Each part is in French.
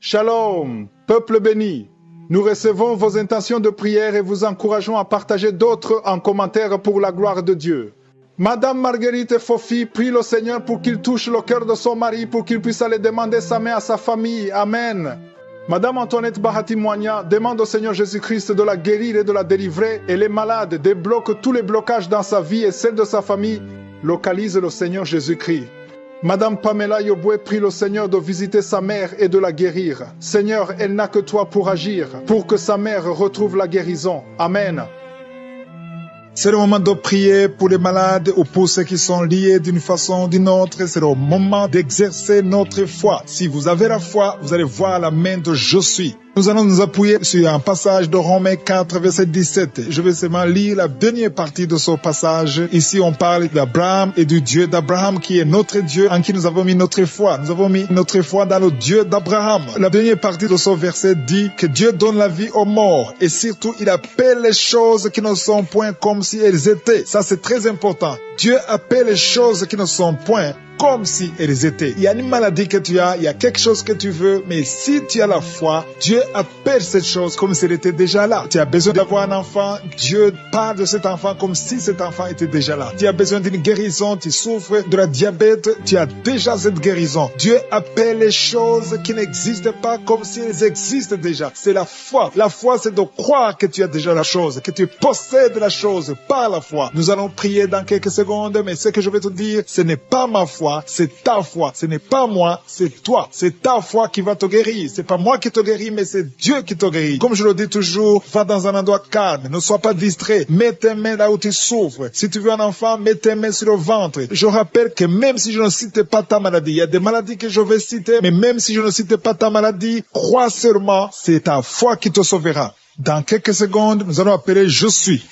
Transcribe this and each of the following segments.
Shalom, peuple béni. Nous recevons vos intentions de prière et vous encourageons à partager d'autres en commentaire pour la gloire de Dieu. Madame Marguerite Fofi prie le Seigneur pour qu'il touche le cœur de son mari, pour qu'il puisse aller demander sa main à sa famille. Amen. Madame Antoinette Bahati Moigna demande au Seigneur Jésus-Christ de la guérir et de la délivrer, et les malades débloque tous les blocages dans sa vie et celle de sa famille. Localise le Seigneur Jésus-Christ. Madame Pamela Yoboué prie le Seigneur de visiter sa mère et de la guérir. Seigneur, elle n'a que toi pour agir, pour que sa mère retrouve la guérison. Amen. C'est le moment de prier pour les malades ou pour ceux qui sont liés d'une façon ou d'une autre. C'est le moment d'exercer notre foi. Si vous avez la foi, vous allez voir la main de Je suis. Nous allons nous appuyer sur un passage de Romains 4, verset 17. Je vais seulement lire la dernière partie de ce passage. Ici, on parle d'Abraham et du Dieu d'Abraham qui est notre Dieu en qui nous avons mis notre foi. Nous avons mis notre foi dans le Dieu d'Abraham. La dernière partie de ce verset dit que Dieu donne la vie aux morts et surtout, il appelle les choses qui ne sont point comme si elles étaient. Ça, c'est très important. Dieu appelle les choses qui ne sont point comme si elles étaient. Il y a une maladie que tu as, il y a quelque chose que tu veux, mais si tu as la foi, Dieu appelle cette chose comme si elle était déjà là. Tu as besoin d'avoir un enfant, Dieu parle de cet enfant comme si cet enfant était déjà là. Tu as besoin d'une guérison, tu souffres de la diabète, tu as déjà cette guérison. Dieu appelle les choses qui n'existent pas comme si elles existent déjà. C'est la foi. La foi, c'est de croire que tu as déjà la chose, que tu possèdes la chose par la foi. Nous allons prier dans quelques secondes, mais ce que je vais te dire, ce n'est pas ma foi. C'est ta foi, ce n'est pas moi, c'est toi. C'est ta foi qui va te guérir. C'est pas moi qui te guéris, mais c'est Dieu qui te guérit. Comme je le dis toujours, va dans un endroit calme, ne sois pas distrait. Mets tes mains là où tu souffres. Si tu veux un enfant, mets tes mains sur le ventre. Je rappelle que même si je ne cite pas ta maladie, il y a des maladies que je vais citer, mais même si je ne cite pas ta maladie, crois seulement, c'est ta foi qui te sauvera. Dans quelques secondes, nous allons appeler Je suis.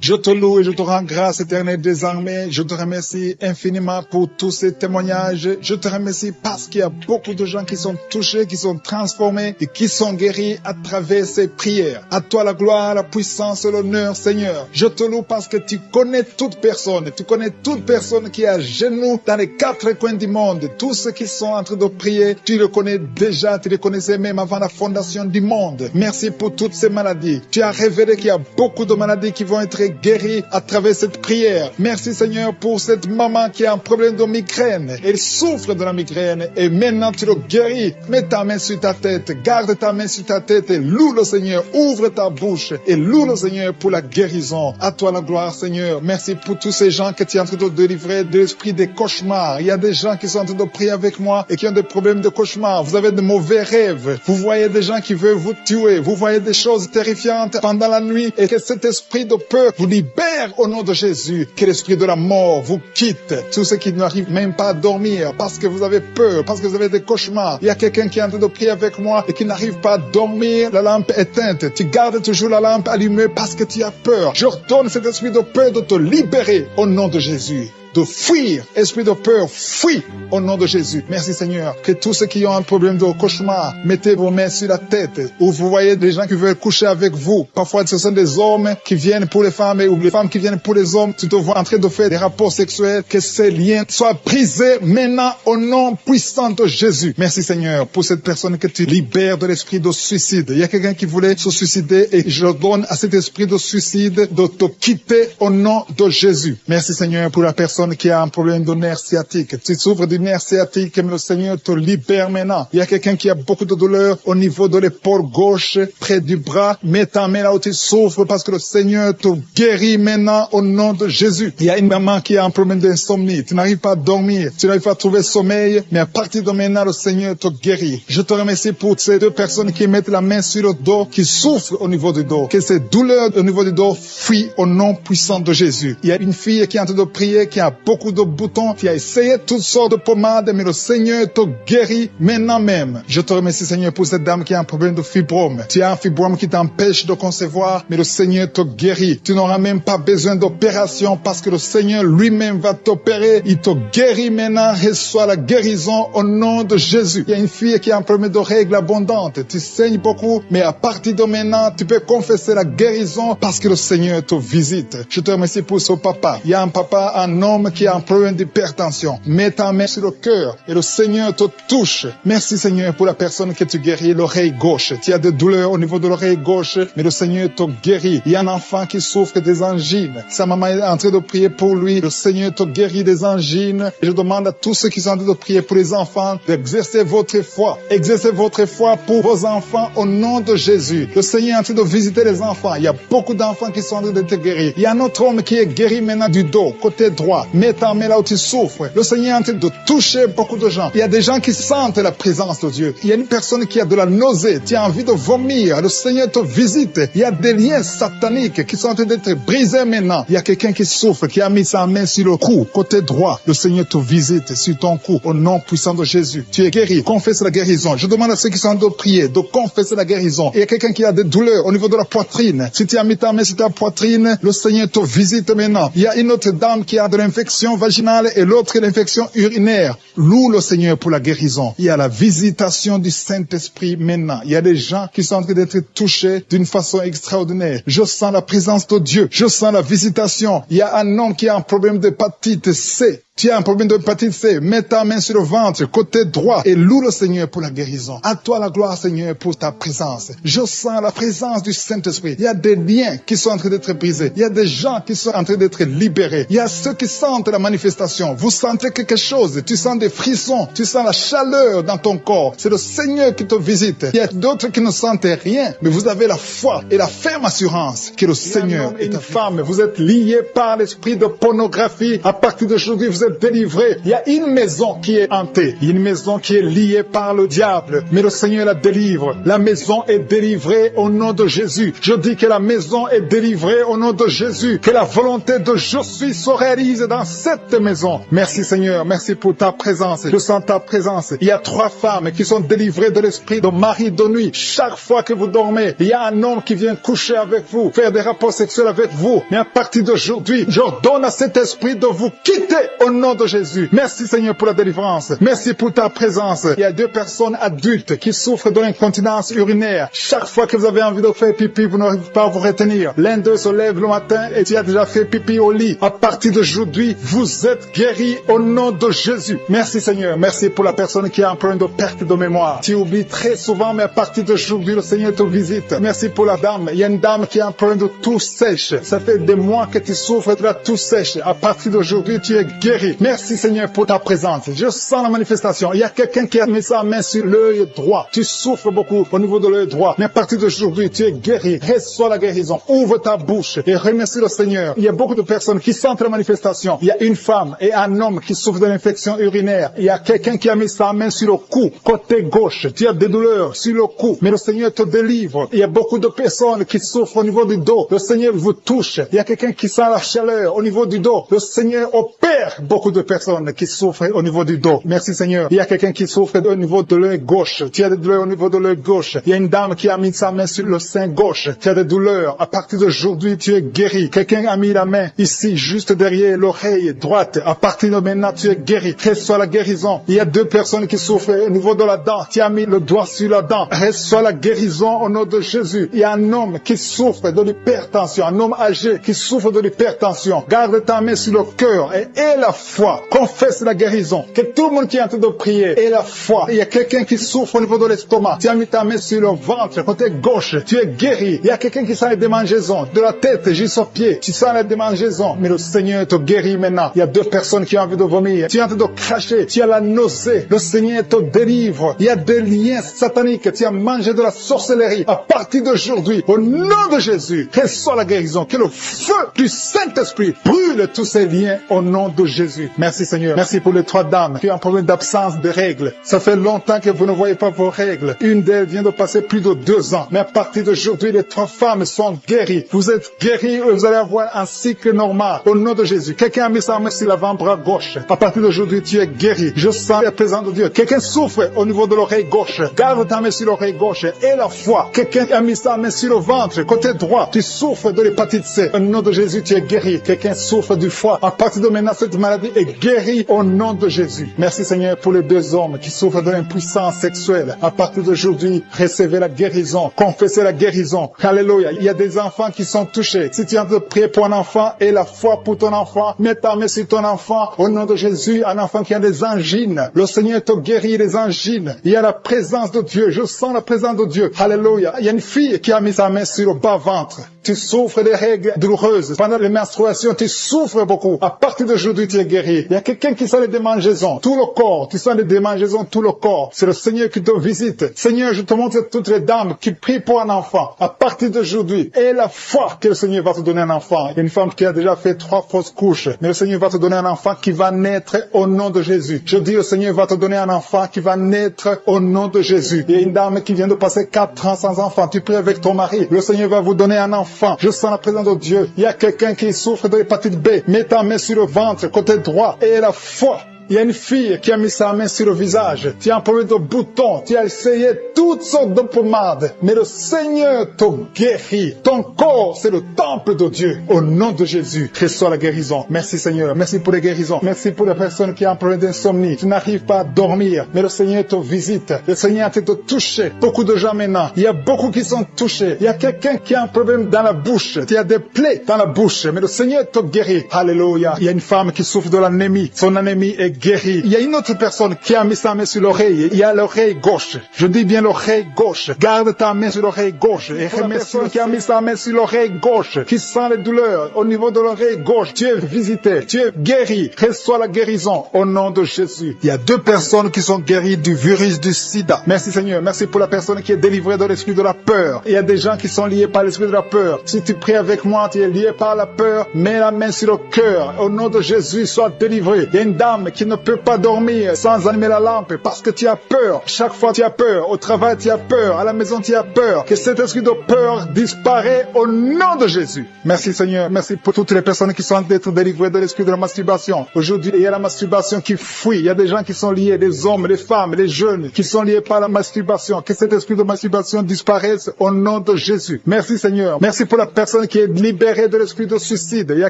Je te loue et je te rends grâce éternelle désormais. Je te remercie infiniment pour tous ces témoignages. Je te remercie parce qu'il y a beaucoup de gens qui sont touchés, qui sont transformés et qui sont guéris à travers ces prières. À toi la gloire, la puissance et l'honneur, Seigneur. Je te loue parce que tu connais toute personne. Tu connais toute personne qui est à genoux dans les quatre coins du monde. Tous ceux qui sont en train de prier, tu le connais déjà. Tu les connaissais même avant la fondation du monde. Merci pour toutes ces maladies. Tu as révélé qu'il y a beaucoup de maladies qui vont être guérie à travers cette prière. Merci Seigneur pour cette maman qui a un problème de migraine. Elle souffre de la migraine et maintenant tu le guéris. Mets ta main sur ta tête, garde ta main sur ta tête et loue le Seigneur. Ouvre ta bouche et loue le Seigneur pour la guérison. À toi la gloire Seigneur. Merci pour tous ces gens que tu es en train de délivrer de l'esprit des cauchemars. Il y a des gens qui sont en train de prier avec moi et qui ont des problèmes de cauchemars. Vous avez de mauvais rêves. Vous voyez des gens qui veulent vous tuer. Vous voyez des choses terrifiantes pendant la nuit et que cet esprit de peur vous libère au nom de Jésus. Que l'esprit de la mort vous quitte. Tous ceux qui n'arrivent même pas à dormir parce que vous avez peur, parce que vous avez des cauchemars. Il y a quelqu'un qui est en train de prier avec moi et qui n'arrive pas à dormir, la lampe éteinte. Tu gardes toujours la lampe allumée parce que tu as peur. Je ordonne cet esprit de peur de te libérer au nom de Jésus. De fuir, esprit de peur, fuis au nom de Jésus. Merci Seigneur. Que tous ceux qui ont un problème de cauchemar, mettez vos mains sur la tête. Ou vous voyez des gens qui veulent coucher avec vous. Parfois ce sont des hommes qui viennent pour les femmes ou les femmes qui viennent pour les hommes. Tu te vois en train de faire des rapports sexuels. Que ces liens soient brisés maintenant au nom puissant de Jésus. Merci Seigneur pour cette personne que tu libères de l'esprit de suicide. Il y a quelqu'un qui voulait se suicider et je donne à cet esprit de suicide de te quitter au nom de Jésus. Merci Seigneur pour la personne qui a un problème de nerf sciatique. Tu souffres du nerf sciatique, mais le Seigneur te libère maintenant. Il y a quelqu'un qui a beaucoup de douleur au niveau de l'épaule gauche, près du bras. Mets ta main là où tu souffres parce que le Seigneur te guérit maintenant au nom de Jésus. Il y a une maman qui a un problème d'insomnie. Tu n'arrives pas à dormir. Tu n'arrives pas à trouver sommeil, mais à partir de maintenant, le Seigneur te guérit. Je te remercie pour ces deux personnes qui mettent la main sur le dos, qui souffrent au niveau du dos. Que ces douleurs au niveau du dos fuient au nom puissant de Jésus. Il y a une fille qui est en train de prier, qui a beaucoup de boutons, qui a essayé toutes sortes de pommades, mais le Seigneur te guérit maintenant même. Je te remercie Seigneur pour cette dame qui a un problème de fibrome. Tu as un fibrome qui t'empêche de concevoir, mais le Seigneur te guérit. Tu n'auras même pas besoin d'opération parce que le Seigneur lui-même va t'opérer. Il te guérit maintenant. Reçois la guérison au nom de Jésus. Il y a une fille qui a un problème de règles abondantes. Tu saignes beaucoup, mais à partir de maintenant, tu peux confesser la guérison parce que le Seigneur te visite. Je te remercie pour ce papa. Il y a un papa, un homme homme qui a un problème d'hypertension. Mets ta main sur le cœur et le Seigneur te touche. Merci Seigneur pour la personne que tu guéris, l'oreille gauche. Tu as des douleurs au niveau de l'oreille gauche, mais le Seigneur te guérit. Il y a un enfant qui souffre des angines. Sa maman est en train de prier pour lui. Le Seigneur te guérit des angines. Et je demande à tous ceux qui sont en train de prier pour les enfants d'exercer votre foi. Exercez votre foi pour vos enfants au nom de Jésus. Le Seigneur est en train de visiter les enfants. Il y a beaucoup d'enfants qui sont en train d'être guéris. Il y a un autre homme qui est guéri maintenant du dos, côté droit. Mets ta main là où tu souffres. Le Seigneur est en train de toucher beaucoup de gens. Il y a des gens qui sentent la présence de Dieu. Il y a une personne qui a de la nausée. Tu as envie de vomir. Le Seigneur te visite. Il y a des liens sataniques qui sont en train d'être brisés maintenant. Il y a quelqu'un qui souffre, qui a mis sa main sur le cou, côté droit. Le Seigneur te visite sur ton cou au nom puissant de Jésus. Tu es guéri. Confesse la guérison. Je demande à ceux qui sont en train de prier de confesser la guérison. Il y a quelqu'un qui a des douleurs au niveau de la poitrine. Si tu as mis ta main sur ta poitrine, le Seigneur te visite maintenant. Il y a une autre dame qui a de l'infection vaginale et l'autre l'infection urinaire. Loue le Seigneur pour la guérison. Il y a la visitation du Saint-Esprit maintenant. Il y a des gens qui sont en train d'être touchés d'une façon extraordinaire. Je sens la présence de Dieu. Je sens la visitation. Il y a un homme qui a un problème d'hépatite C. Tu as un problème d'hépatite C, mets ta main sur le ventre, côté droit, et loue le Seigneur pour la guérison. À toi la gloire, Seigneur, pour ta présence. Je sens la présence du Saint-Esprit. Il y a des liens qui sont en train d'être brisés. Il y a des gens qui sont en train d'être libérés. Il y a ceux qui sentent la manifestation. Vous sentez quelque chose. Tu sens des frissons. Tu sens la chaleur dans ton corps. C'est le Seigneur qui te visite. Il y a d'autres qui ne sentent rien, mais vous avez la foi et la ferme assurance que le Seigneur est une femme. Vous êtes liés par l'esprit de pornographie. À partir d'aujourd'hui, vous êtes délivré. Il y a une maison qui est hantée. Il y a une maison qui est liée par le diable. Mais le Seigneur la délivre. La maison est délivrée au nom de Jésus. Je dis que la maison est délivrée au nom de Jésus. Que la volonté de je suis se réalise dans cette maison. Merci Seigneur. Merci pour ta présence. Je sens ta présence. Il y a 3 femmes qui sont délivrées de l'esprit de mari de nuit. Chaque fois que vous dormez, il y a un homme qui vient coucher avec vous, faire des rapports sexuels avec vous. Mais à partir d'aujourd'hui, j'ordonne à cet esprit de vous quitter au nom de Jésus. Merci Seigneur pour la délivrance. Merci pour ta présence. Il y a 2 personnes adultes qui souffrent de l'incontinence urinaire. Chaque fois que vous avez envie de faire pipi, vous n'arrivez pas à vous retenir. L'un d'eux se lève le matin et tu as déjà fait pipi au lit. À partir d'aujourd'hui, vous êtes guéris au nom de Jésus. Merci Seigneur. Merci pour la personne qui a un problème de perte de mémoire. Tu oublies très souvent, mais à partir d'aujourd'hui, le Seigneur te visite. Merci pour la dame. Il y a une dame qui a un problème de toux sèche. Ça fait des mois que tu souffres de la toux sèche. À partir d'aujourd'hui, tu es guéri. Merci Seigneur pour ta présence. Je sens la manifestation. Il y a quelqu'un qui a mis sa main sur l'œil droit. Tu souffres beaucoup au niveau de l'œil droit. Mais à partir d'aujourd'hui, tu es guéri. Reçois la guérison. Ouvre ta bouche et remercie le Seigneur. Il y a beaucoup de personnes qui sentent la manifestation. Il y a une femme et un homme qui souffrent de l'infection urinaire. Il y a quelqu'un qui a mis sa main sur le cou, côté gauche. Tu as des douleurs sur le cou, mais le Seigneur te délivre. Il y a beaucoup de personnes qui souffrent au niveau du dos. Le Seigneur vous touche. Il y a quelqu'un qui sent la chaleur au niveau du dos. Le Seigneur opère beaucoup de personnes qui souffrent au niveau du dos. Merci Seigneur. Il y a quelqu'un qui souffre au niveau de l'œil gauche. Tu as des douleurs au niveau de l'œil gauche. Il y a une dame qui a mis sa main sur le sein gauche. Tu as des douleurs. À partir d'aujourd'hui, tu es guéri. Quelqu'un a mis la main ici, juste derrière l'oreille droite. À partir de maintenant, tu es guéri. Reçois la guérison. Il y a 2 personnes qui souffrent au niveau de la dent. Tu as mis le doigt sur la dent. Reçois la guérison au nom de Jésus. Il y a un homme qui souffre de l'hypertension. Un homme âgé qui souffre de l'hypertension. Garde ta main sur le cœur et aie la foi. Confesse la guérison. Que tout le monde qui est en train de prier ait la foi. Il y a quelqu'un qui souffre au niveau de l'estomac. Tu as mis ta main sur le ventre, côté gauche. Tu es guéri. Il y a quelqu'un qui sent les démangeaisons. De la tête jusqu'aux pieds. Tu sens les démangeaisons. Mais le Seigneur te guérit maintenant. Il y a 2 personnes qui ont envie de vomir. Tu es en train de cracher. Tu as la nausée. Le Seigneur te délivre. Il y a des liens sataniques. Tu as mangé de la sorcellerie. À partir d'aujourd'hui, au nom de Jésus, reçois la guérison. Que le feu du Saint-Esprit brûle tous ces liens au nom de Jésus. Merci Seigneur. Merci pour les 3 dames qui ont un problème d'absence de règles. Ça fait longtemps que vous ne voyez pas vos règles. Une d'elles vient de passer plus de 2 ans. Mais à partir d'aujourd'hui, les 3 femmes sont guéries. Vous êtes guéris et vous allez avoir un cycle normal. Au nom de Jésus. Quelqu'un a mis sa main sur l'avant-bras gauche. À partir d'aujourd'hui, tu es guéri. Je sens la présence de Dieu. Quelqu'un souffre au niveau de l'oreille gauche. Garde ta main sur l'oreille gauche et la foi. Quelqu'un a mis sa main sur le ventre, côté droit. Tu souffres de l'hépatite C. Au nom de Jésus, tu es guéri. Quelqu'un souffre du foie. À partir de maintenant, cette maladie maladie est guérie au nom de Jésus. Merci Seigneur pour les 2 hommes qui souffrent de l'impuissance sexuelle. À partir d'aujourd'hui, recevez la guérison, confessez la guérison. Alléluia. Il y a des enfants qui sont touchés. Si tu es en train de prier pour un enfant et la foi pour ton enfant, mets ta main sur ton enfant au nom de Jésus. Un enfant qui a des angines, le Seigneur te guérit des angines. Il y a la présence de Dieu. Je sens la présence de Dieu. Alléluia. Il y a une fille qui a mis sa main sur le bas-ventre. Tu souffres des règles douloureuses. Pendant les menstruations, tu souffres beaucoup. À partir d'aujourd'hui, tu es guéri. Il y a quelqu'un qui sent les démangeaisons. Tout le corps. Tu sens les démangeaisons, tout le corps. C'est le Seigneur qui te visite. Seigneur, je te montre toutes les dames qui prient pour un enfant. À partir d'aujourd'hui, aie la foi que le Seigneur va te donner un enfant. Il y a une femme qui a déjà fait 3 fausses couches. Mais le Seigneur va te donner un enfant qui va naître au nom de Jésus. Je dis, le Seigneur va te donner un enfant qui va naître au nom de Jésus. Il y a une dame qui vient de passer 4 ans sans enfant. Tu pries avec ton mari. Le Seigneur va vous donner un enfant. Je sens la présence de Dieu. Il y a quelqu'un qui souffre de l'hépatite B. Mets ta main sur le ventre, côté droit, et la foi. Il y a une fille qui a mis sa main sur le visage. Tu as un problème de boutons. Tu as essayé toutes sortes de pommades. Mais le Seigneur te guérit. Ton corps, c'est le temple de Dieu. Au nom de Jésus, reçois la guérison. Merci Seigneur. Merci pour les guérisons. Merci pour les personnes qui ont un problème d'insomnie. Tu n'arrives pas à dormir. Mais le Seigneur te visite. Le Seigneur te touche. Beaucoup de gens maintenant. Il y a beaucoup qui sont touchés. Il y a quelqu'un qui a un problème dans la bouche. Tu as des plaies dans la bouche. Mais le Seigneur te guérit. Alléluia. Il y a une femme qui souffre de l'anémie. Son anémie est guéri. Il y a une autre personne qui a mis sa main sur l'oreille. Il y a l'oreille gauche. Je dis bien l'oreille gauche. Garde ta main sur l'oreille gauche. Et remercie qui a mis sa main sur l'oreille gauche, qui sent les douleurs au niveau de l'oreille gauche. Tu es visité. Tu es guéri. Reçois la guérison au nom de Jésus. Il y a 2 personnes qui sont guéries du virus du sida. Merci Seigneur. Merci pour la personne qui est délivrée de l'esprit de la peur. Il y a des gens qui sont liés par l'esprit de la peur. Si tu pries avec moi, tu es lié par la peur. Mets la main sur le cœur. Au nom de Jésus, sois délivré. Il y a une dame qui ne peut pas dormir sans allumer la lampe parce que tu as peur. Chaque fois tu as peur. Au travail tu as peur. À la maison tu as peur. Que cet esprit de peur disparaît au nom de Jésus. Merci Seigneur. Merci pour toutes les personnes qui sont d'être délivrées de l'esprit de la masturbation. Aujourd'hui il y a la masturbation qui fuit. Il y a des gens qui sont liés, des hommes, des femmes, des jeunes qui sont liés par la masturbation. Que cet esprit de masturbation disparaisse au nom de Jésus. Merci Seigneur. Merci pour la personne qui est libérée de l'esprit de suicide. Il y a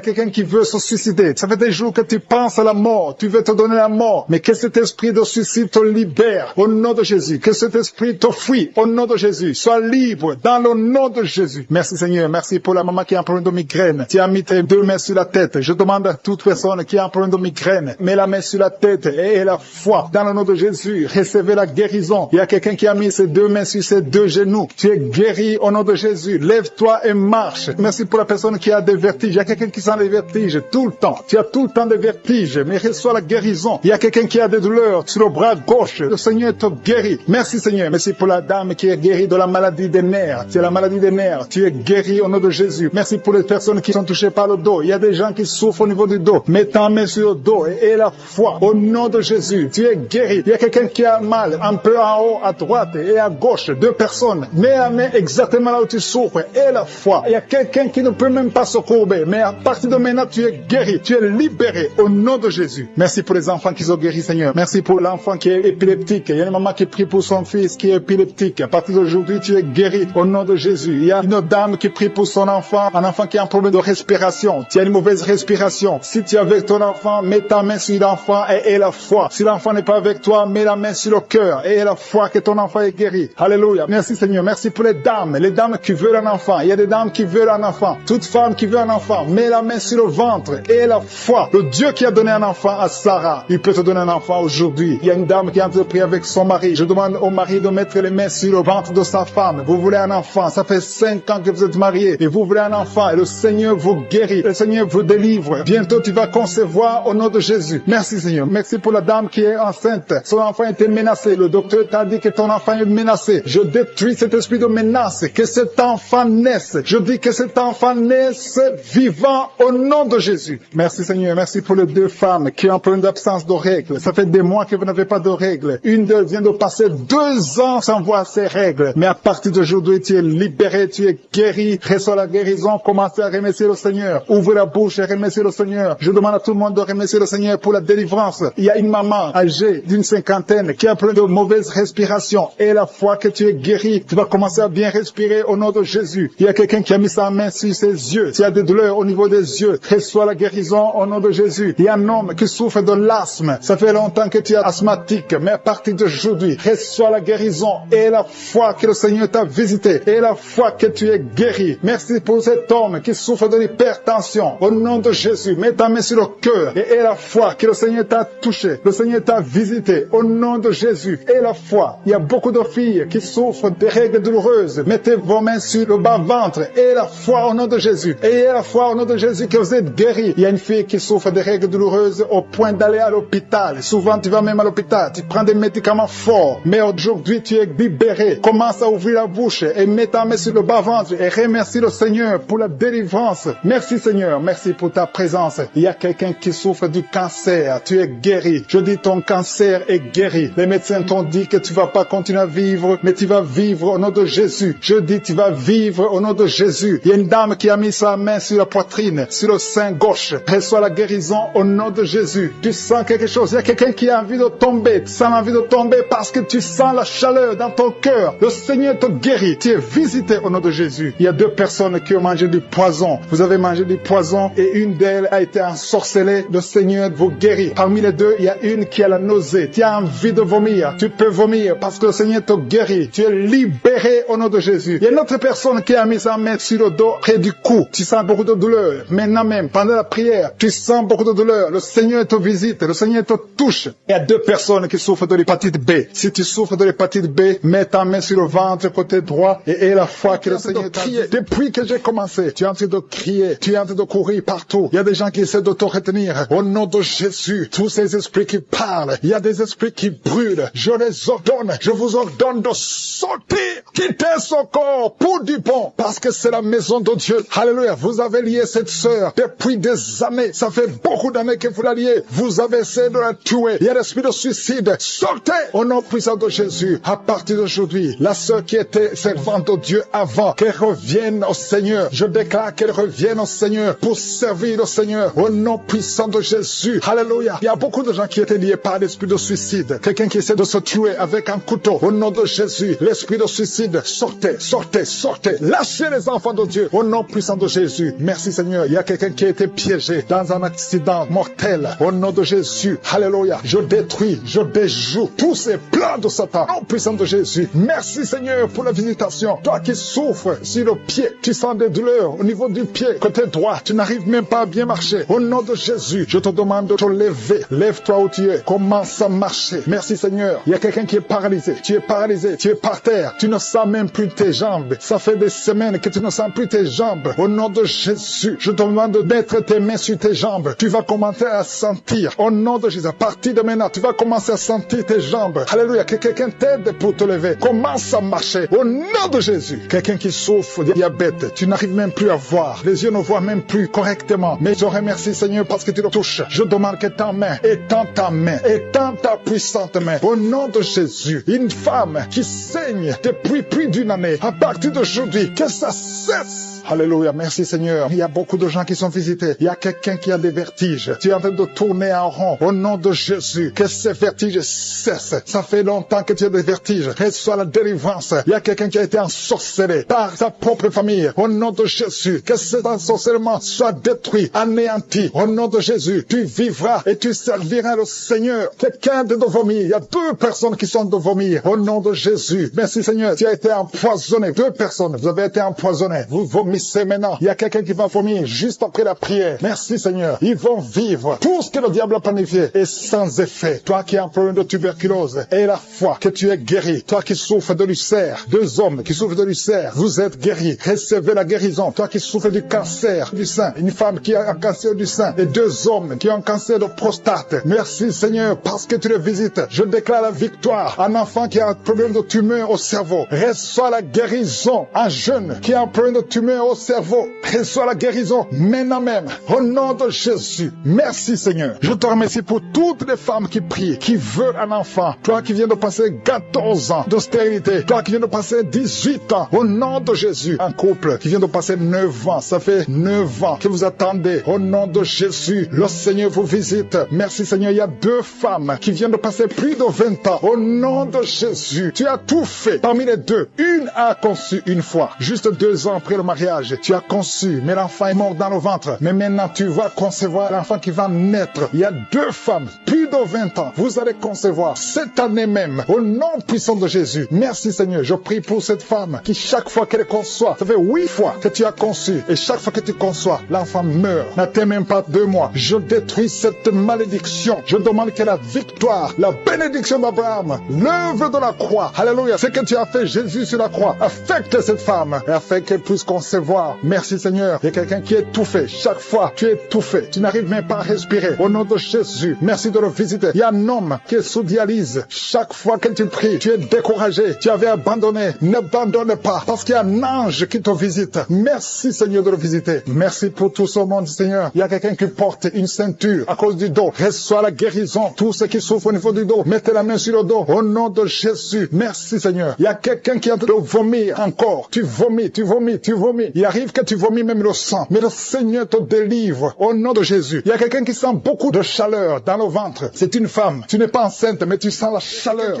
quelqu'un qui veut se suicider. Ça fait des jours que tu penses à la mort. Tu veux te donner la mort. Mais que cet esprit de suicide te libère au nom de Jésus. Que cet esprit te fuit au nom de Jésus. Sois libre dans le nom de Jésus. Merci Seigneur. Merci pour la maman qui a un problème de migraine. Tu as mis tes 2 mains sur la tête. Je demande à toute personne qui a un problème de migraine, mets la main sur la tête et la foi. Dans le nom de Jésus, recevez la guérison. Il y a quelqu'un qui a mis ses 2 mains sur ses 2 genoux. Tu es guéri au nom de Jésus. Lève-toi et marche. Merci pour la personne qui a des vertiges. Il y a quelqu'un qui sent les vertiges tout le temps. Tu as tout le temps des vertiges, mais reçois la guérison. Il y a quelqu'un qui a des douleurs sur le bras gauche. Le Seigneur te guérit. Merci Seigneur. Merci pour la dame qui est guérie de la maladie des nerfs. C'est la maladie des nerfs. Tu es guéri au nom de Jésus. Merci pour les personnes qui sont touchées par le dos. Il y a des gens qui souffrent au niveau du dos. Mets ta main sur le dos et la foi au nom de Jésus. Tu es guéri. Il y a quelqu'un qui a mal un peu en haut, à droite et à gauche. 2 personnes. Mets la main exactement là où tu souffres et la foi. Il y a quelqu'un qui ne peut même pas se courber. Mais à partir de maintenant, tu es guéri. Tu es libéré au nom de Jésus. Merci pour les enfants qui sont guéris, Seigneur. Merci pour l'enfant qui est épileptique. Il y a une maman qui prie pour son fils qui est épileptique. À partir d'aujourd'hui, tu es guéri au nom de Jésus. Il y a une dame qui prie pour son enfant, un enfant qui a un problème de respiration. Tu as une mauvaise respiration. Si tu es avec ton enfant, mets ta main sur l'enfant et la foi. Si l'enfant n'est pas avec toi, mets la main sur le cœur et la foi que ton enfant est guéri. Alléluia. Merci Seigneur. Merci pour les dames qui veulent un enfant. Il y a des dames qui veulent un enfant. Toute femme qui veut un enfant, mets la main sur le ventre et la foi. Le Dieu qui a donné un enfant à Sarah, il peut te donner un enfant aujourd'hui. Il y a une dame qui est en train de prier avec son mari. Je demande au mari de mettre les mains sur le ventre de sa femme. Vous voulez un enfant. Ça fait 5 ans que vous êtes mariés et vous voulez un enfant et le Seigneur vous guérit. Le Seigneur vous délivre. Bientôt tu vas concevoir au nom de Jésus. Merci Seigneur. Merci pour la dame qui est enceinte. Son enfant était menacé. Le docteur t'a dit que ton enfant est menacé. Je détruis cet esprit de menace. Que cet enfant naisse. Je dis que cet enfant naisse vivant au nom de Jésus. Merci Seigneur. Merci pour les 2 femmes qui ont un problème d'absence l'absence de règles. Ça fait des mois que vous n'avez pas de règles. Une d'elles vient de passer 2 ans sans voir ses règles. Mais à partir d'aujourd'hui, tu es libéré, tu es guéri. Reçois la guérison. Commencez à remercier le Seigneur. Ouvrez la bouche et remerciez le Seigneur. Je demande à tout le monde de remercier le Seigneur pour la délivrance. Il y a une maman âgée d'une 50aine qui a plein de mauvaises respirations. Et la fois que tu es guéri, tu vas commencer à bien respirer au nom de Jésus. Il y a quelqu'un qui a mis sa main sur ses yeux. Tu as des douleurs au niveau des yeux. Reçois la guérison au nom de Jésus. Il y a un homme qui souffre de l'asthme. Ça fait longtemps que tu es asthmatique, mais à partir d'aujourd'hui, reçois la guérison et la foi que le Seigneur t'a visité et la foi que tu es guéri. Merci pour cet homme qui souffre de l'hypertension. Au nom de Jésus, mets ta main sur le cœur et la foi que le Seigneur t'a touché. Le Seigneur t'a visité. Au nom de Jésus et la foi. Il y a beaucoup de filles qui souffrent des règles douloureuses. Mettez vos mains sur le bas-ventre et la foi au nom de Jésus. Et la foi au nom de Jésus que vous êtes guéri. Il y a une fille qui souffre des règles douloureuses au point d'aller à l'hôpital. Souvent, tu vas même à l'hôpital. Tu prends des médicaments forts. Mais aujourd'hui, tu es libéré. Commence à ouvrir la bouche et mets ta main sur le bas-ventre et remercie le Seigneur pour la délivrance. Merci Seigneur. Merci pour ta présence. Il y a quelqu'un qui souffre du cancer. Tu es guéri. Je dis ton cancer est guéri. Les médecins t'ont dit que tu vas pas continuer à vivre, mais tu vas vivre au nom de Jésus. Je dis tu vas vivre au nom de Jésus. Il y a une dame qui a mis sa main sur la poitrine, sur le sein gauche. Reçois la guérison au nom de Jésus. Tu sens quelque chose. Il y a quelqu'un qui a envie de tomber. Tu sens l'envie de tomber parce que tu sens la chaleur dans ton cœur. Le Seigneur te guérit. Tu es visité au nom de Jésus. Il y a 2 personnes qui ont mangé du poison. Vous avez mangé du poison et une d'elles a été ensorcelée. Le Seigneur vous guérit. Parmi les 2, il y a une qui a la nausée. Tu as envie de vomir. Tu peux vomir parce que le Seigneur te guérit. Tu es libéré au nom de Jésus. Il y a une autre personne qui a mis sa main sur le dos près du cou. Tu sens beaucoup de douleur. Maintenant même, pendant la prière, tu sens beaucoup de douleur. Le Seigneur te visite. Le Seigneur te touche. Il y a 2 personnes qui souffrent de l'hépatite B. Si tu souffres de l'hépatite B, mets ta main sur le ventre côté droit et aie la foi que le Seigneur t'a crié. Depuis que j'ai commencé, tu es en train de crier. Tu es en train de courir partout. Il y a des gens qui essaient de te retenir. Au nom de Jésus, tous ces esprits qui parlent, il y a des esprits qui brûlent. Je les ordonne. Je vous ordonne de sortir. Quittez son corps pour du bon. Parce que c'est la maison de Dieu. Alléluia. Vous avez lié cette sœur depuis des années. Ça fait beaucoup d'années que vous la liez. Vous avez essayé de la tuer. Il y a l'esprit de suicide. Sortez au nom puissant de Jésus. À partir d'aujourd'hui, la sœur qui était servante de Dieu avant, qu'elle revienne au Seigneur. Je déclare qu'elle revienne au Seigneur pour servir le Seigneur. Au nom puissant de Jésus. Alléluia. Il y a beaucoup de gens qui étaient liés par l'esprit de suicide. Quelqu'un qui essaie de se tuer avec un couteau. Au nom de Jésus, l'esprit de suicide, sortez, sortez, sortez. Lâchez les enfants de Dieu. Au nom puissant de Jésus. Merci Seigneur. Il y a quelqu'un qui a été piégé dans un accident mortel. Au nom de Jésus. Alléluia. Je détruis, je déjoue tous ces plans de Satan. Au nom puissant de Jésus. Merci Seigneur pour la visitation. Toi qui souffres sur le pied, tu sens des douleurs au niveau du pied. Côté droit, tu n'arrives même pas à bien marcher. Au nom de Jésus, je te demande de te lever. Lève-toi où tu es. Commence à marcher. Merci Seigneur. Il y a quelqu'un qui est paralysé. Tu es paralysé. Tu es par terre. Tu ne sens même plus tes jambes. Ça fait des semaines que tu ne sens plus tes jambes. Au nom de Jésus, je te demande de mettre tes mains sur tes jambes. Tu vas commencer à sentir. Au nom de Jésus, à partir de maintenant, tu vas commencer à sentir tes jambes. Alléluia. Que quelqu'un t'aide pour te lever. Commence à marcher. Au nom de Jésus. Quelqu'un qui souffre de diabète. Tu n'arrives même plus à voir. Les yeux ne voient même plus correctement. Mais je remercie Seigneur parce que tu le touches. Je demande que ta main, étends ta main, étends ta puissante main. Au nom de Jésus. Une femme qui saigne depuis plus d'une année. À partir d'aujourd'hui, que ça cesse. Alléluia, merci Seigneur. Il y a beaucoup de gens qui sont visités. Il y a quelqu'un qui a des vertiges. Tu es en train de tourner en rond. Au nom de Jésus, que ces vertiges cessent. Ça fait longtemps que tu as des vertiges. Reçois la délivrance. Il y a quelqu'un qui a été ensorcelé par sa propre famille. Au nom de Jésus, que cet ensorcellement soit détruit, anéanti. Au nom de Jésus, tu vivras et tu serviras le Seigneur. Quelqu'un de vomir. Il y a 2 personnes qui sont de vomir. Au nom de Jésus, merci Seigneur. Tu as été empoisonné. 2 personnes, vous avez été empoisonnés. Vous vomissez maintenant. Il y a quelqu'un qui va vomir juste après la prière. Merci Seigneur. Ils vont vivre. Tout ce que le diable a planifié est sans effet. Toi qui as un problème de tuberculose, aie la foi que tu es guéri. Toi qui souffres de l'ulcère, 2 hommes qui souffrent de l'ulcère, vous êtes guéris. Recevez la guérison. Toi qui souffres du cancer du sein, une femme qui a un cancer du sein et 2 hommes qui ont un cancer de prostate. Merci Seigneur parce que tu le visites. Je déclare la victoire. Un enfant qui a un problème de tumeur au cerveau, reçoit la guérison. Un jeune qui a un problème de tumeur Seigneur, au cerveau. Reçois la guérison maintenant même. Au nom de Jésus. Merci, Seigneur. Je te remercie pour toutes les femmes qui prient, qui veulent un enfant. Toi qui viens de passer 14 ans de stérilité. Toi qui viens de passer 18 ans. Au nom de Jésus. Un couple qui vient de passer 9 ans. Ça fait 9 ans que vous attendez. Au nom de Jésus. Le Seigneur vous visite. Merci, Seigneur. Il y a 2 femmes qui viennent de passer plus de 20 ans. Au nom de Jésus. Tu as tout fait. Parmi les 2, une a conçu une fois. Juste 2 ans après le mariage. Tu as conçu. Mais l'enfant est mort dans le ventre. Mais maintenant, tu vas concevoir l'enfant qui va naître. Il y a 2 femmes. Plus de 20 ans. Vous allez concevoir cette année même. Au nom puissant de Jésus. Merci, Seigneur. Je prie pour cette femme qui, chaque fois qu'elle conçoit, ça fait 8 fois que tu as conçu. Et chaque fois que tu conçois, l'enfant meurt. N'attends même pas 2 mois. Je détruis cette malédiction. Je demande que la victoire, la bénédiction d'Abraham, l'œuvre de la croix, alléluia, ce que tu as fait, Jésus sur la croix, affecte cette femme et afin qu'elle puisse concevoir. Merci, Seigneur. Il y a quelqu'un qui est étouffé. Chaque fois, tu es étouffé. Tu n'arrives même pas à respirer. Au nom de Jésus, merci de le visiter. Il y a un homme qui est sous dialyse. Chaque fois que tu pries, tu es découragé. Tu avais abandonné. N'abandonne pas parce qu'il y a un ange qui te visite. Merci, Seigneur, de le visiter. Merci pour tout ce monde, Seigneur. Il y a quelqu'un qui porte une ceinture à cause du dos. Reçois la guérison. Tous ceux qui souffrent au niveau du dos, mettez la main sur le dos. Au nom de Jésus. Merci, Seigneur. Il y a quelqu'un qui est en train de vomir encore. Tu vomis, tu vomis, tu vomis. Il arrive que tu vomis même le sang. Mais le Seigneur te délivre. Au nom de Jésus. Il y a quelqu'un qui sent beaucoup de chaleur dans le ventre. C'est une femme. Tu n'es pas enceinte, mais tu sens la chaleur.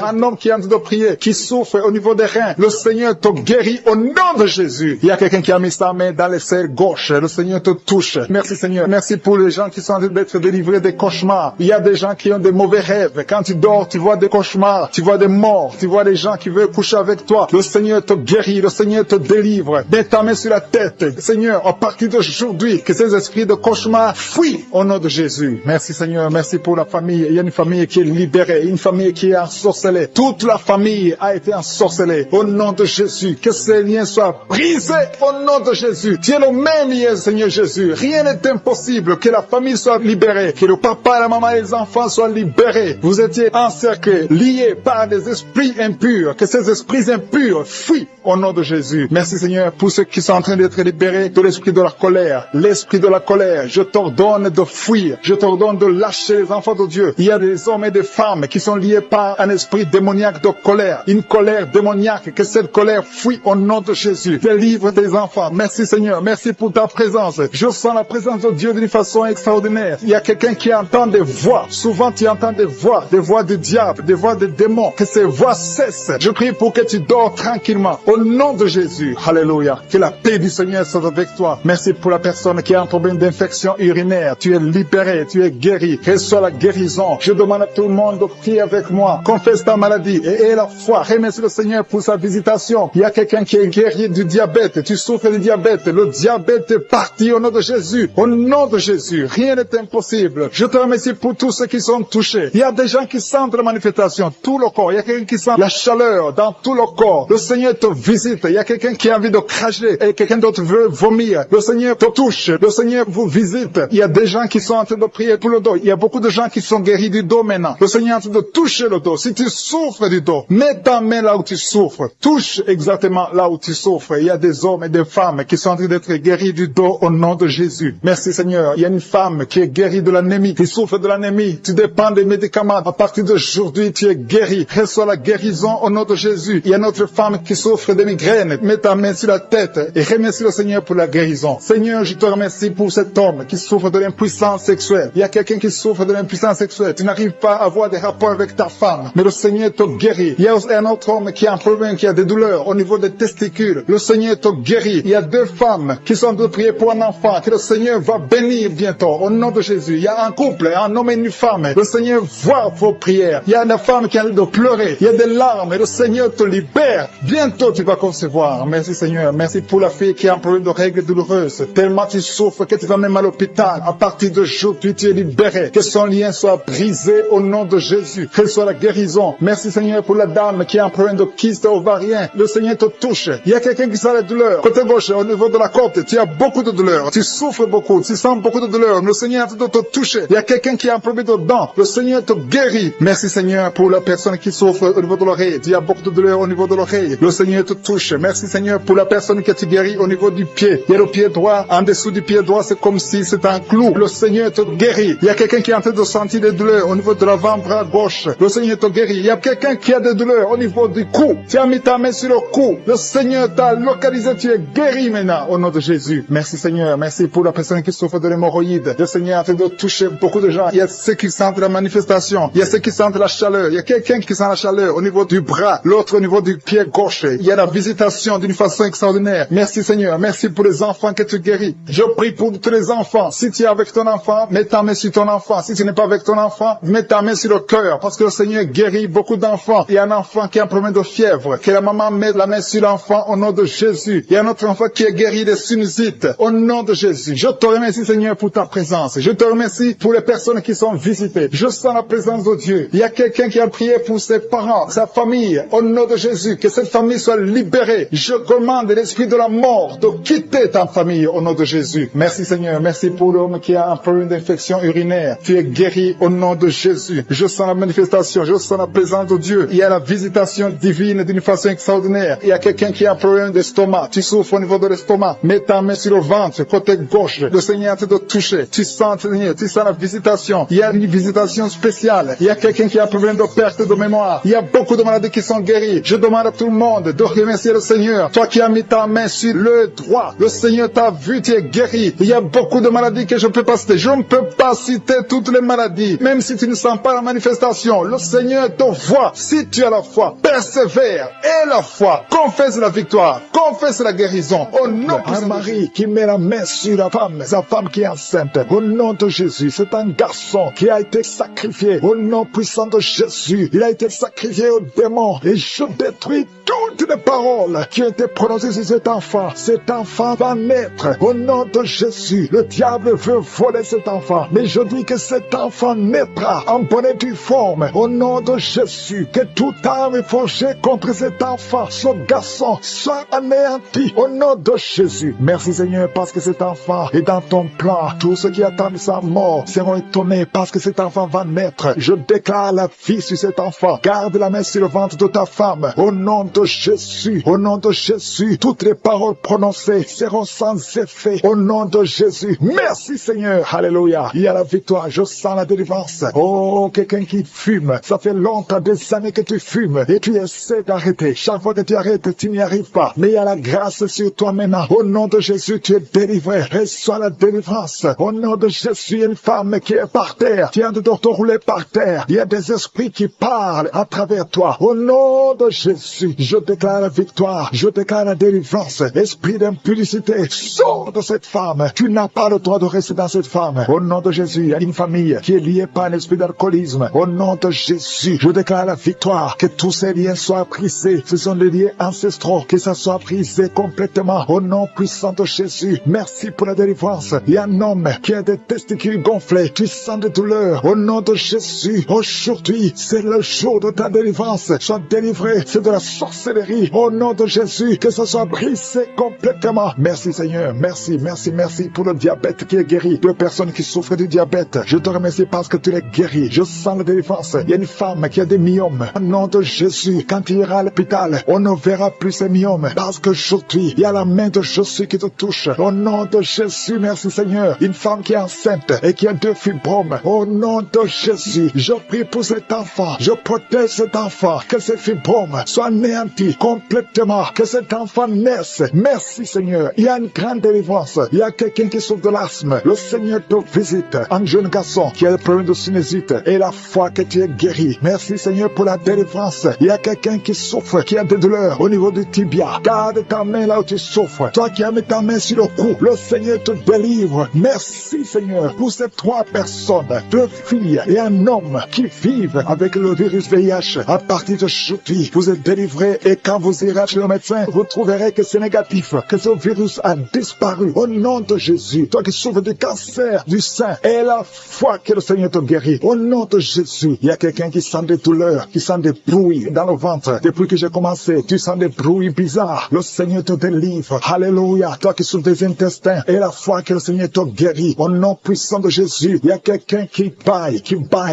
Un homme qui est en train de prier, qui souffre au niveau des reins. Le Seigneur te guérit au nom de Jésus. Il y a quelqu'un qui a mis sa main dans l'aisselle gauche. Le Seigneur te touche. Merci, Seigneur. Merci pour les gens qui sont en train d'être délivrés des cauchemars. Il y a des gens qui ont des mauvais rêves. Quand tu dors, tu vois des cauchemars. Tu vois des morts. Tu vois des gens qui veulent coucher avec toi. Le Seigneur te guérit. Le Seigneur te délivre. Mets ta main sur la tête. Seigneur, à partir d'aujourd'hui, que ces esprits de cauchemar fuient au nom de Jésus. Merci, Seigneur. Merci pour la famille. Il y a une famille qui est libérée. Une famille qui est ensorcelée. Toute la famille a été ensorcelée. Au nom de Jésus. Que ces liens soient brisés au nom de Jésus. Tu es le même lien, Seigneur Jésus. Rien n'est impossible. Que la famille soit libérée. Que le papa, la maman et les enfants soient libérés. Vous étiez encerclés, liés par des esprits impurs. Que ces esprits impurs fuient au nom de Jésus. Merci, Seigneur, pour ceux qui sont en train d'être libérés de l'esprit de la colère. L'esprit de la colère, je t'ordonne de fuir. Je t'ordonne de lâcher les enfants de Dieu. Il y a des hommes et des femmes qui sont liés par un esprit démoniaque de colère. Une colère démoniaque. Que cette colère fuit au nom de Jésus. Délivre tes enfants. Merci, Seigneur. Merci pour ta présence. Je sens la présence de Dieu d'une façon extraordinaire. Il y a quelqu'un qui entend des voix. Souvent, tu entends des voix du diable, des voix des démons. Que ces voix cessent. Je prie pour que tu dors tranquillement. Au nom de Jésus. Alléluia. Que la paix du Seigneur soit avec toi. Merci pour la personne qui a un problème d'infection urinaire. Tu es libéré, tu es guéri. Reçois la guérison. Je demande à tout le monde de prier avec moi. Confesse ta maladie et aie la foi. Remercie le Seigneur pour sa visitation. Il y a quelqu'un qui est guéri du diabète. Tu souffres du diabète. Le diabète est parti au nom de Jésus. Au nom de Jésus. Rien n'est impossible. Je te remercie pour tous ceux qui sont touchés. Il y a des gens qui sentent la manifestation. Tout le corps. Il y a quelqu'un qui sent la chaleur dans tout le corps. Le Seigneur te visite. Il y a quelqu'un qui a envie de cracher et quelqu'un d'autre veut vomir. Le Seigneur te touche. Le Seigneur vous visite. Il y a des gens qui sont en train de prier pour le dos. Il y a beaucoup de gens qui sont guéris du dos maintenant. Le Seigneur est en train de toucher le dos. Si tu souffres du dos, mets ta main là où tu souffres. Touche exactement là où tu souffres. Il y a des hommes et des femmes qui sont en train d'être guéris du dos au nom de Jésus. Merci, Seigneur. Il y a une femme qui est guérie de l'anémie, qui souffre de l'anémie. Tu dépends des médicaments. À partir d'aujourd'hui, tu es guéri. Reçois la guérison au nom de Jésus. Il y a une autre femme qui souffre de migraine. Mets ta main sur la tête et remercie le Seigneur pour la guérison. Seigneur, je te remercie pour cet homme qui souffre de l'impuissance sexuelle. Il y a quelqu'un qui souffre de l'impuissance sexuelle. Tu n'arrives pas à avoir des rapports avec ta femme, mais le Seigneur te guérit. Il y a un autre homme qui a un problème, qui a des douleurs au niveau des testicules. Le Seigneur te guérit. Il y a 2 femmes qui sont en train de prier pour un enfant que le Seigneur va bénir bientôt au nom de Jésus. Il y a un couple, un homme et une femme. Le Seigneur voit vos prières. Il y a une femme qui a envie de pleurer. Il y a des larmes et le Seigneur te libère. Bientôt tu vas concevoir. Merci, Seigneur. Merci pour la fille qui a un problème de règles douloureuses. Tellement tu souffres que tu vas même à l'hôpital. À partir d'aujourd'hui, tu es libéré. Que son lien soit brisé au nom de Jésus. Que soit la guérison. Merci, Seigneur, pour la dame qui a un problème de kyste ovarien. Le Seigneur te touche. Il y a quelqu'un qui sent la douleur. Côté gauche, au niveau de la côte, tu as beaucoup de douleur. Tu souffres beaucoup. Tu sens beaucoup de douleur. Le Seigneur te touche. Il y a quelqu'un qui a un problème de dents. Le Seigneur te guérit. Merci, Seigneur, pour la personne qui souffre au niveau de l'oreille. Il y a beaucoup de douleur au niveau de l'oreille. Le Seigneur te touche. Merci, Seigneur, pour la personne personne que tu guéris au niveau du pied. Il y a le pied droit, en dessous du pied droit, c'est comme si c'était un clou. Le Seigneur te guérit. Il y a quelqu'un qui est en train de sentir des douleurs au niveau de l'avant-bras gauche. Le Seigneur te guérit. Il y a quelqu'un qui a des douleurs au niveau du cou. Tu as mis ta main sur le cou. Le Seigneur t'a localisé. Tu es guéri maintenant au nom de Jésus. Merci Seigneur. Merci pour la personne qui souffre de l'hémorroïde. Le Seigneur est en train de toucher beaucoup de gens. Il y a ceux qui sentent la manifestation. Il y a ceux qui sentent la chaleur. Il y a quelqu'un qui sent la chaleur au niveau du bras. L'autre au niveau du pied gauche. Il y a la visitation d'une façon extraordinaire. Merci Seigneur. Merci pour les enfants que tu guéris. Je prie pour tous les enfants. Si tu es avec ton enfant, mets ta main sur ton enfant. Si tu n'es pas avec ton enfant, mets ta main sur le cœur. Parce que le Seigneur guérit beaucoup d'enfants. Il y a un enfant qui a un problème de fièvre. Que la maman mette la main sur l'enfant au nom de Jésus. Il y a un autre enfant qui est guéri des sinusites. Au nom de Jésus. Je te remercie Seigneur pour ta présence. Je te remercie pour les personnes qui sont visitées. Je sens la présence de Dieu. Il y a quelqu'un qui a prié pour ses parents, sa famille. Au nom de Jésus. Que cette famille soit libérée. Je commande l'esprit de la mort de quitter ta famille au nom de Jésus. Merci Seigneur. Merci pour l'homme qui a un problème d'infection urinaire. Tu es guéri au nom de Jésus. Je sens la manifestation. Je sens la présence de Dieu. Il y a la visitation divine d'une façon extraordinaire. Il y a quelqu'un qui a un problème d'estomac. Tu souffres au niveau de l'estomac. Mets ta main sur le ventre, côté gauche. Le Seigneur te toucher. Tu sens, Seigneur, tu sens la visitation. Il y a une visitation spéciale. Il y a quelqu'un qui a un problème de perte de mémoire. Il y a beaucoup de maladies qui sont guéries. Je demande à tout le monde de remercier le Seigneur. Toi qui as mis ta main sur le droit, le Seigneur t'a vu, tu es guéri. Il y a beaucoup de maladies que je ne peux pas citer. Je ne peux pas citer toutes les maladies. Même si tu ne sens pas la manifestation, le Seigneur te voit. Si tu as la foi, persévère. Et la foi, confesse la victoire, confesse la guérison. Au nom de Marie qui met la main sur sa femme qui est enceinte. Au nom de Jésus, c'est un garçon qui a été sacrifié. Au nom puissant de Jésus, il a été sacrifié au démon. Et je détruis toutes les paroles qui ont été prononcées sur cet enfant. Cet enfant va naître. Au nom de Jésus, le diable veut voler cet enfant. Mais je dis que cet enfant naîtra en bonne et due forme. Au nom de Jésus, que toute arme forgée contre cet enfant, ce garçon, soit anéanti. Au nom de Jésus. Merci Seigneur parce que cet enfant est dans ton plan. Tous ceux qui attendent sa mort seront étonnés parce que cet enfant va naître. Je déclare la vie sur cet enfant. Garde la main sur le ventre de ta femme. Au nom de Jésus. Au nom de Jésus. Toutes les paroles prononcées seront sans effet. Au nom de Jésus. Merci Seigneur. Alléluia. Il y a la victoire. Je sens la délivrance. Oh, quelqu'un qui fume. Ça fait longtemps, des années que tu fumes et tu essaies d'arrêter. Chaque fois que tu arrêtes, tu n'y arrives pas. Mais il y a la grâce sur toi maintenant. Au nom de Jésus, tu es délivré. Reçois la délivrance. Au nom de Jésus, il y a une femme qui est par terre. Tu viens de te rouler par terre. Il y a des esprits qui parlent à travers toi. Au nom de Jésus, je déclare la victoire. Je déclare la délivrance. Esprit d'impudicité, sors de cette femme. Tu n'as pas le droit de rester dans cette femme. Au nom de Jésus, il y a une famille qui est liée par un esprit d'alcoolisme. Au nom de Jésus, je déclare la victoire. Que tous ces liens soient brisés. Ce sont des liens ancestraux. Que ça soit brisé complètement. Au nom puissant de Jésus. Merci pour la délivrance. Il y a un homme qui a des testicules gonflés. Tu sens des douleurs. Au nom de Jésus, aujourd'hui, c'est le jour de ta délivrance. Sois délivré. C'est de la sorcellerie. Au nom de Jésus, que ça soit brisé complètement. Merci Seigneur. Merci, merci, merci pour le diabète qui est guéri. Deux personnes qui souffrent du diabète. Je te remercie parce que tu l'es guéri. Je sens la délivrance. Il y a une femme qui a des myomes. Au nom de Jésus, quand tu iras à l'hôpital, on ne verra plus ces myomes. Parce qu'aujourd'hui, il y a la main de Jésus qui te touche. Au nom de Jésus, merci Seigneur. Une femme qui est enceinte et qui a 2 fibromes. Au nom de Jésus, je prie pour cet enfant. Je protège cet enfant. Que ces fibromes soient anéantis complètement. Que cet enfant naisse. Merci Seigneur. Il y a une grande délivrance. Il y a quelqu'un qui souffre de l'asthme. Le Seigneur te visite. Un jeune garçon qui a des problèmes de sinusite. Et la foi que tu es guéri. Merci Seigneur pour la délivrance. Il y a quelqu'un qui souffre, qui a des douleurs au niveau du tibia. Garde ta main là où tu souffres. Toi qui as mis ta main sur le cou, le Seigneur te délivre. Merci Seigneur pour ces 3 personnes, 2 filles et un homme qui vivent avec le virus VIH. À partir d'aujourd'hui, vous êtes délivrés et quand vous irez chez le médecin, vous trouverez que c'est négatif, que ce virus a disparu. Au nom de Jésus, toi qui souffres du cancer du sein, et la foi que le Seigneur te guérit. Au nom de Jésus, il y a quelqu'un qui sent des douleurs, qui sent des bruits dans le ventre. Depuis que j'ai commencé, tu sens des bruits bizarres. Le Seigneur te délivre. Alléluia. Toi qui souffres des intestins, et la foi que le Seigneur te guérit. Au nom puissant de Jésus, il y a quelqu'un qui baille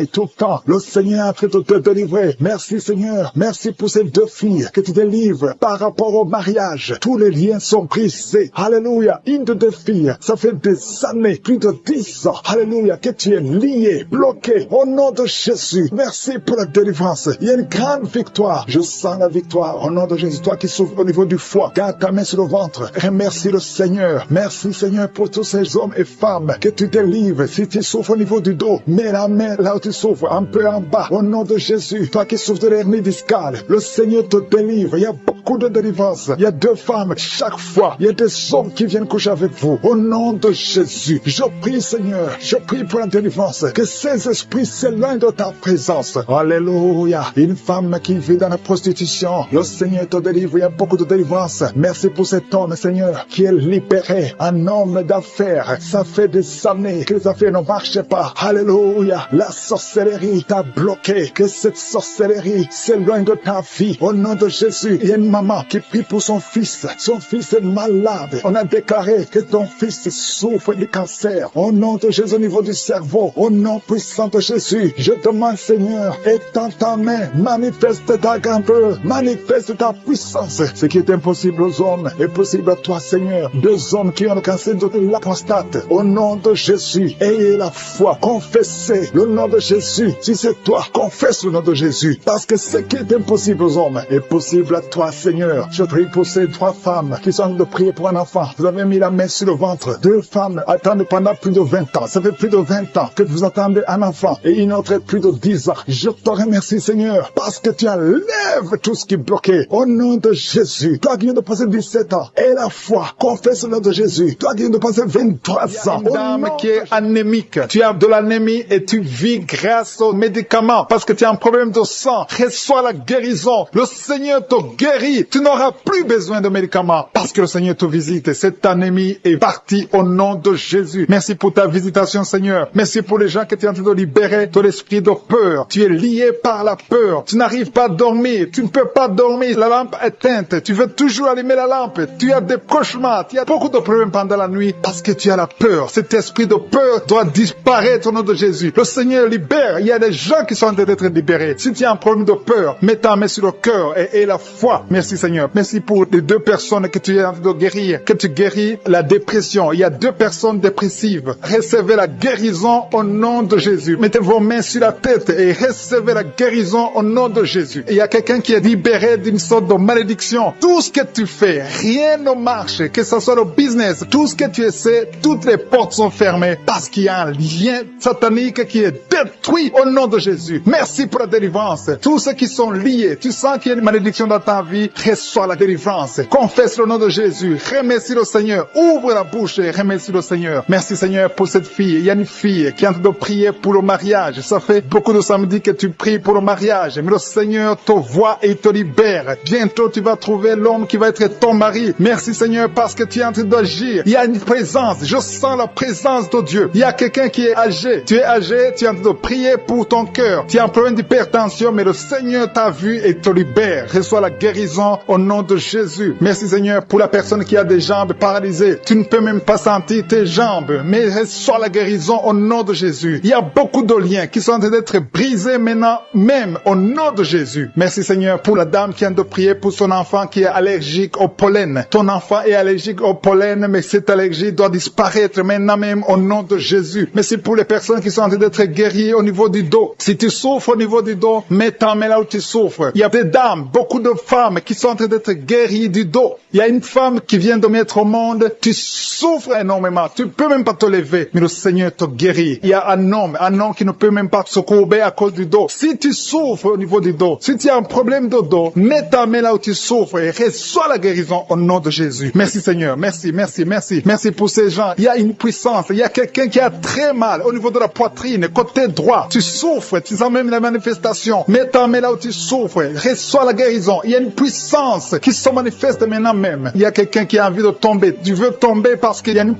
tout le temps. Le Seigneur est en train de te délivrer. Merci Seigneur. Merci pour ces 2 filles que tu te délivre par rapport au mariage. Tous les liens sont brisés. Alléluia. Une de tes filles, ça fait des années, plus de 10 ans. Alléluia, que tu es lié, bloqué. Au nom de Jésus, merci pour la délivrance. Il y a une grande victoire. Je sens la victoire. Au nom de Jésus, toi qui souffres au niveau du foie, garde ta main sur le ventre. Remercie le Seigneur. Merci Seigneur pour tous ces hommes et femmes que tu délivres. Si tu souffres au niveau du dos, mets la main là où tu souffres, un peu en bas. Au nom de Jésus, toi qui souffres de l'hernie discale, le Seigneur te délivre. Il y a beaucoup de délivrance. Il y a 2 femmes chaque fois. Il y a des hommes qui viennent coucher avec vous. Au nom de Jésus, je prie Seigneur, je prie pour la délivrance. Que ces esprits s'éloignent de ta présence. Alléluia. Une femme qui vit dans la prostitution, le Seigneur te délivre. Il y a beaucoup de délivrance. Merci pour cet homme, Seigneur, qui est libéré. Un homme d'affaires. Ça fait des années que les affaires ne marchaient pas. Alléluia. La sorcellerie t'a bloqué. Que cette sorcellerie s'éloigne de ta vie. Au nom de Jésus, il y a une maman qui prie pour son fils. Son fils est malade. On a déclaré que ton fils souffre du cancer. Au nom de Jésus, au niveau du cerveau, au nom puissant de Jésus, je demande, Seigneur, étends ta main, manifeste ta grandeur, manifeste ta puissance. Ce qui est impossible aux hommes est possible à toi, Seigneur. 2 hommes qui ont le cancer de la prostate. Au nom de Jésus, ayez la foi, confessez le nom de Jésus. Si c'est toi, confesse le nom de Jésus. Parce que ce qui est impossible aux hommes est possible à toi, Seigneur. Je prie pour ces 3 femmes qui sont en train de prier pour un enfant. Vous avez mis la main sur le ventre. 2 femmes attendent pendant plus de 20 ans. Ça fait plus de 20 ans que vous attendez un enfant. Et une autre plus de 10 ans. Je te remercie, Seigneur, parce que tu enlèves tout ce qui est bloqué. Au nom de Jésus. Toi qui viens de passer 17 ans, aie la foi. Confesse le nom de Jésus. Toi qui viens de passer 23 ans. Une dame qui est anémique. Tu as de l'anémie et tu vis grâce aux médicaments parce que tu as un problème de sang. Reçois la guérison. Le Seigneur te guérit. Tu n'auras plus besoin de médicaments parce que le Seigneur te visite. Et cette anémie est partie au nom de Jésus. Merci pour ta visitation, Seigneur. Merci pour les gens que tu es en train de libérer de l'esprit de peur. Tu es lié par la peur. Tu n'arrives pas à dormir. Tu ne peux pas dormir. La lampe est éteinte. Tu veux toujours allumer la lampe. Tu as des cauchemars. Tu as beaucoup de problèmes pendant la nuit parce que tu as la peur. Cet esprit de peur doit disparaître au nom de Jésus. Le Seigneur libère. Il y a des gens qui sont en train d'être libérés. Si tu as un problème de peur, mets ta main sur le cœur et la foi. Merci, Seigneur. Merci pour les 2 personnes que tu es en train de guérir. Que tu guéris la dépression. Il y a 2 personnes dépressives. Recevez la guérison au nom de Jésus. Mettez vos mains sur la tête et recevez la guérison au nom de Jésus. Il y a quelqu'un qui est libéré d'une sorte de malédiction. Tout ce que tu fais, rien ne marche. Que ce soit le business, tout ce que tu essaies, toutes les portes sont fermées parce qu'il y a un lien satanique qui est détruit au nom de Jésus. Merci pour la délivrance. Tous ceux qui sont liés, tu sens qu'il y a une malédiction dans ta vie, reçois la délivrance. Confesse le nom de Jésus. Remercie le Seigneur. Ouvre la bouche et remercie le Seigneur. Merci Seigneur pour cette fille. Il y a une fille qui est en train de prier pour le mariage. Ça fait beaucoup de samedis que tu pries pour le mariage. Mais le Seigneur te voit et te libère. Bientôt tu vas trouver l'homme qui va être ton mari. Merci Seigneur parce que tu es en train d'agir. Il y a une présence. Je sens la présence de Dieu. Il y a quelqu'un qui est âgé. Tu es âgé, tu es en train de prier pour ton cœur. Tu as un problème d'hypertension, mais le Seigneur t'a vu et te libère. Reçois la guérison au nom de Jésus. Merci Seigneur pour la personne qui a des jambes paralysées. Tu ne peux même pas sentir tes jambes, mais reçois la guérison au nom de Jésus. Il y a beaucoup de liens qui sont en train d'être brisés maintenant, même au nom de Jésus. Merci Seigneur pour la dame qui vient de prier pour son enfant qui est allergique au pollen. Ton enfant est allergique au pollen, mais cette allergie doit disparaître maintenant même au nom de Jésus. Merci pour les personnes qui sont en train d'être guéries au niveau du dos. Si tu souffres au niveau du dos, mets ta main là où tu souffres. Il y a des dames, beaucoup de femmes qui sont en train d'être guéries du dos. Il y a une femme qui vient de mettre au monde, tu souffres énormément, tu peux même pas te lever, mais le Seigneur te guérit. Il y a un homme qui ne peut même pas se courber à cause du dos. Si tu souffres au niveau du dos, si tu as un problème de dos, mets ta main là où tu souffres et reçois la guérison au nom de Jésus. Merci Seigneur, merci, merci, merci. Merci pour ces gens. Il y a une puissance, il y a quelqu'un qui a très mal au niveau de la poitrine, côté droit. Tu souffres, tu sens même la manifestation. Mets ta main là où tu souffres, reçois la guérison. Il y a une puissance qui se manifeste maintenant même. Il y a quelqu'un qui a envie de tomber. Tu veux tomber parce qu'il y a une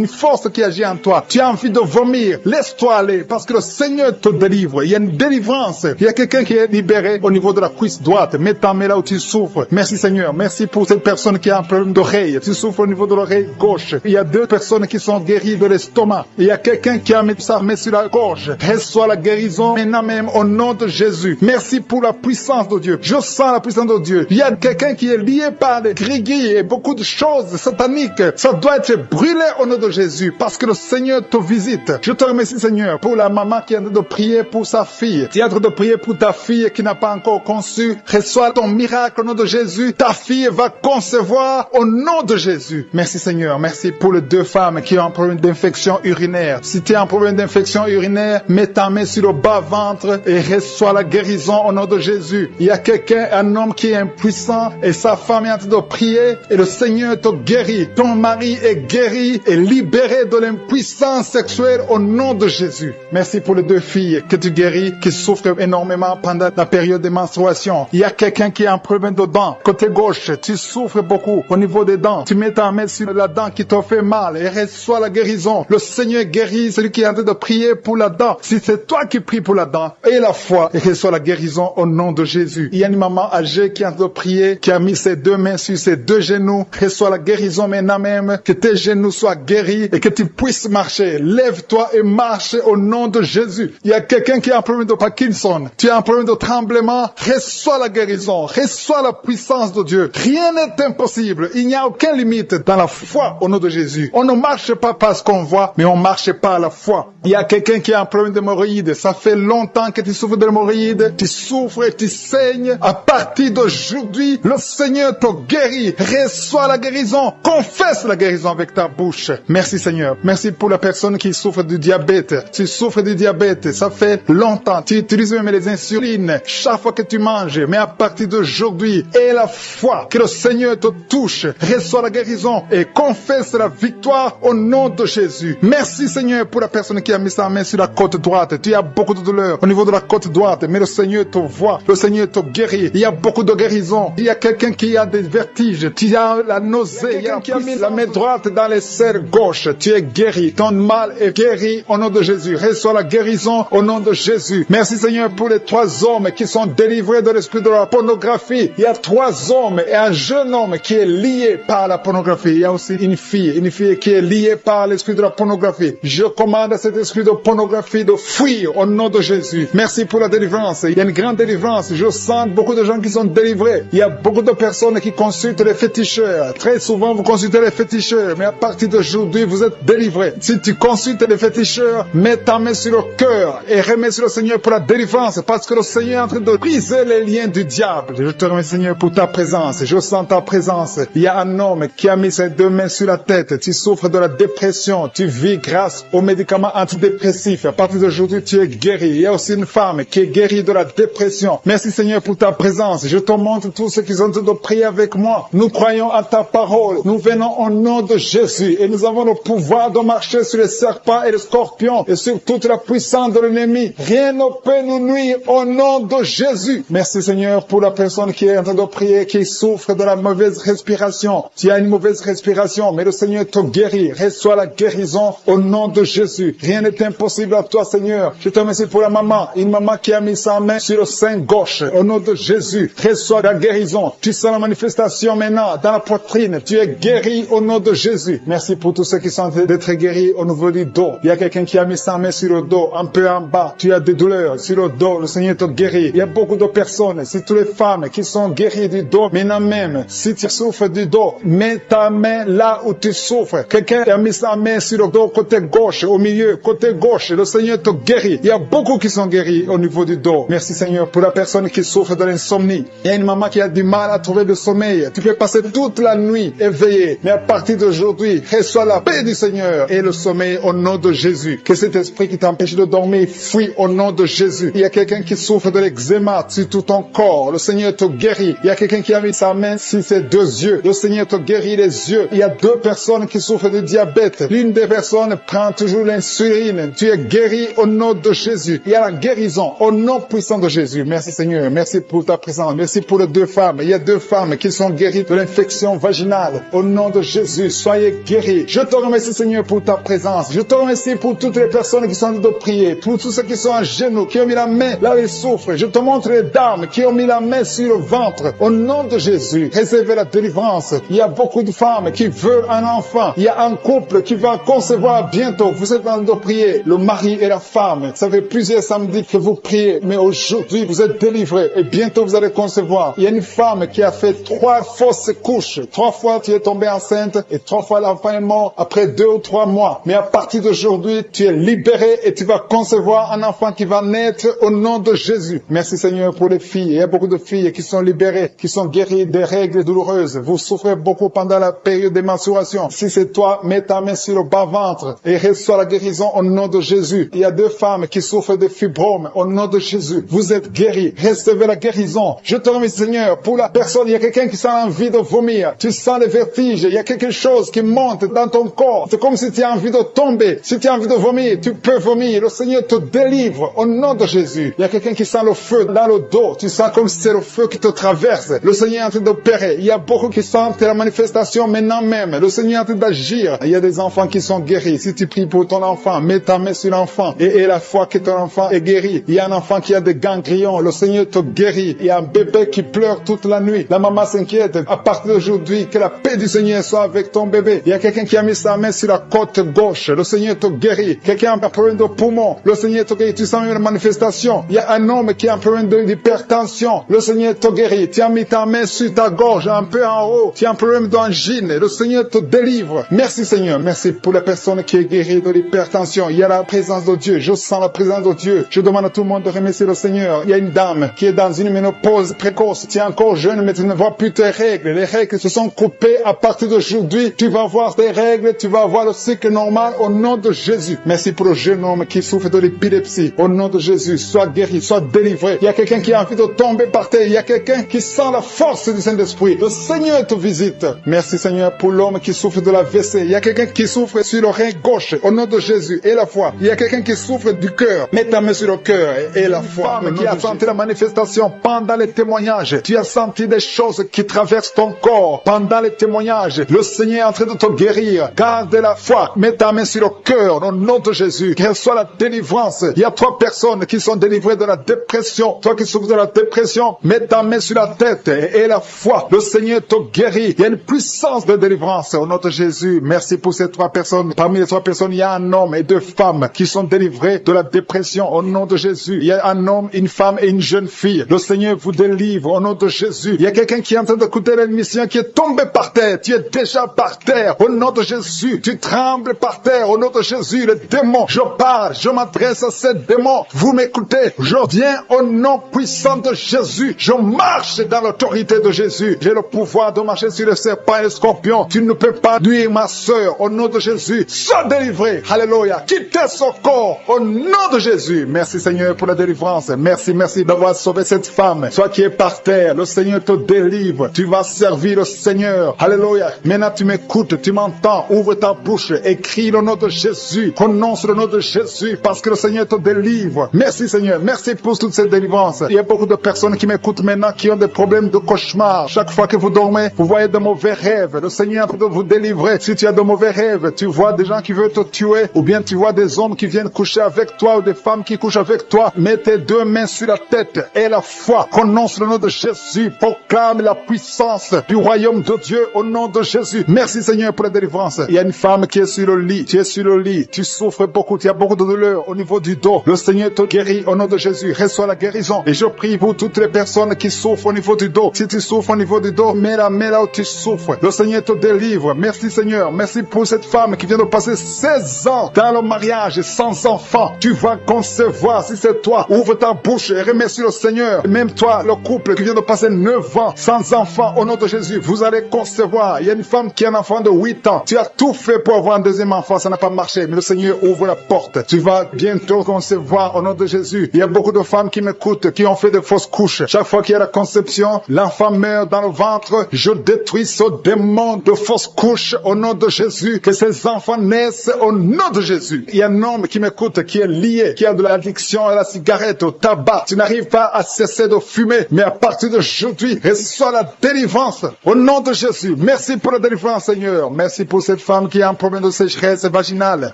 force qui agit en toi. Tu as envie de vomir. Laisse-toi aller parce que le Seigneur te délivre. Il y a une délivrance. Il y a quelqu'un qui est libéré au niveau de la cuisse droite. Mets ta main là où tu souffres. Merci Seigneur. Merci pour cette personne qui a un problème d'oreille. Tu souffres au niveau de l'oreille gauche. Il y a 2 personnes qui sont guéries de l'estomac. Il y a quelqu'un qui a mis sa main sur la gorge. Reçois la guérison maintenant même au nom de Jésus. Merci pour la puissance de Dieu. Je sens la puissance de Dieu. Jésus. Il y a quelqu'un qui est lié par des gris-gris et beaucoup de choses sataniques. Ça doit être brûlé au nom de Jésus parce que le Seigneur te visite. Je te remercie, Seigneur, pour la maman qui est en train de prier pour sa fille. Tu es en train de prier pour ta fille qui n'a pas encore conçu. Reçois ton miracle au nom de Jésus. Ta fille va concevoir au nom de Jésus. Merci, Seigneur. Merci pour les deux femmes qui ont un problème d'infection urinaire. Si tu as un problème d'infection urinaire, mets ta main sur le bas-ventre et reçois la guérison au nom de Jésus. Il y a quelqu'un, un homme qui est impuissant et sa femme est en train de prier et le Seigneur te guérit. Ton mari est guéri et libéré de l'impuissance sexuelle au nom de Jésus. Merci pour les deux filles que tu guéris, qui souffrent énormément pendant la période de menstruation. Il y a quelqu'un qui a un problème de dents. Côté gauche, tu souffres beaucoup au niveau des dents. Tu mets ta main sur la dent qui te fait mal et reçois la guérison. Le Seigneur guérit celui qui est en train de prier pour la dent. Si c'est toi qui pries pour la dent, et la foi et reçois la guérison au nom de Jésus. Il y a une maman âgée qui est en train de prier, qui a mis ses deux mains sur ses deux genoux. Reçois la guérison maintenant même, que tes genoux soient guéris et que tu puisses marcher. Lève-toi et marche au nom de Jésus. Il y a quelqu'un qui a un problème de Parkinson. Tu as un problème de tremblement. Reçois la guérison. Reçois la puissance de Dieu. Rien n'est impossible. Il n'y a aucune limite dans la foi au nom de Jésus. On ne marche pas parce qu'on voit, mais on marche pas à la foi. Il y a quelqu'un qui a un problème d'hémorroïdes. Ça fait longtemps que tu souffres d'hémorroïdes. Tu souffres et tu saignes. À partir d'aujourd'hui, le Seigneur te guérit. Reçois la guérison. Confesse la guérison avec ta bouche. Merci Seigneur. Merci pour la personne qui souffre du diabète. Tu souffres du diabète. Ça fait longtemps. Tu utilises même les insulines chaque fois que tu manges. Mais à partir d'aujourd'hui, aie la foi que le Seigneur te touche. Reçois la guérison et confesse la victoire au nom de Jésus. Merci Seigneur pour la personne qui a mis sa main sur la côte droite. Tu as beaucoup de douleur au niveau de la côte droite, mais le Seigneur te voit. Le Seigneur te guérit. Il y a beaucoup de guérison. Il y a quelqu'un qui a des vertiges. Tu as la nausée. Il y a quelqu'un qui a mis la main droite dans les serres gauche. Tu es guéri. Ton mal est guéri au nom de Jésus. Reçois la guérison au nom de Jésus. Merci Seigneur pour les 3 hommes qui sont délivrés de l'esprit de la pornographie. Il y a 3 hommes et un jeune homme qui est lié par la pornographie. Il y a aussi une fille qui est liée par l'esprit de la pornographie. Je commande à cet esprit de pornographie de fuir au nom de Jésus. Merci pour la délivrance. Il y a une grande délivrance. Je sens beaucoup de gens qui sont délivrés. Il y a beaucoup de personnes qui consultent les féticheurs. Très souvent, vous consultez les féticheurs, mais à partir d'aujourd'hui, vous êtes délivrés. Si tu consultes les féticheurs, mets ta main sur le cœur et remercie le Seigneur pour la délivrance, parce que le Seigneur est en train de briser les liens du diable. Je te remercie Seigneur pour ta présence. Je sens ta présence. Il y a un homme qui a mis ses 2 mains sur la tête. Tu souffres de la dépression. Tu vis grâce aux médicaments antidépressifs. À partir d'aujourd'hui, tu es guéri. Il y a aussi une femme qui est guérie de la dépression. Merci Seigneur pour ta présence. Je te montre tous ceux qui sont en train de prier avec moi. Nous croyons à ta parole. Nous venons au nom de Jésus et nous avons le pouvoir de marcher sur les serpents et les scorpions et sur toute la puissance de l'ennemi. Rien ne peut nous nuire au nom de Jésus. Merci Seigneur pour la personne qui est en train de prier, qui souffre de la mauvaise respiration. Tu as une mauvaise respiration, mais le Seigneur te guérit. Reçois la guérison au nom de Jésus. Rien n'est impossible à toi Seigneur. Je te remercie pour la maman, une maman qui a mis sa main sur le sein gauche. Au nom de Jésus, reçois la guérison. Tu sens la manifestation maintenant dans la poitrine. Tu es guéri au nom de Jésus. Merci pour tous ceux qui sont en train d'être guéris au niveau du dos. Il y a quelqu'un qui a mis sa main sur le dos, un peu en bas. Tu as des douleurs sur le dos. Le Seigneur te guérit. Il y a beaucoup de personnes, c'est toutes les femmes qui sont guéries du dos. Maintenant même, si tu souffres du dos, mets ta main là où tu souffres. Quelqu'un a mis sa main sur le dos, côté gauche, au milieu, côté gauche. Le Seigneur te guérit. Il y a beaucoup qui sont guéris au niveau du dos. Merci Seigneur pour la personne qui souffre de l'insomnie. Il y a une maman qui a du mal à trouver le sommeil. Tu peux passer toute la nuit éveillé. Mais à partir d'aujourd'hui, reçois la paix du Seigneur et le sommeil au nom de Jésus. Que cet esprit qui t'empêche de dormir fuit au nom de Jésus. Il y a quelqu'un qui souffre de l'eczéma sur tout ton corps. Le Seigneur te guérit. Il y a quelqu'un qui a mis sa main sur ses 2 yeux. Le Seigneur te guérit les yeux. Il y a 2 personnes qui souffrent de diabète. L'une des personnes prend toujours l'insuline. Tu es guéri au nom de Jésus. Il y a la guérison au nom puissant de Jésus. Merci Seigneur. Merci pour ta présence. Merci pour les 2 femmes. Il y a 2 femmes qui sont guéries de l'infection vaginale. Au nom de Jésus, soyez guéris. Je te remercie Seigneur pour ta présence. Je te remercie pour toutes les personnes qui sont en train de prier. Pour tous ceux qui sont à genoux, qui ont mis la main là où ils souffrent. Je te montre les dames qui ont mis la main sur le ventre. Au nom de Jésus, réservez la délivrance. Il y a beaucoup de femmes qui veulent un enfant. Il y a un couple qui va concevoir bientôt. Vous êtes en train de prier. Le mari et la femme. Ça fait plusieurs samedis que vous priez. Mais aujourd'hui, vous êtes délivrés. Et bientôt, vous allez concevoir. fois, il y a une femme qui a fait 3 fausses couches. 3 fois, tu es tombée enceinte et 3 fois l'enfant est mort après 2 ou 3 mois. Mais à partir d'aujourd'hui, tu es libéré et tu vas concevoir un enfant qui va naître au nom de Jésus. Merci Seigneur pour les filles. Il y a beaucoup de filles qui sont libérées, qui sont guéries des règles douloureuses. Vous souffrez beaucoup pendant la période des mensurations. Si c'est toi, mets ta main sur le bas-ventre et reçois la guérison au nom de Jésus. Il y a 2 femmes qui souffrent de fibromes au nom de Jésus. Vous êtes guéris. Recevez la guérison. Je te remercie Seigneur pour la personne. Il y a quelqu'un qui sent envie de vomir. Tu sens le vertige. Il y a quelque chose qui monte dans ton corps. C'est comme si tu as envie de tomber. Si tu as envie de vomir, tu peux vomir. Le Seigneur te délivre au nom de Jésus. Il y a quelqu'un qui sent le feu dans le dos. Tu sens comme si c'est le feu qui te traverse. Le Seigneur est en train d'opérer. Il y a beaucoup qui sentent la manifestation maintenant même. Le Seigneur est en train d'agir. Il y a des enfants qui sont guéris. Si tu pries pour ton enfant, mets ta main sur l'enfant et la foi que ton enfant est guéri. Il y a un enfant qui a des ganglions. Le Seigneur te guérit. Il y a un bébé qui pleure toute la nuit. La maman s'inquiète. À partir d'aujourd'hui, que la paix du Seigneur soit avec ton bébé. Il y a quelqu'un qui a mis sa main sur la côte gauche. Le Seigneur te guérit. Quelqu'un a un problème de poumon. Le Seigneur te guérit. Tu sens une manifestation. Il y a un homme qui a un problème d'hypertension. Le Seigneur te guérit. Tu as mis ta main sur ta gorge, un peu en haut. Tu as un problème d'angine. Le Seigneur te délivre. Merci Seigneur. Merci pour la personne qui est guérie de l'hypertension. Il y a la présence de Dieu. Je sens la présence de Dieu. Je demande à tout le monde de remercier le Seigneur. Il y a une dame qui est dans une ménopause précoce. Tu es encore jeune, mais tu ne vois plus tes règles. Les règles se sont coupées. À partir d'aujourd'hui, tu vas voir tes règles. Tu vas voir le cycle normal au nom de Jésus. Merci pour le jeune homme qui souffre de l'épilepsie. Au nom de Jésus, sois guéri, sois délivré. Il y a quelqu'un qui a envie de tomber par terre. Il y a quelqu'un qui sent la force du Saint-Esprit. Le Seigneur te visite. Merci Seigneur pour l'homme qui souffre de la WC. Il y a quelqu'un qui souffre sur le rein gauche. Au nom de Jésus et la foi. Il y a quelqu'un qui souffre du cœur. Mets ta main sur le cœur et la foi. Une femme qui a senti la manifestation pendant les témoignages. Tu as senti des choses qui traversent ton corps pendant les témoignages. Le Seigneur est en train de te guérir. Garde la foi. Mets ta main sur le cœur au nom de Jésus. Qu'elle soit la délivrance. Il y a 3 personnes qui sont délivrées de la dépression. Toi qui souffres de la dépression, mets ta main sur la tête et la foi. Le Seigneur te guérit. Il y a une puissance de délivrance au nom de Jésus. Merci pour ces 3 personnes. Parmi les 3 personnes, il y a un homme et 2 femmes qui sont délivrés de la dépression au nom de Jésus. Il y a un homme, une femme et une jeune fille. Le Seigneur vous délivre au nom de Jésus. Il y a quelqu'un qui est en train d'écouter l'émission qui est tombé par terre. Tu es déjà par terre au nom de Jésus. Tu trembles par terre au nom de Jésus. Le démon, je parle, je m'adresse à ces démons. Vous m'écoutez. Je viens au nom puissant de Jésus. Je marche dans l'autorité de Jésus. J'ai le pouvoir de marcher sur le serpent et le scorpion. Tu ne peux pas nuire ma sœur au nom de Jésus. Sois délivré. Alléluia. Quittez son corps au nom de Jésus. Merci Seigneur pour la délivrance. Merci d'avoir sauvé cette femme. Toi qui es par terre, le Seigneur te délivre. Tu vas servir le Seigneur. Alléluia. Maintenant tu m'écoutes, tu m'entends. Ouvre ta bouche et crie le nom de Jésus. Prononce le nom de Jésus parce que le Seigneur te délivre. Merci Seigneur. Merci pour toute cette délivrance. Il y a beaucoup de personnes qui m'écoutent maintenant qui ont des problèmes de cauchemar. Chaque fois que vous dormez, vous voyez de mauvais rêves. Le Seigneur est en train de vous délivrer. Si tu as de mauvais rêves, tu vois des gens qui veulent te tuer ou bien tu vois des hommes qui viennent coucher avec toi ou des femmes qui couchent avec toi. Mets tes 2 mains sur la tête et la foi. Prononce le nom de Jésus. Proclame la puissance du royaume de Dieu au nom de Jésus. Merci Seigneur pour la délivrance. Il y a une femme qui est sur le lit. Tu es sur le lit. Tu souffres beaucoup. Tu as beaucoup de douleur au niveau du dos. Le Seigneur te guérit au nom de Jésus. Reçois la guérison. Et je prie pour toutes les personnes qui souffrent au niveau du dos. Si tu souffres au niveau du dos, mets la main là où tu souffres. Le Seigneur te délivre. Merci Seigneur. Merci pour cette femme qui vient de passer 16 ans dans le mariage sans enfant. Tu vas concevoir. Si c'est toi, ouvre ta bouche et remercie le Seigneur. Même toi, le couple qui vient de passer 9 ans sans enfant, au nom de Jésus, vous allez concevoir. Il y a une femme qui a un enfant de 8 ans. Tu as tout fait pour avoir un deuxième enfant, ça n'a pas marché. Mais le Seigneur ouvre la porte. Tu vas bientôt concevoir au nom de Jésus. Il y a beaucoup de femmes qui m'écoutent, qui ont fait de fausses couches. Chaque fois qu'il y a la conception, l'enfant meurt dans le ventre. Je détruis ce démon de fausses couches au nom de Jésus. Que ces enfants naissent au nom de Jésus. Il y a un homme qui m'écoute, qui est lié, qui a de l'addiction à la cigarette, au tabac. Tu n'arrives pas à cesser de fumer. Mais à partir d'aujourd'hui, reçois la délivrance au nom de Jésus. Merci pour la délivrance, Seigneur. Merci pour cette femme qui a un problème de sécheresse vaginale.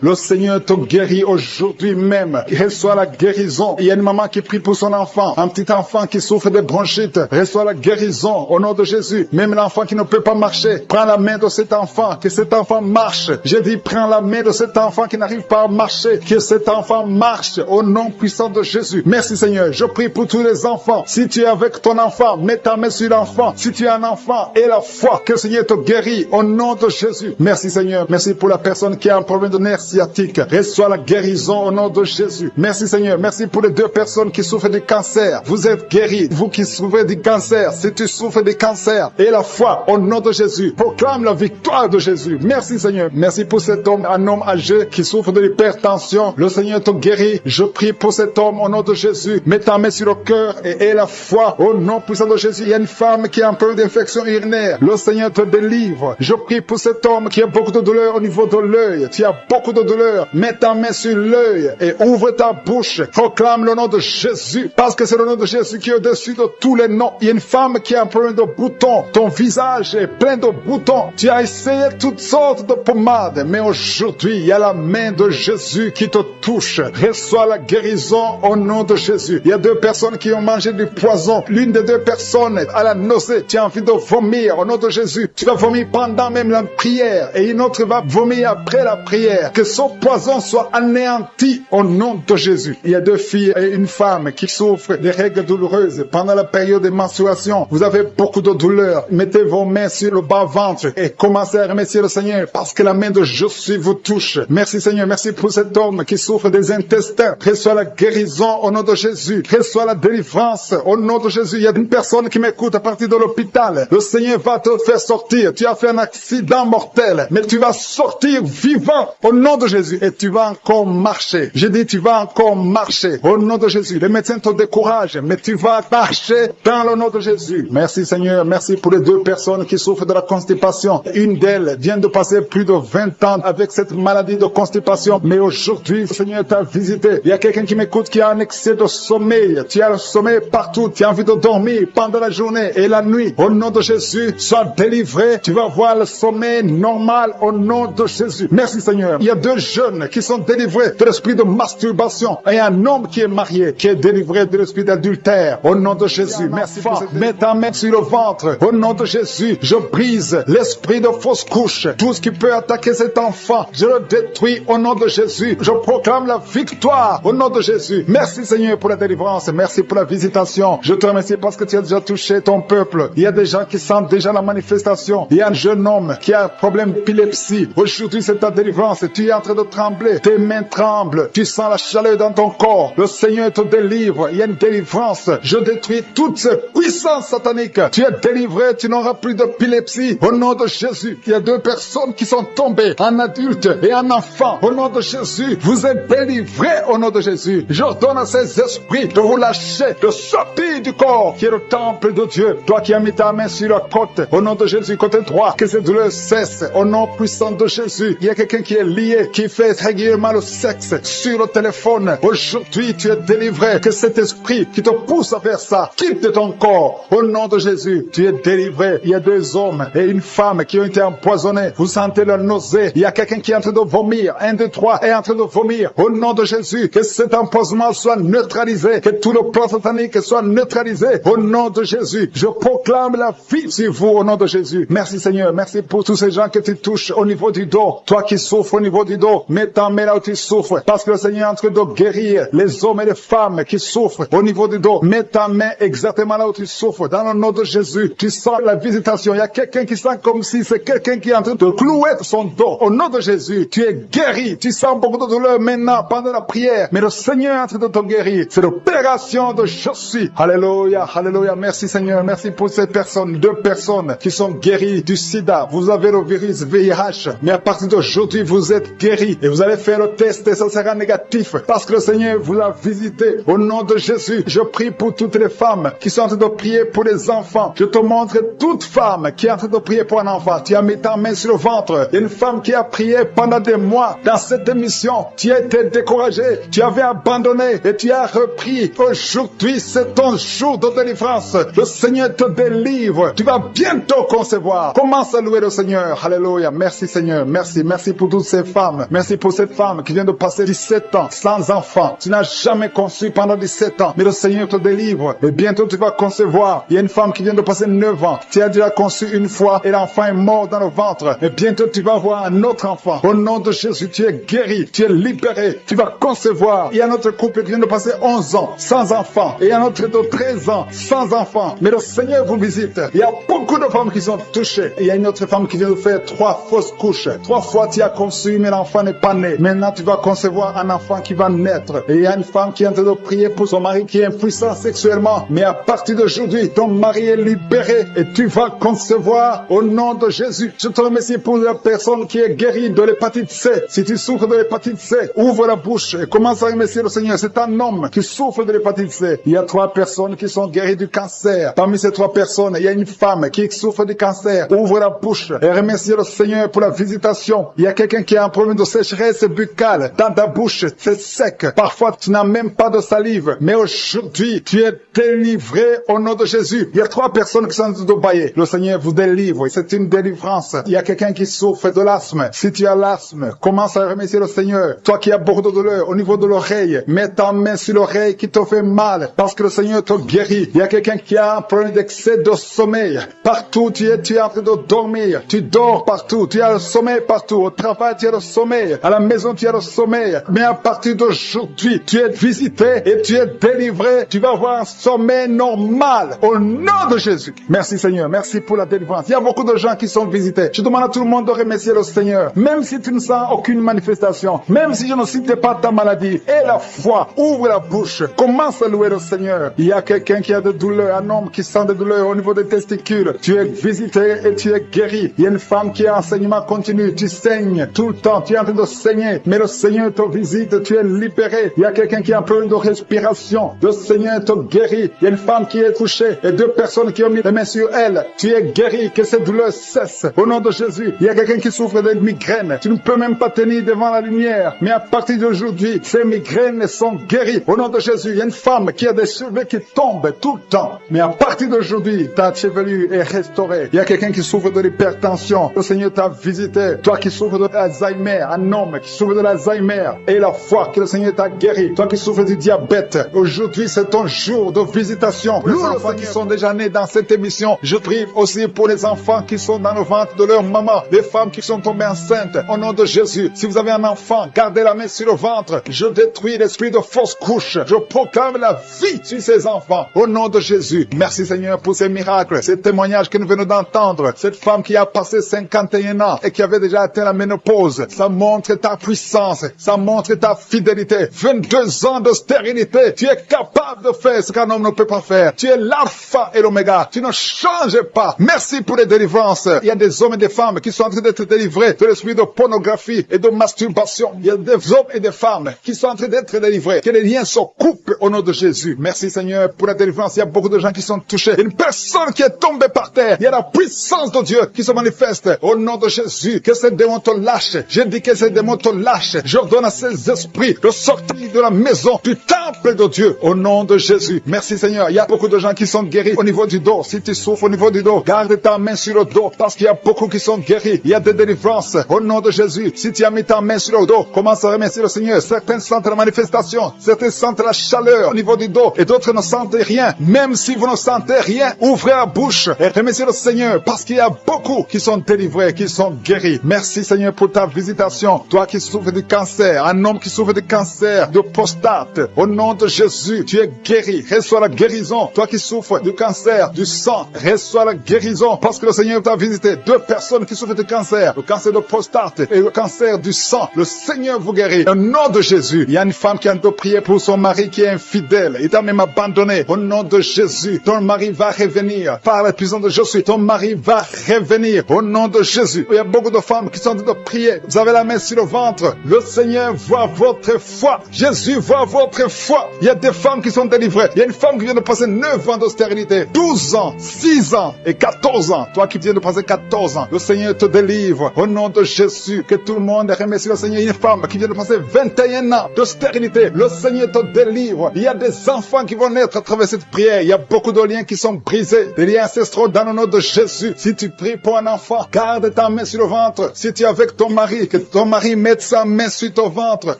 Le Seigneur te guérit aujourd'hui même. Reçois la guérison. Il y a une maman qui prie pour son enfant. Un petit enfant qui souffre de bronchite. Reçois la guérison au nom de Jésus. Même l'enfant qui ne peut pas marcher. Prends la main de cet enfant. Que cet enfant marche. Je dis, prends la main de cet enfant qui n'arrive pas à marcher. Que cet enfant marche au nom puissant de Jésus. Merci Seigneur. Je prie pour tous les enfants. Si tu es avec ton enfant, mets ta main sur l'enfant. Si tu es un enfant et la foi, que le Seigneur te guérit au nom de Jésus. Merci Seigneur, merci pour la personne qui a un problème de nerf sciatique. Reçois la guérison au nom de Jésus. Merci Seigneur, merci pour les 2 personnes qui souffrent du cancer. Vous êtes guéris, vous qui souffrez du cancer, si tu souffres du cancer et la foi au nom de Jésus, proclame la victoire de Jésus. Merci Seigneur, merci pour cet homme, un homme âgé qui souffre de l'hypertension. Le Seigneur te guérit. Je prie pour cet homme au nom de Jésus. Mets ta main sur le cœur et aie la foi au nom puissant de Jésus. Il y a une femme qui a un peu d'infection urinaire. Le Seigneur te délivre. Je prie pour cet homme qui a beaucoup de douleur au niveau de l'œil. Tu as beaucoup de douleur. Mets ta main sur l'œil et ouvre ta bouche. Proclame le nom de Jésus, parce que c'est le nom de Jésus qui est au-dessus de tous les noms. Il y a une femme qui a un problème de boutons. Ton visage est plein de boutons. Tu as essayé toutes sortes de pommades, mais aujourd'hui, il y a la main de Jésus qui te touche. Reçois la guérison au nom de Jésus. Il y a 2 personnes qui ont mangé du poison. L'une des 2 personnes a la nausée. Tu as envie de vomir au nom de Jésus. Tu vas vomir pendant même la prière et une autre va vomir après la prière. Que ce poison soit anéanti au nom de Jésus. Il y a 2 filles et une femme qui souffrent des règles douloureuses pendant la période de menstruation. Vous avez beaucoup de douleur. Mettez vos mains sur le bas-ventre et commencez à remercier le Seigneur parce que la main de Jésus vous touche. Merci Seigneur, merci pour cet homme qui souffre des intestins. Reçois la guérison au nom de Jésus. Reçois la délivrance au nom de Jésus. Il y a une personne qui m'écoute à partir de l'hôpital. Le Seigneur va te faire sortir. Tu as fait un accident mortel, mais tu vas sortir vivant au nom de Jésus et tu vas encore marcher. J'ai dit tu vas encore marcher au nom de Jésus. Les médecins te découragent, mais tu vas marcher dans le nom de Jésus. Merci Seigneur, merci pour les 2 personnes qui souffrent de la constipation. Une d'elles vient de passer plus de 20 ans avec cette maladie de constipation, mais aujourd'hui, le Seigneur t'a visité. Il y a quelqu'un qui m'écoute qui a un excès de sommeil. Tu as le sommeil partout, tu as envie de dormir pendant la journée et la nuit. Au nom de Jésus, sois délivré. Tu vas voir le sommeil normal au nom de Jésus. Merci Seigneur. Il y a 2 jeunes qui sont délivrés de l'esprit de masturbation et un homme qui est marié, qui est délivré de l'esprit d'adultère. Au nom de Jésus, merci. Mets ta main sur le ventre. Au nom de Jésus, je brise l'esprit de fausse couche. Tout ce qui peut attaquer cet enfant, je le détruis au nom de Jésus. Je proclame la victoire au nom de Jésus. Merci Seigneur pour la délivrance. Merci pour la visitation. Je te remercie parce que tu as déjà touché ton peuple. Il y a des gens qui sentent déjà la manifestation. Il y a un jeune homme qui a un problème d'épilepsie. Aujourd'hui, c'est ta délivrance. Tu es en train de trembler. Tes mains tremblent. Tu sens la chaleur dans ton corps. Le Seigneur te délivre. Il y a une délivrance. Je détruis toute cette puissance satanique. Tu es délivré. Tu n'auras plus d'épilepsie. Au nom de Jésus, il y a 2 personnes qui sont tombées, un adulte et un enfant. Au nom de Jésus, vous êtes délivrés au nom de Jésus. J'ordonne à ces esprits de vous lâcher, de sortir du corps qui est le temple de Dieu. Toi qui as mis ta main sur la côte, au nom de Jésus, côté droit, que cette douleur cesse. Au nom puissant de Jésus, il y a quelqu'un qui est lié, qui fait régulièrement le sexe sur le téléphone. Aujourd'hui, tu es délivré. Que cet esprit qui te pousse à faire ça quitte ton corps. Au nom de Jésus, tu es délivré. Il y a 2 hommes et une femme qui ont été empoisonnés. Vous sentez la nausée. Il y a quelqu'un qui est en train de vomir. 1, 2, 3 est en train de vomir. Au nom de Jésus, que cet empoisonnement soit neutralisé. Que tout le plan satanique soit neutralisé. Au nom de Jésus, je proclame la vie sur vous au nom de Jésus. Merci Seigneur. Merci pour tous ces gens que tu touches au niveau du dos. Toi qui souffres au niveau du dos, mets ta main là où tu souffres. Parce que le Seigneur est en train de guérir les hommes et les femmes qui souffrent au niveau du dos. Mets ta main exactement là où tu souffres. Dans le nom de Jésus, tu sens la visitation. Il y a quelqu'un qui sent comme si c'est quelqu'un qui est en train de clouer son dos. Au nom de Jésus, tu es guéri. Tu sens beaucoup de douleur maintenant pendant la prière. Mais le Seigneur est en train de te guérir. C'est l'opération de Jésus. Alléluia, alléluia. Merci Seigneur. Merci pour ces personnes, 2 personnes qui sont guéries du sida. Vous avez le virus VIH. Mais à partir d'aujourd'hui, vous êtes guéris. Et vous allez faire le test et ça sera négatif. Parce que le Seigneur vous a visité. Au nom de Jésus, je prie pour toutes les femmes qui sont en train de prier pour les enfants. Je te montre toute femme qui est en train de prier pour un enfant. Tu as mis ta main sur le ventre. Il y a une femme qui a prié pendant des mois dans cette émission. Tu as été découragé. Tu avais abandonné et tu as repris. Aujourd'hui, c'est ton jour de délivrance. Le Seigneur te délivre. Tu vas bientôt concevoir. Commence à louer le Seigneur. Alléluia. Merci Seigneur. Merci. Merci pour toutes ces femmes. Merci pour cette femme qui vient de passer 17 ans sans enfant. Tu n'as jamais conçu pendant 17 ans. Mais le Seigneur te délivre. Et bientôt tu vas concevoir. Il y a une femme qui vient de passer 9 ans. Tu as déjà conçu une fois et l'enfant est mort dans le ventre. Et bientôt tu vas avoir un autre enfant. Au nom de Jésus, tu es guéri. Tu es libéré. Tu vas concevoir. Il y a un autre couple qui vient de passer 11 ans sans enfant. Et un autre de 13 ans sans enfant. Mais le Seigneur vous visite. Il y a beaucoup de femmes qui sont touchées. Il y a une autre femme qui vient de faire 3 fausses couches. 3 fois tu as conçu, mais l'enfant n'est pas né. Maintenant tu vas concevoir un enfant qui va naître. Et il y a une femme qui est en train de prier pour son mari qui est impuissant sexuellement. Mais à partir d'aujourd'hui, ton mari est libéré et tu vas concevoir au nom de Jésus. Je te remercie pour la personne qui est guérie de l'hépatite C. Si tu souffres de l'hépatite C, ouvre la bouche et commence à remercier le Seigneur. C'est un homme qui souffre de l'hépatite C. Il y a 3 personnes qui sont guéries du cancer. Parmi ces 3 personnes, il y a une femme qui souffre du cancer. Ouvre la bouche et remercie le Seigneur pour la visitation. Il y a quelqu'un qui a un problème de sécheresse buccale. Dans ta bouche, c'est sec. Parfois, tu n'as même pas de salive. Mais aujourd'hui, tu es délivré au nom de Jésus. Il y a 3 personnes qui sont en train de bailler. Le Seigneur vous délivre. C'est une délivrance. Il y a quelqu'un qui souffre de l'asthme. Si tu as l'asthme, commence à remercier le Seigneur. Toi qui as beaucoup de douleur au niveau de l'oreille, mets ta main sur l'oreille qui te fait mal parce que le Seigneur te guérit. Il y a quelqu'un qui a un problème d'excès de sommeil. Partout tu es en train de dormir. Tu dors partout. Tu as le sommeil partout. Au travail, tu as le sommeil. À la maison, tu as le sommeil. Mais à partir d'aujourd'hui, tu es visité et tu es délivré. Tu vas avoir un sommeil normal au nom de Jésus. Merci Seigneur. Merci pour la délivrance. Il y a beaucoup de gens qui sont visités. Je demande à tout le monde de remercier le Seigneur. Même si tu ne sens aucune manifestation, même si je ne cite pas ta maladie, et la foi, ouvre la bouche, commence à louer le Seigneur. Il y a quelqu'un qui a des douleurs, un homme qui sent des douleurs au niveau des testicules. Tu es visité et tu es guéri. Il y a une femme qui a enseignement continu. Tu saignes tout le temps. Tu es en train de saigner. Mais le Seigneur te visite. Tu es libéré. Il y a quelqu'un qui a un problème de respiration. Le Seigneur te guérit. Il y a une femme qui est couchée et 2 personnes qui ont mis les mains sur elle. Tu es guéri. Que ces douleurs cessent. Au nom de Jésus. Il y a quelqu'un qui souffre de migraines. Tu ne peux même pas tenir devant la lumière. Mais à partir d'aujourd'hui, ces migraines sont guéries. Au nom de Jésus, il y a une femme qui a des cheveux qui tombent tout le temps. Mais à partir d'aujourd'hui, ta chevelure est restaurée. Il y a quelqu'un qui souffre de l'hypertension. Le Seigneur t'a visité. Toi qui souffres de l'Alzheimer, un homme qui souffre de l'Alzheimer. Et la foi que le Seigneur t'a guéri. Toi qui souffres du diabète. Aujourd'hui, c'est ton jour de visitation. Les enfants qui sont déjà nés dans cette émission, je prie aussi pour les enfants qui sont dans le ventre de leur maman. Les femmes qui sont tombées enceintes. Au nom de Jésus, si vous avez un enfant, gardez la main sur le ventre. Je détruis l'esprit de fausse couche. Je proclame la vie sur ces enfants. Au nom de Jésus. Merci Seigneur pour ces miracles, ces témoignages que nous venons d'entendre. Cette femme qui a passé 51 ans et qui avait déjà atteint la ménopause. Ça montre ta puissance. Ça montre ta fidélité. 22 ans de stérilité. Tu es capable de faire ce qu'un homme ne peut pas faire. Tu es l'alpha et l'oméga. Tu ne changes pas. Merci pour les délivrances. Il y a des hommes et des femmes qui sont en train d'être délivrés de l'esprit de pornographie et de masturbation. Il y a des hommes et des femmes qui sont en train d'être délivrés. Que les liens se coupent au nom de Jésus. Merci Seigneur pour la délivrance. Il y a beaucoup de gens qui sont touchés. Une personne qui est tombée par terre. Il y a la puissance de Dieu qui se manifeste au nom de Jésus. Que ces démons te lâchent. Je dis que ces démons te lâchent. J'ordonne à ces esprits de sortir de la maison du temple de Dieu au nom de Jésus. Merci Seigneur. Il y a beaucoup de gens qui sont guéris au niveau du dos. Si tu souffres au niveau du dos, garde ta main sur le dos parce qu'il y a beaucoup qui sont guéris. Il y a des délivrances au nom de Jésus. Si tu as mis ta main sur le dos, commence à remercier le Seigneur. Certains sentent la manifestation, certains sentent la chaleur au niveau du dos et d'autres ne sentent rien. Même si vous ne sentez rien, ouvrez la bouche et remerciez le Seigneur parce qu'il y a beaucoup qui sont délivrés, qui sont guéris. Merci Seigneur pour ta visitation. Toi qui souffres du cancer, un homme qui souffre du cancer de prostate, au nom de Jésus, tu es guéri. Reçois la guérison. Toi qui souffres du cancer du sang, reçois la guérison parce que le Seigneur t'a visité. 2 personnes qui souffrent du cancer, le cancer de prostate et le cancer du sang. Le Seigneur vous guérit. Au nom de Jésus, il y a une femme qui a prié pour son mari qui est infidèle. Il t'a même abandonné. Au nom de Jésus, ton mari va revenir. Par la puissance de Jésus, ton mari va revenir. Au nom de Jésus. Il y a beaucoup de femmes qui sont en train de prier. Vous avez la main sur le ventre. Le Seigneur voit votre foi. Jésus voit votre foi. Il y a des femmes qui sont délivrées. Il y a une femme qui vient de passer 9 ans de stérilité, 12 ans, 6 ans et 14 ans. Toi qui viens de passer 14 ans, le Seigneur te délivre. Au nom de Jésus, que tout le monde remercie le Seigneur. Une femme qui vient de passer 21 ans de stérilité, le Seigneur te délivre. Il y a des enfants qui vont naître à travers cette prière. Il y a beaucoup de liens qui sont brisés, des liens ancestraux dans le nom de Jésus. Si tu pries pour un enfant, garde ta main sur le ventre. Si tu es avec ton mari, que ton mari mette sa main sur ton ventre.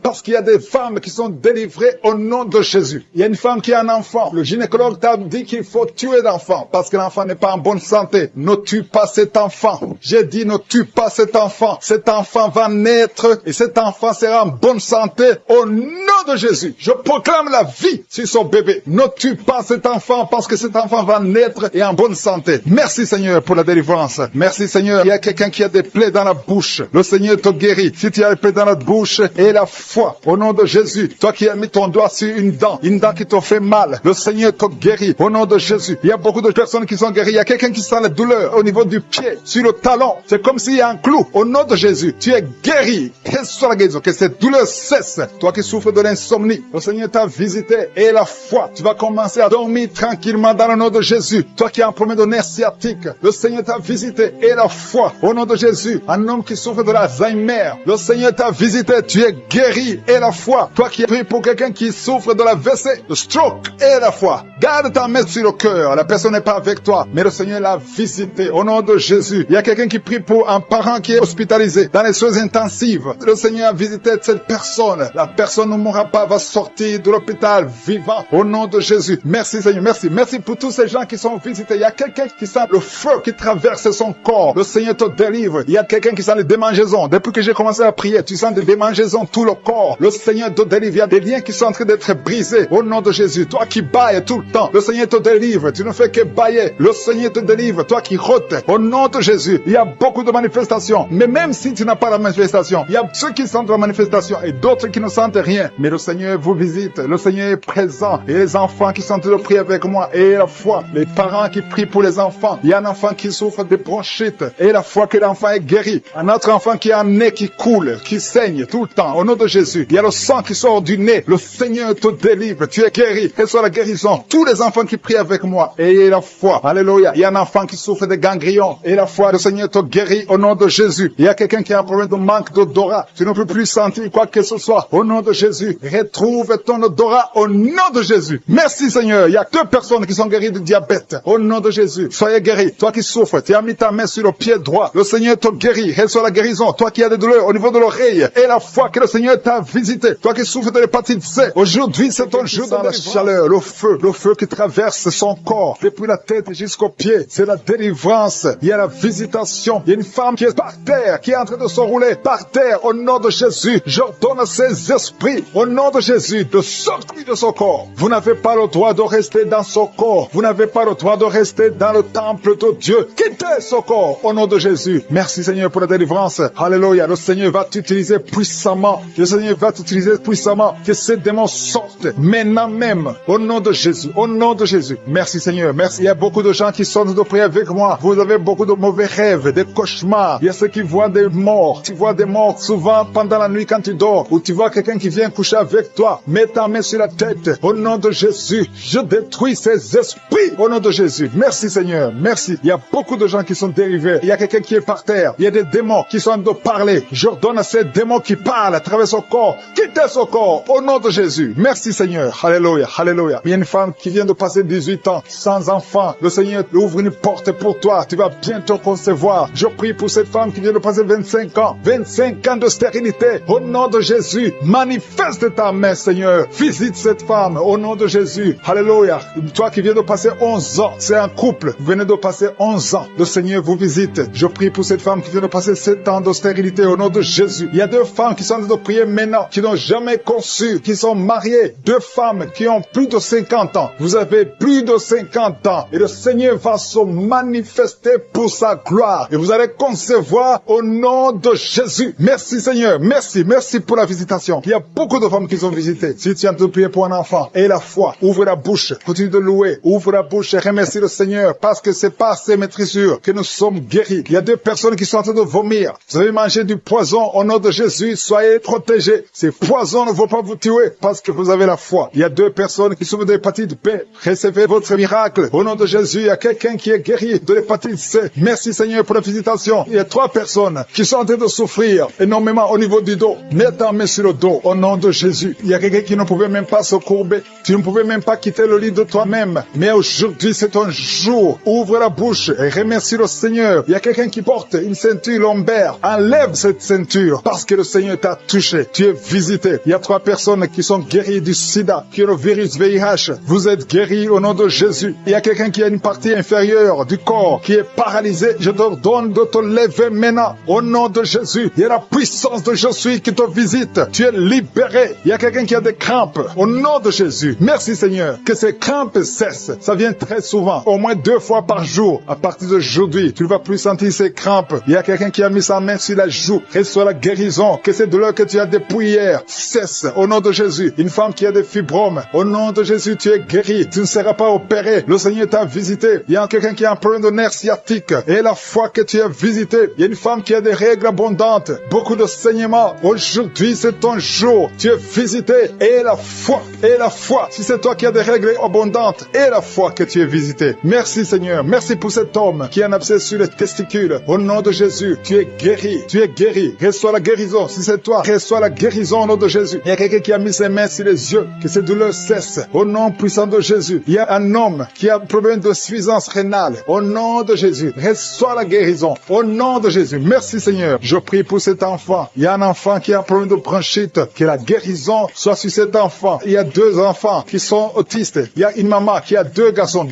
Parce qu'il y a des femmes qui sont délivrées au nom de Jésus. Il y a une femme qui a un enfant. Le gynécologue t'a dit qu'il faut tuer l'enfant parce que l'enfant n'est pas en bonne santé. Ne tue pas cet enfant. J'ai dit ne tue pas cet enfant. Cet enfant va naître et cet enfant sera en bonne santé au nom de Jésus. Je proclame la vie sur son bébé. Ne tue pas cet cet enfant parce que cet enfant va naître et en bonne santé. Merci Seigneur pour la délivrance. Merci Seigneur. Il y a quelqu'un qui a des plaies dans la bouche. Le Seigneur te guérit. Si tu as des plaies dans la bouche et la foi, au nom de Jésus, toi qui as mis ton doigt sur une dent qui te fait mal, le Seigneur te guérit au nom de Jésus. Il y a beaucoup de personnes qui sont guéries. Il y a quelqu'un qui sent la douleur au niveau du pied, sur le talon. C'est comme s'il y a un clou. Au nom de Jésus, tu es guéri. Que cette douleur cesse. Toi qui souffres de l'insomnie, le Seigneur t'a visité et la foi, tu vas commencer à dormir tranquillement dans le nom de Jésus. Toi qui as un problème de nerf sciatique, le Seigneur t'a visité et la foi, au nom de Jésus. Un homme qui souffre de l'Alzheimer, le Seigneur t'a visité, tu es guéri et la foi. Toi qui pries pour quelqu'un qui souffre de la WC, le stroke et la foi. Garde ta main sur le cœur. La personne n'est pas avec toi, mais le Seigneur l'a visité au nom de Jésus. Il y a quelqu'un qui prie pour un parent qui est hospitalisé dans les soins intensives. Le Seigneur a visité cette personne. La personne ne mourra pas, va sortir de l'hôpital vivant au nom de Jésus. Merci Seigneur, merci. Merci pour tous ces gens qui sont visités. Il y a quelqu'un qui sent le feu qui traverse son corps. Le Seigneur te délivre. Il y a quelqu'un qui sent les démangeaisons. Depuis que j'ai commencé à prier, tu sens des démangeaisons tout le corps. Le Seigneur te délivre. Il y a des liens qui sont en train d'être brisés au nom de Jésus. Toi qui bailles tout le temps, le Seigneur te délivre. Tu ne fais que bailler. Le Seigneur te délivre. Toi qui rôtes au nom de Jésus. Il y a beaucoup de manifestations. Mais même si tu n'as pas la manifestation, il y a ceux qui sentent la manifestation et d'autres qui ne sentent rien. Mais le Seigneur vous visite. Le Seigneur est présent. Et les enfants qui sont en train de prier avec moi. Et la foi. Les parents qui prient pour les enfants. Il y a un enfant qui souffre de bronchite. Et la foi que l'enfant est guéri. Un autre enfant qui a un nez qui coule, qui saigne tout le temps. Au nom de Jésus. Il y a le sang qui sort du nez. Le Seigneur te délivre. Tu es guéri. Et sur la guérison. Tous les enfants qui prient avec moi. Et la foi. Alléluia. Il y a un enfant qui souffre de ganglions. Et la foi. Le Seigneur te guérit au nom de Jésus. Il y a quelqu'un qui a un problème de manque d'odorat. Tu ne peux plus sentir quoi que ce soit. Au nom de Jésus. Retrouve ton odorat au nom de Jésus. Merci Seigneur. Il y a 2 personnes qui sont guéries du diabète. Au nom de Jésus. Soyez guéris. Toi qui souffres, tu as mis ta main sur le pied droit. Le Seigneur te guérit. Et sur la guérison. Toi qui as des douleurs au niveau de l'oreille. Et la foi que le Seigneur t'a visité. Toi qui souffres de l'hépatite C. Aujourd'hui, c'est ton jour dans la chaleur. Le feu qui traverse son corps. Depuis la tête jusqu'aux pieds. C'est la délivrance. Il y a la visitation. Il y a une femme qui est par terre, qui est en train de s'enrouler par terre. Au nom de Jésus, j'ordonne à ces esprits, au nom de Jésus, de sortir de son corps. Vous n'avez pas le droit de rester dans son corps. Vous n'avez pas le droit de rester dans le temple de Dieu. Quittez son corps, au nom de Jésus. Merci Seigneur pour la délivrance. Alléluia. Le Seigneur va t'utiliser puissamment. Le Seigneur va t'utiliser puissamment. Que ces démons sortent maintenant même. Au nom de Jésus. Au nom de Jésus. Merci Seigneur. Merci. Il y a beaucoup de gens qui sont de prier avec moi. Vous avez beaucoup de mauvais rêves, des cauchemars. Il y a ceux qui voient des morts. Tu vois des morts souvent pendant la nuit quand tu dors. Ou tu vois quelqu'un qui vient coucher avec toi. Mets ta main sur la tête. Au nom de Jésus. Je détruis ces esprits. Au nom de Jésus. Merci Seigneur. Merci. Il y a beaucoup de gens qui sont dérivés. Il y a quelqu'un qui est par terre. Il y a des démons qui sont en train de parler. J'ordonne à ces démons qui parlent à travers son corps. Quittez son corps. Au nom de Jésus. Merci Seigneur. Alléluia. Alléluia. Il y a une femme qui vient de passer 18 ans sans enfant. Le Seigneur ouvre une porte pour toi. Tu vas bientôt concevoir. Je prie pour cette femme qui vient de passer 25 ans. 25 ans de stérilité. Au nom de Jésus. Manifeste ta main Seigneur. Visite cette femme. Au nom de Jésus. Alléluia. Toi qui viens de passer 11 ans. C'est un couple. Vous venez de passer 11 ans. Le Seigneur vous visite. Je prie pour cette femme qui vient de passer 7 ans de stérilité. Au nom de Jésus. Il y a 2 femmes qui sont en train de prier maintenant. Qui n'ont jamais conçu. Qui sont mariées. 2 femmes qui ont plus de 50 ans. Vous avez plus de 50 ans. Et le Seigneur va se manifester pour sa gloire. Et vous allez concevoir au nom de Jésus. Merci Seigneur. Merci. Merci pour la visitation. Il y a beaucoup de femmes qui sont visitées. Si tu es en train de prier pour un enfant, et la foi, ouvre la bouche. Continue de louer. Ouvre la bouche et remercie le Seigneur. Parce que c'est par ces maîtrisures que nous sommes guéris. Il y a 2 personnes qui sont en train de vomir. Vous avez mangé du poison au nom de Jésus. Soyez protégés. Ces poisons ne vont pas vous tuer parce que vous avez la foi. Il y a 2 personnes qui souffrent de l'hépatite B. Recevez votre miracle. Au nom de Jésus, il y a quelqu'un qui est guéri de l'hépatite C. Merci Seigneur pour la visitation. Il y a 3 personnes qui sont en train de souffrir énormément au niveau du dos. Mets ta main sur le dos au nom de Jésus. Il y a quelqu'un qui ne pouvait même pas se courber. Tu ne pouvais même pas quitter le lit de toi-même. Mais aujourd'hui, c'est un jour. Ouvre la bouche et remercie le Seigneur. Il y a quelqu'un qui porte une ceinture lombaire. Enlève cette ceinture parce que le Seigneur t'a touché. Tu es visité. Il y a 3 personnes qui sont guéries du sida, qui ont le virus VIH. Vous êtes guéris au nom de Jésus. Il y a quelqu'un qui a une partie inférieure du corps qui est paralysée. Je te donne de te lever maintenant au nom de Jésus. Il y a la puissance de Je suis qui te visite. Tu es libéré. Il y a quelqu'un qui a des crampes au nom de Jésus. Merci Seigneur. Que ces ces crampes cessent. Ça vient très souvent, au moins 2 fois par jour. À partir d'aujourd'hui, tu ne vas plus sentir ces crampes. Il y a quelqu'un qui a mis sa main sur la joue. Reçois la guérison. Que ces douleurs que tu as depuis hier cessent au nom de Jésus. Une femme qui a des fibromes, au nom de Jésus, tu es guéri. Tu ne seras pas opéré. Le Seigneur t'a visité. Il y a quelqu'un qui a un problème de nerf sciatique. Et la foi que tu as visité, il y a une femme qui a des règles abondantes, beaucoup de saignements. Aujourd'hui, c'est ton jour. Tu es visité. Et la foi, si c'est toi qui as des règles abondantes, et la foi que tu es visité. Merci Seigneur. Merci pour cet homme qui a un abcès sur les testicules. Au nom de Jésus, tu es guéri. Tu es guéri. Reçois la guérison. Si c'est toi, reçois la guérison au nom de Jésus. Il y a quelqu'un qui a mis ses mains sur les yeux, que ces douleurs cessent. Au nom puissant de Jésus. Il y a un homme qui a un problème de suffisance rénale. Au nom de Jésus, reçois la guérison. Au nom de Jésus. Merci Seigneur. Je prie pour cet enfant. Il y a un enfant qui a un problème de bronchite. Que la guérison soit sur cet enfant. Il y a 2 enfants qui sont autistes. Il y a une maman qui a 2 garçons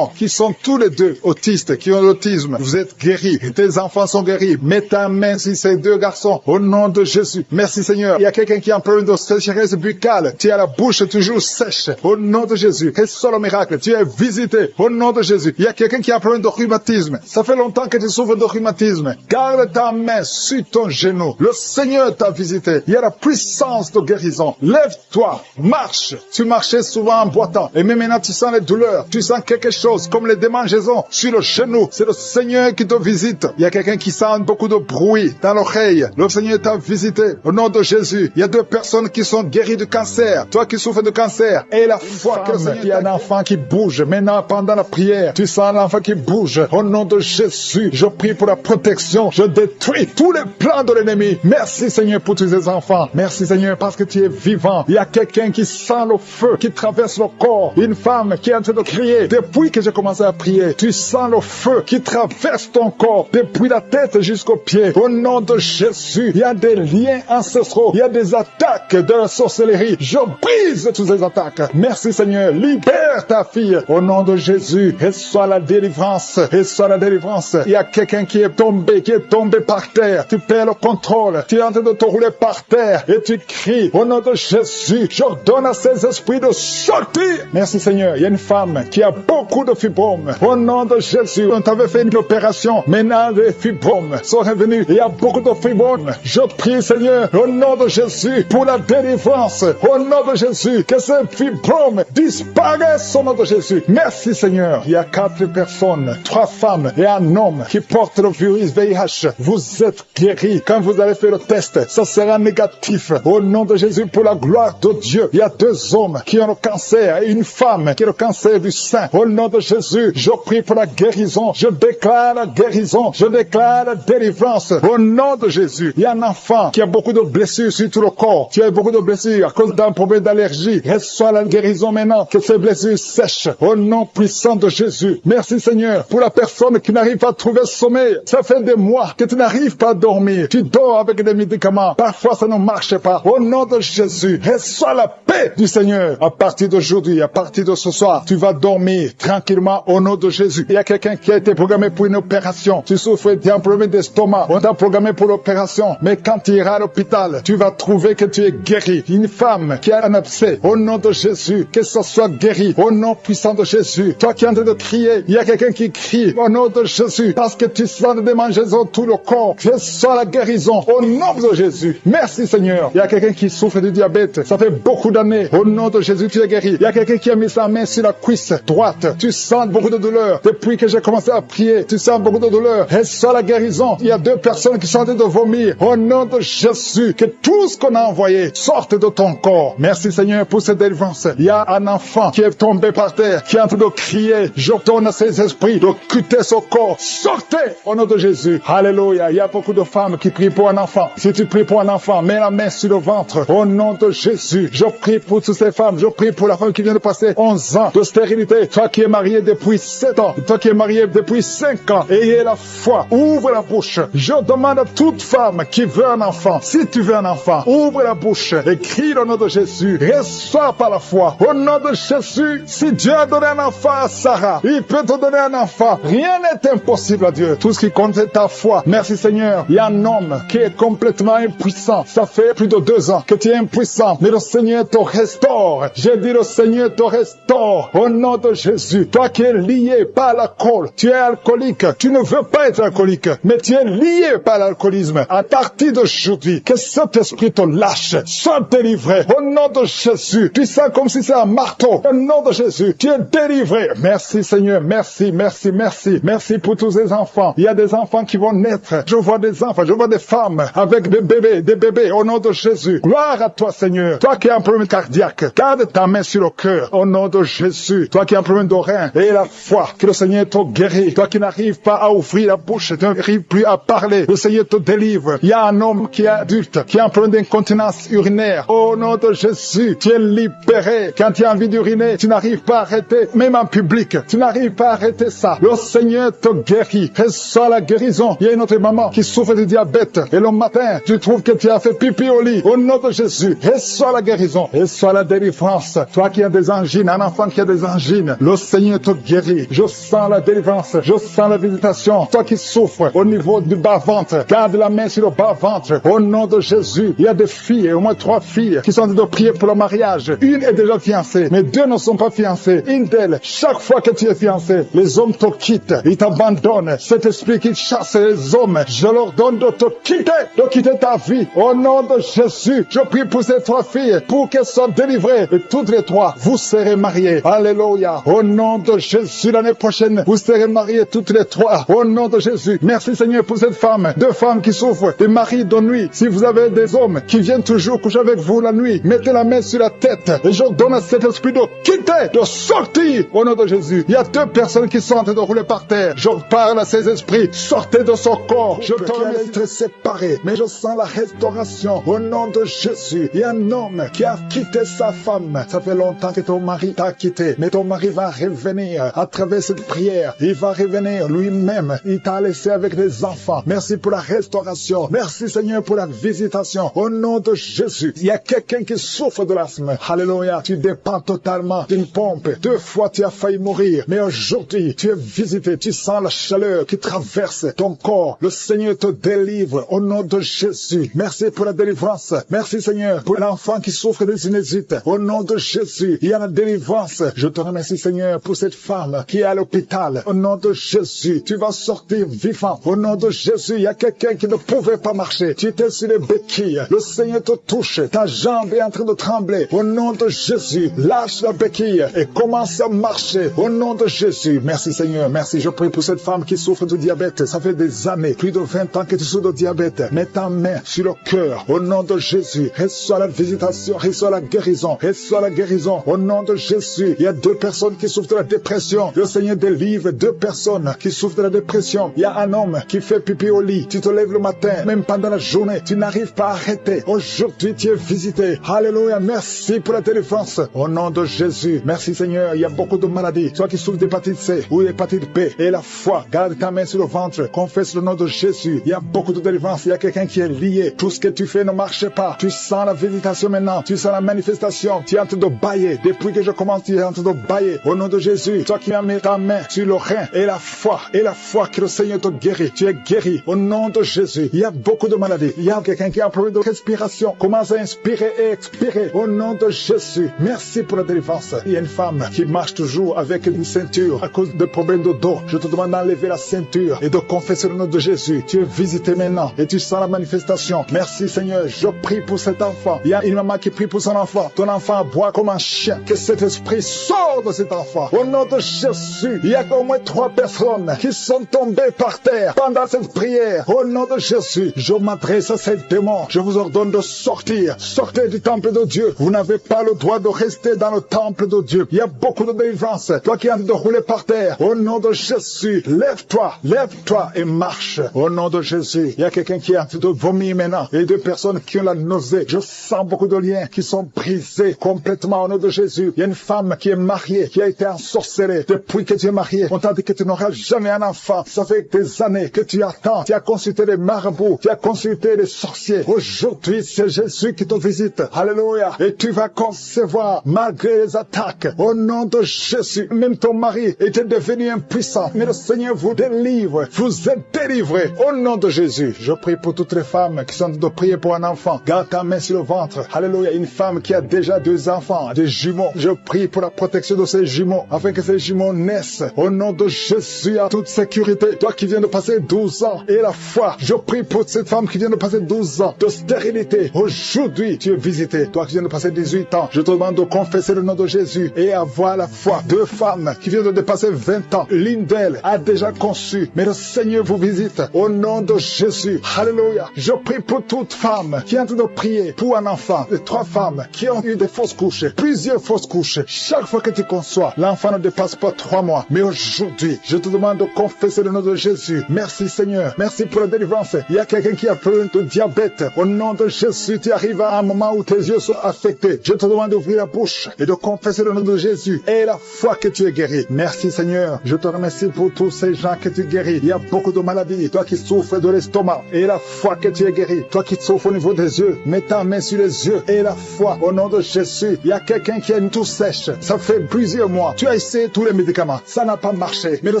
qui sont tous les 2 autistes, qui ont l'autisme. Vous êtes guéris. Tes enfants sont guéris. Mets ta main sur ces 2 garçons. Au nom de Jésus. Merci Seigneur. Il y a quelqu'un qui a un problème de sécheresse buccale. Tu as la bouche toujours sèche. Au nom de Jésus. Reçois le miracle. Tu es visité. Au nom de Jésus. Il y a quelqu'un qui a un problème de rhumatisme. Ça fait longtemps que tu souffres de rhumatisme. Garde ta main sur ton genou. Le Seigneur t'a visité. Il y a la puissance de guérison. Lève-toi. Marche. Tu marchais souvent en boitant. Et même maintenant tu sens les douleurs. Tu sens quelque chose comme les démangeaisons sur le genou. C'est le Seigneur qui te visite. Il y a quelqu'un qui sent beaucoup de bruit dans l'oreille. Le Seigneur t'a visité. Au nom de Jésus. Il y a 2 personnes qui sont guéries du cancer. Toi qui souffres de cancer. Et la foi que il y a un enfant qui bouge. Maintenant, pendant la prière, tu sens l'enfant qui bouge. Au nom de Jésus, je prie pour la protection. Je détruis tous les plans de l'ennemi. Merci Seigneur pour tous ces enfants. Merci Seigneur parce que tu es vivant. Il y a quelqu'un qui sent le feu qui traverse le corps. Une femme qui est en train de crier. Depuis que j'ai commencé à prier, tu sens le feu qui traverse ton corps. Depuis la tête jusqu'aux pieds. Au nom de Jésus, il y a des liens ancestraux. Il y a des attaques de la sorcellerie. Je brise toutes ces attaques. Merci Seigneur. Libère ta fille. Au nom de Jésus, reçois la délivrance. Reçois la délivrance. Il y a quelqu'un qui est tombé par terre. Tu perds le contrôle. Tu es en train de te rouler par terre. Et tu cries. Au nom de Jésus, j'ordonne à ces esprits de sortir. Merci Seigneur. Il y a une femme qui a beaucoup de fibromes. Au nom de Jésus, on t'avait fait une opération. Maintenant, les fibromes sont revenus. Il y a beaucoup de fibromes. Je prie Seigneur, au nom de Jésus, pour la délivrance. Au nom de Jésus, que ces fibromes disparaissent au nom de Jésus. Merci Seigneur. Il y a 4 personnes, 3 femmes et un homme qui portent le virus VIH. Vous êtes guéris. Quand vous allez faire le test, ça sera négatif. Au nom de Jésus, pour la gloire de Dieu, il y a 2 hommes qui ont le cancer et une femme qui a le cancer du sein. Au nom de Jésus, je prie pour la guérison. Je déclare la guérison. Je déclare la délivrance. Au nom de Jésus, il y a un enfant qui a beaucoup de blessures sur tout le corps. Tu as beaucoup de blessures à cause d'un problème d'allergie. Reçois la guérison maintenant. Que ces blessures sèchent. Au nom puissant de Jésus. Merci Seigneur pour la personne qui n'arrive pas à trouver sommeil. Ça fait des mois que tu n'arrives pas à dormir. Tu dors avec des médicaments. Parfois ça ne marche pas. Au nom de Jésus, reçois la paix du Seigneur. À partir d'aujourd'hui, à partir de ce soir, tu vas dormir tranquillement au nom de Jésus. Il y a quelqu'un qui a été programmé pour une opération. Tu souffres d'un problème d'estomac. On t'a programmé pour l'opération. Mais quand tu iras à l'hôpital, tu vas trouver que tu es guéri. Une femme qui a un abcès, au nom de Jésus, que ce soit guéri. Au nom puissant de Jésus. Toi qui es en train de crier, il y a quelqu'un qui crie au nom de Jésus. Parce que tu sens des démangeaisons tout le corps. Je sens la guérison au nom de Jésus. Merci Seigneur. Il y a quelqu'un qui souffre du diabète. Ça fait beaucoup d'années. Au nom de Jésus, tu es guéri. Il y a quelqu'un qui a mis sa main sur la cuisse droite. Tu sens beaucoup de douleur. Depuis que j'ai commencé à prier, tu sens beaucoup de douleur. Reçois la guérison. Il y a 2 personnes qui sont en train de vomir. Au nom de Jésus, que tout ce qu'on a envoyé sorte de ton corps. Merci Seigneur pour cette délivrance. Il y a un enfant qui est tombé par terre, qui est en train de crier. J'ordonne à ces esprits de quitter son corps. Sortez au nom de Jésus. Alléluia. Il y a beaucoup de femmes qui prient pour un enfant. Si tu pries pour un enfant, mets la main sur le ventre. Au nom de Jésus, je prie pour toutes ces femmes. Je prie pour la femme qui vient de passer 11 ans de stérilité. Toi qui es marié depuis 7 ans. Toi qui es marié depuis 5 ans. Ayez la foi. Ouvre la bouche. Je demande à toute femme qui veut un enfant. Si tu veux un enfant, ouvre la bouche et crie au nom de Jésus. Reçois par la foi. Au nom de Jésus, si Dieu a donné un enfant à Sarah, il peut te donner un enfant. Rien n'est impossible à Dieu. Tout ce qui compte c'est ta foi. Merci Seigneur. Il y a un homme qui est complètement impuissant. Ça fait plus de 2 ans que tu es impuissant. Mais le Seigneur te restaure. J'ai dit le Seigneur Seigneur te restaure au nom de Jésus. Toi qui es lié par l'alcool, tu es alcoolique, tu ne veux pas être alcoolique, mais tu es lié par l'alcoolisme. À partir d'aujourd'hui, que cet esprit te lâche, sois délivré au nom de Jésus. Tu sens comme si c'est un marteau. Au nom de Jésus, tu es délivré. Merci Seigneur, merci, merci, merci. Merci pour tous ces enfants. Il y a des enfants qui vont naître. Je vois des enfants, je vois des femmes avec des bébés au nom de Jésus. Gloire à toi Seigneur. Toi qui as un problème cardiaque, garde ta main sur le cœur au nom de Jésus. Toi qui as un problème d'oreille et la foi, que le Seigneur te guérit. Toi qui n'arrives pas à ouvrir la bouche, tu n'arrives plus à parler, le Seigneur te délivre. Il y a un homme qui est adulte, qui a un problème d'incontinence urinaire. Au nom de Jésus, tu es libéré. Quand tu as envie d'uriner, tu n'arrives pas à arrêter, même en public, tu n'arrives pas à arrêter ça. Le Seigneur te guérit. Reçois la guérison. Il y a une autre maman qui souffre de diabète et le matin, tu trouves que tu as fait pipi au lit. Au nom de Jésus, reçois la guérison. Reçois la délivrance. Toi qui as des angines, un enfant qui a des angines, le Seigneur te guérit. Je sens la délivrance. Je sens la visitation. Toi qui souffres au niveau du bas-ventre, garde la main sur le bas-ventre. Au nom de Jésus, il y a des filles, au moins 3 filles, qui sont en train de prier pour le mariage. Une est déjà fiancée, mais 2 ne sont pas fiancées. Une d'elles, chaque fois que tu es fiancé, les hommes te quittent, ils t'abandonnent. Cet esprit qui chasse les hommes, je leur donne de te quitter ta vie. Au nom de Jésus, je prie pour ces 3 filles, pour qu'elles soient délivrées. Et toutes les 3, vous serez mariées. Alléluia. Au nom de Jésus, l'année prochaine, vous serez mariées toutes les 3. Au nom de Jésus. Merci Seigneur pour cette femme. 2 femmes qui souffrent des maris de nuit. Si vous avez des hommes qui viennent toujours coucher avec vous la nuit, mettez la main sur la tête. Et je donne à cet esprit de quitter, de sortir. Au nom de Jésus. Il y a 2 personnes qui sont en train de rouler par terre. Je parle à ces esprits. Sortez de son corps. Je te remercie d'être séparé. Mais je sens la restauration. Au nom de Jésus. Il y a un homme qui a quitté sa femme. Ça fait longtemps que ton mari t'a quitté. Mais ton mari va revenir à travers cette prière. Il va revenir lui-même. Il t'a laissé avec des enfants. Merci pour la restauration. Merci Seigneur pour la visitation. Au nom de Jésus. Il y a quelqu'un qui souffre de l'asthme. Alléluia. Tu dépends totalement d'une pompe. 2 fois tu as failli mourir. Mais aujourd'hui, tu es visité. Tu sens la chaleur qui traverse ton corps. Le Seigneur te délivre. Au nom de Jésus. Merci pour la délivrance. Merci Seigneur pour l'enfant qui souffre de sinusite. Au nom de Jésus. Il y a la délivrance. Je te remercie Seigneur pour cette femme qui est à l'hôpital. Au nom de Jésus. Tu vas sortir vivant. Au nom de Jésus. Il y a quelqu'un qui ne pouvait pas marcher. Tu étais sur les béquilles. Le Seigneur te touche. Ta jambe est en train de trembler. Au nom de Jésus. Lâche la béquille et commence à marcher. Au nom de Jésus. Merci Seigneur. Merci. Je prie pour cette femme qui souffre de diabète. Ça fait des années, plus de 20 ans que tu souffres de diabète. Mets ta main sur le cœur. Au nom de Jésus. Reçois la visitation. Reçois la guérison. Reçois la guérison. Au nom de Jésus. Il y a 2 personnes qui souffrent de la dépression. Le Seigneur délivre 2 personnes qui souffrent de la dépression. Il y a un homme qui fait pipi au lit. Tu te lèves le matin, même pendant la journée. Tu n'arrives pas à arrêter. Aujourd'hui, tu es visité. Alléluia. Merci pour la délivrance. Au nom de Jésus. Merci Seigneur. Il y a beaucoup de maladies. Toi qui souffres d'hépatite C ou d'hépatite B et la foi. Garde ta main sur le ventre. Confesse le nom de Jésus. Il y a beaucoup de délivrance. Il y a quelqu'un qui est lié. Tout ce que tu fais ne marche pas. Tu sens la visitation maintenant. Tu sens la manifestation. Tu es en train de bailler. Depuis que je commence, tu es en train de bailler. Au nom de Jésus. Toi qui as mis ta main sur le rein et la foi que le Seigneur te guérit. Tu es guéri. Au nom de Jésus. Il y a beaucoup de maladies. Il y a quelqu'un qui a un problème de respiration. Commence à inspirer et expirer. Au nom de Jésus. Merci pour la délivrance. Il y a une femme qui marche toujours avec une ceinture à cause de problèmes de dos. Je te demande d'enlever la ceinture et de confesser le nom de Jésus. Tu es visité maintenant et tu sens la manifestation. Merci Seigneur. Je prie pour cet enfant. Il y a une maman qui prie pour son enfant. Ton enfant boit comme un chien. Que cet esprit sorte de cet enfant. Au nom de Jésus. Il y a au moins 3 personnes qui sont tombées par terre pendant cette prière. Au nom de Jésus. Je m'adresse à ces démons. Je vous ordonne de sortir. Sortez du temple de Dieu. Vous n'avez pas le droit de rester dans le temple de Dieu. Il y a beaucoup de délivrance. Toi qui es en train de rouler par terre. Au nom de Jésus. Lève-toi et marche. Au nom de Jésus. Il y a quelqu'un qui est en train de vomir maintenant. Et 2 personnes qui ont la nausée. Je sens beaucoup de liens qui sont brisés complètement au nom de Jésus. Il y a une femme qui est mariée, qui a été ensorcelée. Depuis que tu es mariée, on t'a dit que tu n'auras jamais un enfant. Ça fait des années que tu attends. Tu as consulté les marabouts. Tu as consulté les sorciers. Aujourd'hui, c'est Jésus qui te visite. Alléluia. Et tu vas concevoir malgré les attaques. Au nom de Jésus. Même ton mari était devenu impuissant. Mais le Seigneur vous délivre. Vous êtes délivrés. Au nom de Jésus. Je prie pour toutes les femmes qui sont en train de prier pour un enfant. Garde ta main sur le ventre. Alléluia. Une femme qui a déjà 2 enfants, des jumeaux. Je prie pour la protection de ces jumeaux, afin que ces jumeaux naissent. Au nom de Jésus, à toute sécurité. Toi qui viens de passer 12 ans, et la foi, je prie pour cette femme qui vient de passer 12 ans de stérilité. Aujourd'hui, tu es visité. Toi qui viens de passer 18 ans, je te demande de confesser le nom de Jésus et avoir la foi. 2 femmes qui viennent de dépasser 20 ans. L'une d'elles a déjà conçu, mais le Seigneur vous visite. Au nom de Jésus, alléluia. Je prie pour toute femme qui est en train de prier pour un enfant. Les 3 femmes qui ont eu des fausses couches, plusieurs fausses couches. Chaque fois que tu conçois, l'enfant ne dépasse pas 3 mois. Mais aujourd'hui, je te demande de confesser le nom de Jésus. Merci Seigneur. Merci pour la délivrance. Il y a quelqu'un qui a peur de diabète. Au nom de Jésus, tu arrives à un moment où tes yeux sont affectés. Je te demande d'ouvrir la bouche et de confesser le nom de Jésus et la foi que tu es guéri. Merci Seigneur. Je te remercie pour tous ces gens que tu guéris. Il y a beaucoup de maladies. Toi qui souffres de l'estomac et la foi que tu es guéri. Toi qui souffres au niveau des yeux, mets ta main sur les yeux et la foi. Au nom de Jésus, il y a quelqu'un qui a une toux sèche. Ça fait plusieurs mois. Tu as essayé tous les médicaments. Ça n'a pas marché. Mais le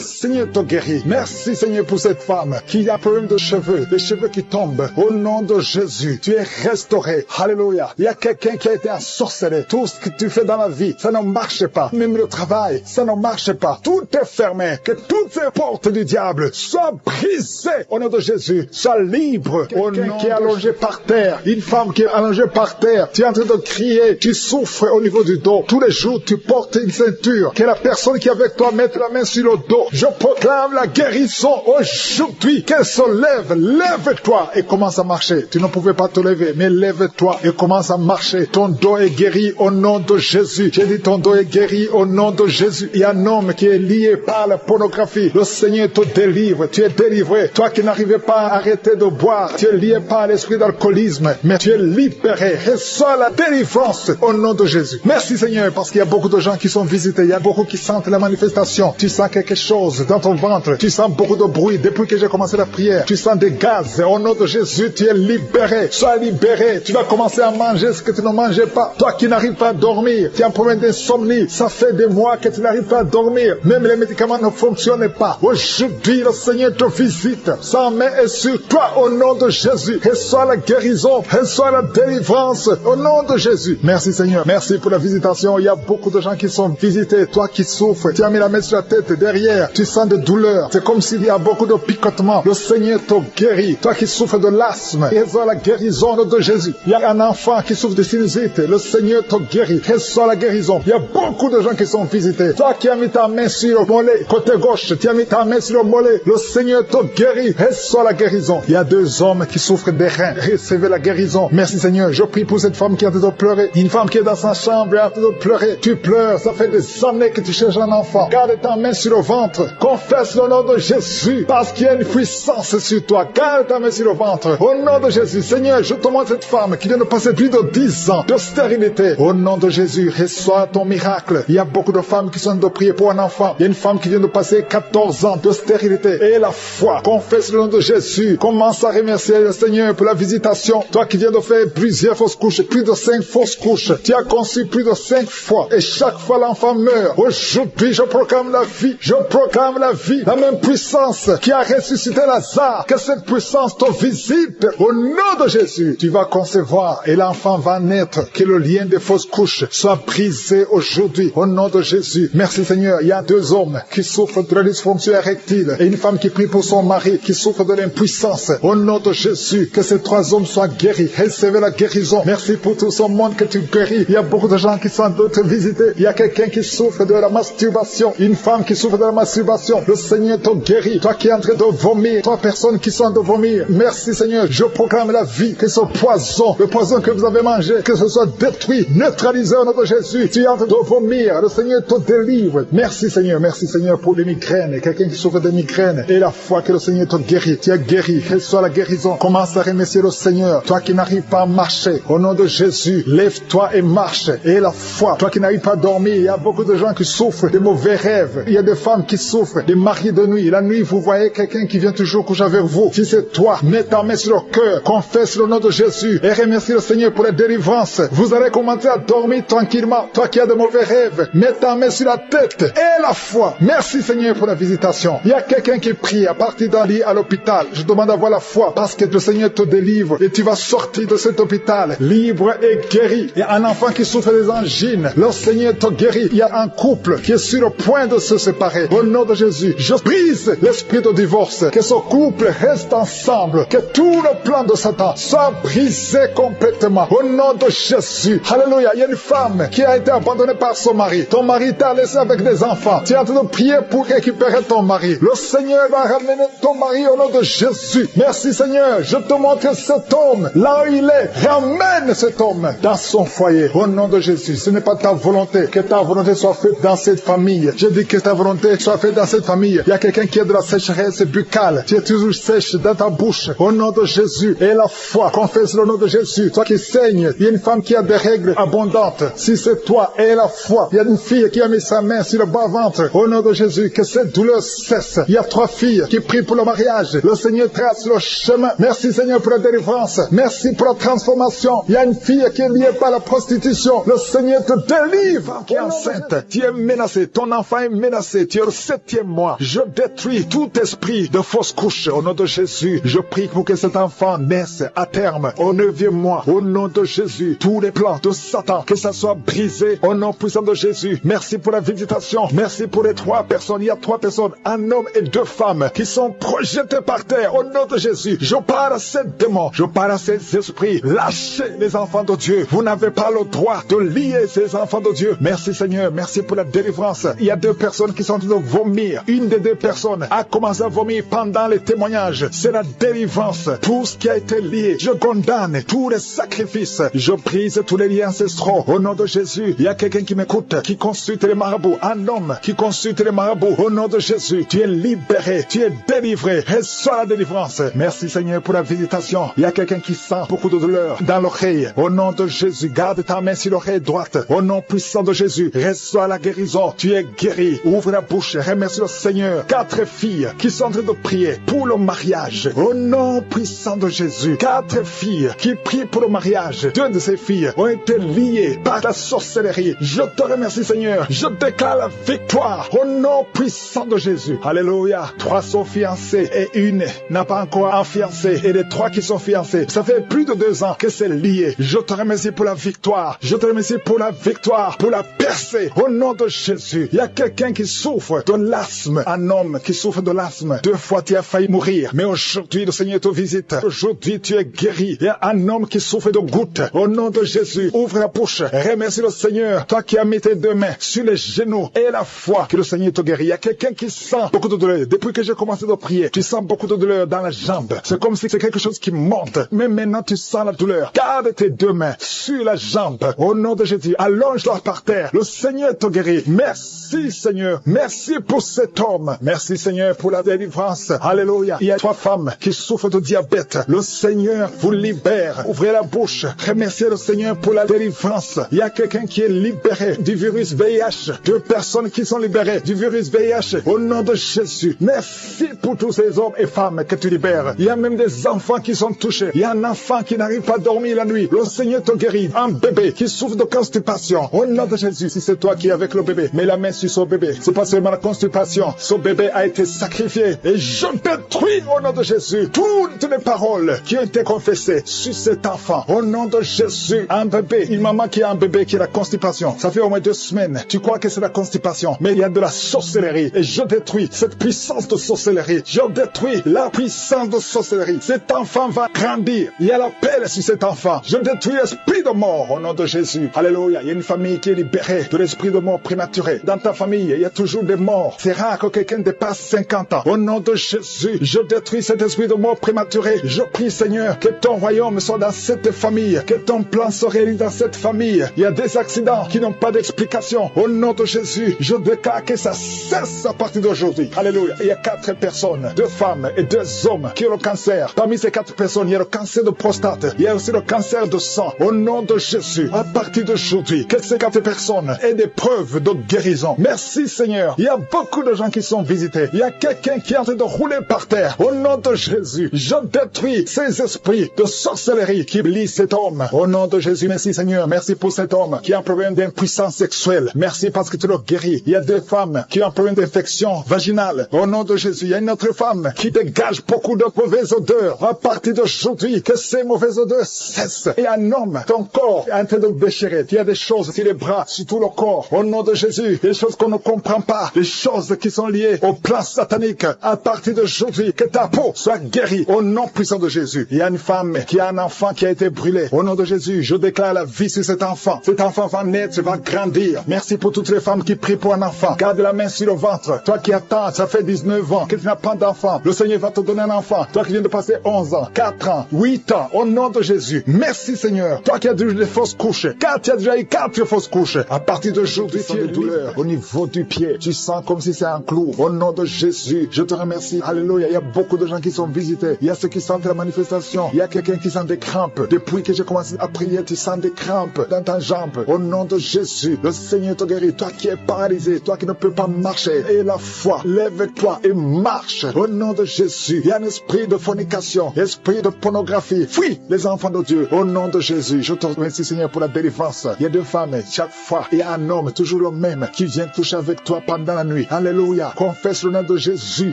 Seigneur te guérit. Merci Seigneur pour cette femme qui a un problème de cheveux, des cheveux qui tombent. Au nom de Jésus, tu es restauré. Alléluia. Il y a quelqu'un qui a été un sorceleur. Tout ce que tu fais dans la vie, ça ne marche pas. Même le travail, ça ne marche pas. Tout est fermé. Que toutes ces portes du diable soient brisées. Au nom de Jésus, sois libre. Au nom qui est allongé par terre. Une femme qui est allongée par terre. Tu es en train de crier. Tu souffres au niveau du dos. Tous les jours, tu portes une ceinture. Que la personne qui est avec toi mette la main sur le dos. Je proclame la guérison aujourd'hui. Qu'elle se lève. Lève-toi et commence à marcher. Tu ne pouvais pas te lever, mais lève-toi et commence à marcher. Ton dos est guéri au nom de Jésus. J'ai dit ton dos est guéri au nom de Jésus. Il y a un homme qui est lié par la pornographie. Le Seigneur te délivre. Tu es délivré. Toi qui n'arrivais pas à arrêter de boire, tu es lié par l'esprit d'alcoolisme, mais tu es libéré. Reçois la délivrance au nom de Jésus. Merci Seigneur, parce qu'il y a beaucoup de gens qui sont visités. Il y a beaucoup qui sentent la manifestation. Tu sens quelque chose dans ton ventre. Tu sens beaucoup de bruit depuis que j'ai commencé la prière. Tu sens des gaz. Au nom de Jésus, tu es libéré. Sois libéré. Tu vas commencer à manger ce que tu ne mangeais pas. Toi qui n'arrives pas à dormir, tu as un problème d'insomnie. Ça fait des mois que tu n'arrives pas à dormir. Même les médicaments ne fonctionnent pas. Aujourd'hui, le Seigneur te visite. Sa main est sur toi au nom de Jésus. Reçois la guérison. Reçois la délivrance au nom de Jésus. Merci Seigneur. Merci pour la visitation. Il y a beaucoup de gens qui sont visités. Toi qui souffres, tu as mis la main sur la tête derrière. Tu sens des douleurs. C'est comme s'il y a beaucoup de picotements. Le Seigneur te guérit. Toi qui souffres de l'asthme, reçois la guérison au nom de Jésus. Il y a un enfant qui souffre de sinusite. Le Seigneur te guérit. Reçois la guérison. Il y a beaucoup de gens qui sont visités. Toi qui as mis ta main sur le mollet, côté gauche, tu as mis ta main sur le mollet. Le Seigneur te guérit. Reçois la guérison. Il y a 2 hommes qui souffrent des reins. Recevez la guérison. Merci Seigneur. Je prie pour cette femme qui est en train de pleurer. Une femme qui est dans sa chambre et en train de pleurer. Tu pleures. Ça fait des années que tu cherches un enfant. Garde ta main sur le ventre. Confesse le nom de Jésus. Parce qu'il y a une puissance sur toi. Garde ta main sur le ventre. Au nom de Jésus. Seigneur, je te montre cette femme qui vient de passer plus de 10 ans de stérilité. Au nom de Jésus, reçois ton miracle. Il y a beaucoup de femmes qui sont de prier pour un enfant. Il y a une femme qui vient de passer 14 ans de stérilité. Et la foi. Confesse le nom de Jésus. Commence à remercier le Seigneur pour la visitation. Toi qui viens de faire plusieurs fausses couches, plus de 5 fausses couches. Tu as conçu plus de 5 fois. Et chaque fois l'enfant meurt. Aujourd'hui, je proclame la vie. Je proclame la vie. La même puissance qui a ressuscité Lazare. Que cette puissance te visite. Au nom de Jésus, tu vas concevoir et l'enfant va naître. Que le lien des fausses couches soit brisé aujourd'hui. Au nom de Jésus. Merci Seigneur. Il y a 2 hommes qui souffrent de la dysfonction érectile et une femme qui prie pour son mari qui souffre de l'impuissance. Au nom de Jésus, que ces 3 hommes soient guéris. Recevez la guérison. Merci pour tout ce monde que tu guéris. Il y a beaucoup de gens qui sont d'autres visités. Il y a quelqu'un qui souffre de la masturbation. Une femme qui souffre de la masturbation. Le Seigneur te guérit. Toi qui es en train de vomir. 3 personnes qui sont de vomir. Merci Seigneur. Je proclame la vie. Que ce poison, le poison que vous avez mangé, que ce soit détruit, neutralisé au nom de Jésus. Tu es en train de vomir. Le Seigneur te délivre. Merci Seigneur. Merci Seigneur pour les migraines. Quelqu'un qui souffre de migraines. Et la foi que le Seigneur te guérit. Tu es guéri. Reçois la guérison. Commence à remercier le Seigneur. Toi qui n'arrives pas à marcher. Au nom de Jésus, lève-toi et marche. Et la foi. Toi qui n'arrives pas à dormir. Il y a beaucoup de gens qui souffrent de mauvais rêves. Il y a des femmes qui souffrent des maris de nuit. La nuit, vous voyez quelqu'un qui vient toujours coucher avec vous. Si c'est toi, mets ta main sur le cœur. Confesse le nom de Jésus. Et remercie le Seigneur pour la délivrance. Vous allez commencer à dormir tranquillement. Toi qui as de mauvais rêves, mets ta main sur la tête. Et la foi. Merci Seigneur pour la visitation. Il y a quelqu'un qui prie à partir d'un lit à l'hôpital. Je demande d'avoir la foi parce que le Seigneur te délivre. Et tu vas sortir de cet hôpital libre et guéri. Et un enfant qui souffre des d'angine. Le Seigneur te guérit. Il y a un couple qui est sur le point de se séparer. Au nom de Jésus, je brise l'esprit de divorce. Que ce couple reste ensemble. Que tout le plan de Satan soit brisé complètement. Au nom de Jésus. Alléluia. Il y a une femme qui a été abandonnée par son mari. Ton mari t'a laissé avec des enfants. Tu es en train de prier pour récupérer ton mari. Le Seigneur va ramener ton mari au nom de Jésus. Merci Seigneur. Je te montre cet homme. Là où il est, ramène cet homme dans son foyer. Au nom de Jésus. Ce n'est pas ta volonté. Que ta volonté soit faite dans cette famille. Je dis que ta volonté soit faite dans cette famille. Il y a quelqu'un qui a de la sécheresse buccale. Tu es toujours sèche dans ta bouche. Au nom de Jésus. Et la foi. Confesse le nom de Jésus. Toi qui saignes. Il y a une femme qui a des règles abondantes. Si c'est toi et la foi. Il y a une fille qui a mis sa main sur le bas-ventre. Au nom de Jésus. Que cette douleur cesse. Il y a 3 filles qui prient pour le mariage. Le Seigneur trace le chemin. Merci Seigneur pour la délivrance. Merci pour la transformation. Il y a une fille qui est liée par la prostitution. Le Seigneur te délivre. Qui est enceinte. Tu es menacé. Ton enfant est menacé. Tu es au 7e mois. Je détruis tout esprit de fausse couche. Au nom de Jésus. Je prie pour que cet enfant naisse à terme. Au 9e mois. Au nom de Jésus. Tous les plans de Satan. Que ça soit brisé. Au nom puissant de Jésus. Merci pour la visitation. Merci pour les 3 personnes. Il y a 3 personnes. Un homme et 2 femmes qui sont projetés par terre. Au nom de Jésus. Je parle à ces démons. Je parle à ces esprits. Lâchez les enfants de Dieu. Vous n'avez pas le droit de lier ces enfants de Dieu. Merci Seigneur. Merci pour la délivrance. Il y a 2 personnes qui sont en train de vomir. Une des 2 personnes a commencé à vomir pendant les témoignages. C'est la délivrance. Tout ce qui a été lié. Je condamne tous les sacrifices. Je brise tous les liens ancestraux. Au nom de Jésus. Il y a quelqu'un qui m'écoute, qui consulte les marabouts. Un homme qui consulte les marabouts. Au nom de Jésus. Tu es libéré. Tu es délivré. Reçois la délivrance. Merci Seigneur pour la visitation. Il y a quelqu'un qui sent beaucoup de douleur dans l'oreille. Au nom de Jésus. Garde ta main sur l'oreille droite. Au nom puissant de Jésus. Reçois la guérison. Tu es guéri. Ouvre la bouche. Remercie le Seigneur. 4 filles qui sont en train de prier pour le mariage. Au nom puissant de Jésus. 4 filles qui prient pour le mariage. 2 de ces filles ont été liées par la sorcellerie. Je te remercie Seigneur. Je déclare la victoire. Au nom puissant de Jésus. Alléluia. 3 sont fiancées et une n'a pas encore un fiancé. Et les 3 qui sont fiancés, ça fait plus de 2 ans que c'est lié. Je te remercie pour la victoire. Je te remercie pour la victoire, pour la percée. Au nom de Jésus. Il y a quelqu'un qui souffre de l'asthme. Un homme qui souffre de l'asthme. 2 fois tu as failli mourir. Mais aujourd'hui le Seigneur te visite. Aujourd'hui tu es guéri. Il y a un homme qui souffre de gouttes. Au nom de Jésus. Ouvre la bouche. Remercie le Seigneur. Toi qui as mis tes 2 mains sur les genoux et la foi que le Seigneur te guérit. Il y a quelqu'un qui sent beaucoup de douleur. Depuis que j'ai commencé de prier, tu sens beaucoup de douleur dans la jambe. C'est comme si c'est quelque chose qui monte. Mais maintenant tu sens la douleur. Garde tes 2 mains sur la jambe. Au nom de Jésus. Allonge-la par terre. Le Seigneur te guérit. Merci Seigneur. Merci pour cet homme. Merci Seigneur pour la délivrance. Alléluia. Il y a 3 femmes qui souffrent de diabète. Le Seigneur vous libère. Ouvrez la bouche. Remerciez le Seigneur pour la délivrance. Il y a quelqu'un qui est libéré du virus VIH. 2 personnes qui sont libérées du virus VIH. Au nom de Jésus. Merci pour tous ces hommes et femmes que tu libères. Il y a même des enfants qui sont touchés. Il y a un enfant qui n'arrive pas à dormir la nuit. Le Seigneur te guérit. Un bébé qui souffre de constipation. Au nom de Jésus. Si c'est toi qui es avec le bébé, mets la main sur son bébé. C'est pas seulement la constipation. Ce bébé a été sacrifié. Et je détruis au nom de Jésus toutes les paroles qui ont été confessées sur cet enfant. Au nom de Jésus. Un bébé, une maman qui a un bébé qui a la constipation. Ça fait au moins 2 semaines. Tu crois que c'est la constipation. Mais il y a de la sorcellerie. Et je détruis cette puissance de sorcellerie. Je détruis la puissance de sorcellerie. Cet enfant va grandir. Il y a la paix sur cet enfant. Je détruis l'esprit de mort au nom de Jésus. Alléluia. Il y a une famille qui est libérée de l'esprit de mort prématuré. Dans ta famille, il y a toujours des morts. C'est rare que quelqu'un dépasse 50 ans. Au nom de Jésus, je détruis cet esprit de mort prématuré. Je prie Seigneur que ton royaume soit dans cette famille. Que ton plan se réalise dans cette famille. Il y a des accidents qui n'ont pas d'explication. Au nom de Jésus, je déclare que ça cesse à partir d'aujourd'hui. Alléluia. Il y a 4 personnes, 2 femmes et 2 hommes qui ont le cancer. Parmi ces 4 personnes, il y a le cancer de prostate. Il y a aussi le cancer de sang. Au nom de Jésus, à partir d'aujourd'hui, que ces 4 personnes aient des preuves de guérison. Merci Seigneur. Il y a beaucoup de gens qui sont visités. Il y a quelqu'un qui est en train de rouler par terre. Au nom de Jésus, je détruis ces esprits de sorcellerie qui lient cet homme. Au nom de Jésus, merci Seigneur. Merci pour cet homme qui a un problème d'impuissance sexuelle. Merci parce que tu le guéris. Il y a 2 femmes qui ont un problème d'infection vaginale. Au nom de Jésus, il y a une notre femme qui dégage beaucoup de mauvaises odeurs. À partir d'aujourd'hui, que ces mauvaises odeurs cessent. Et un homme, ton corps est en train de déchirer. Il y a des choses sur les bras, sur tout le corps. Au nom de Jésus, des choses qu'on ne comprend pas, des choses qui sont liées au plan satanique. À partir d'aujourd'hui, que ta peau soit guérie au nom puissant de Jésus. Il y a une femme qui a un enfant qui a été brûlé. Au nom de Jésus, je déclare la vie sur cet enfant. Cet enfant va naître, va grandir. Merci pour toutes les femmes qui prient pour un enfant. Garde la main sur le ventre. Toi qui attends, ça fait 19 ans que tu n'as pas d'enfant. Le Seigneur va te donner un enfant. Toi qui viens de passer 11 ans, 4 ans, 8 ans, au nom de Jésus. Merci Seigneur. Toi qui as eu des fausses couches, car tu as déjà eu 4 fausses couches. À partir d'aujourd'hui, tu as des douleurs au niveau du pied. Tu sens comme si c'est un clou. Au nom de Jésus, je te remercie. Alléluia. Il y a beaucoup de gens qui sont visités. Il y a ceux qui sentent la manifestation. Il y a quelqu'un qui sent des crampes. Depuis que j'ai commencé à prier, tu sens des crampes dans ta jambe. Au nom de Jésus, le Seigneur te guérit. Toi qui es paralysé, toi qui ne peux pas marcher. Et la foi, lève-toi et marche. Au nom de Jésus, il y a un esprit de fornication, esprit de pornographie. Fuis les enfants de Dieu. Au nom de Jésus, je te remercie Seigneur pour la délivrance. Il y a 2 femmes, chaque fois, il y a un homme, toujours le même, qui vient toucher avec toi pendant la nuit. Alléluia. Confesse le nom de Jésus.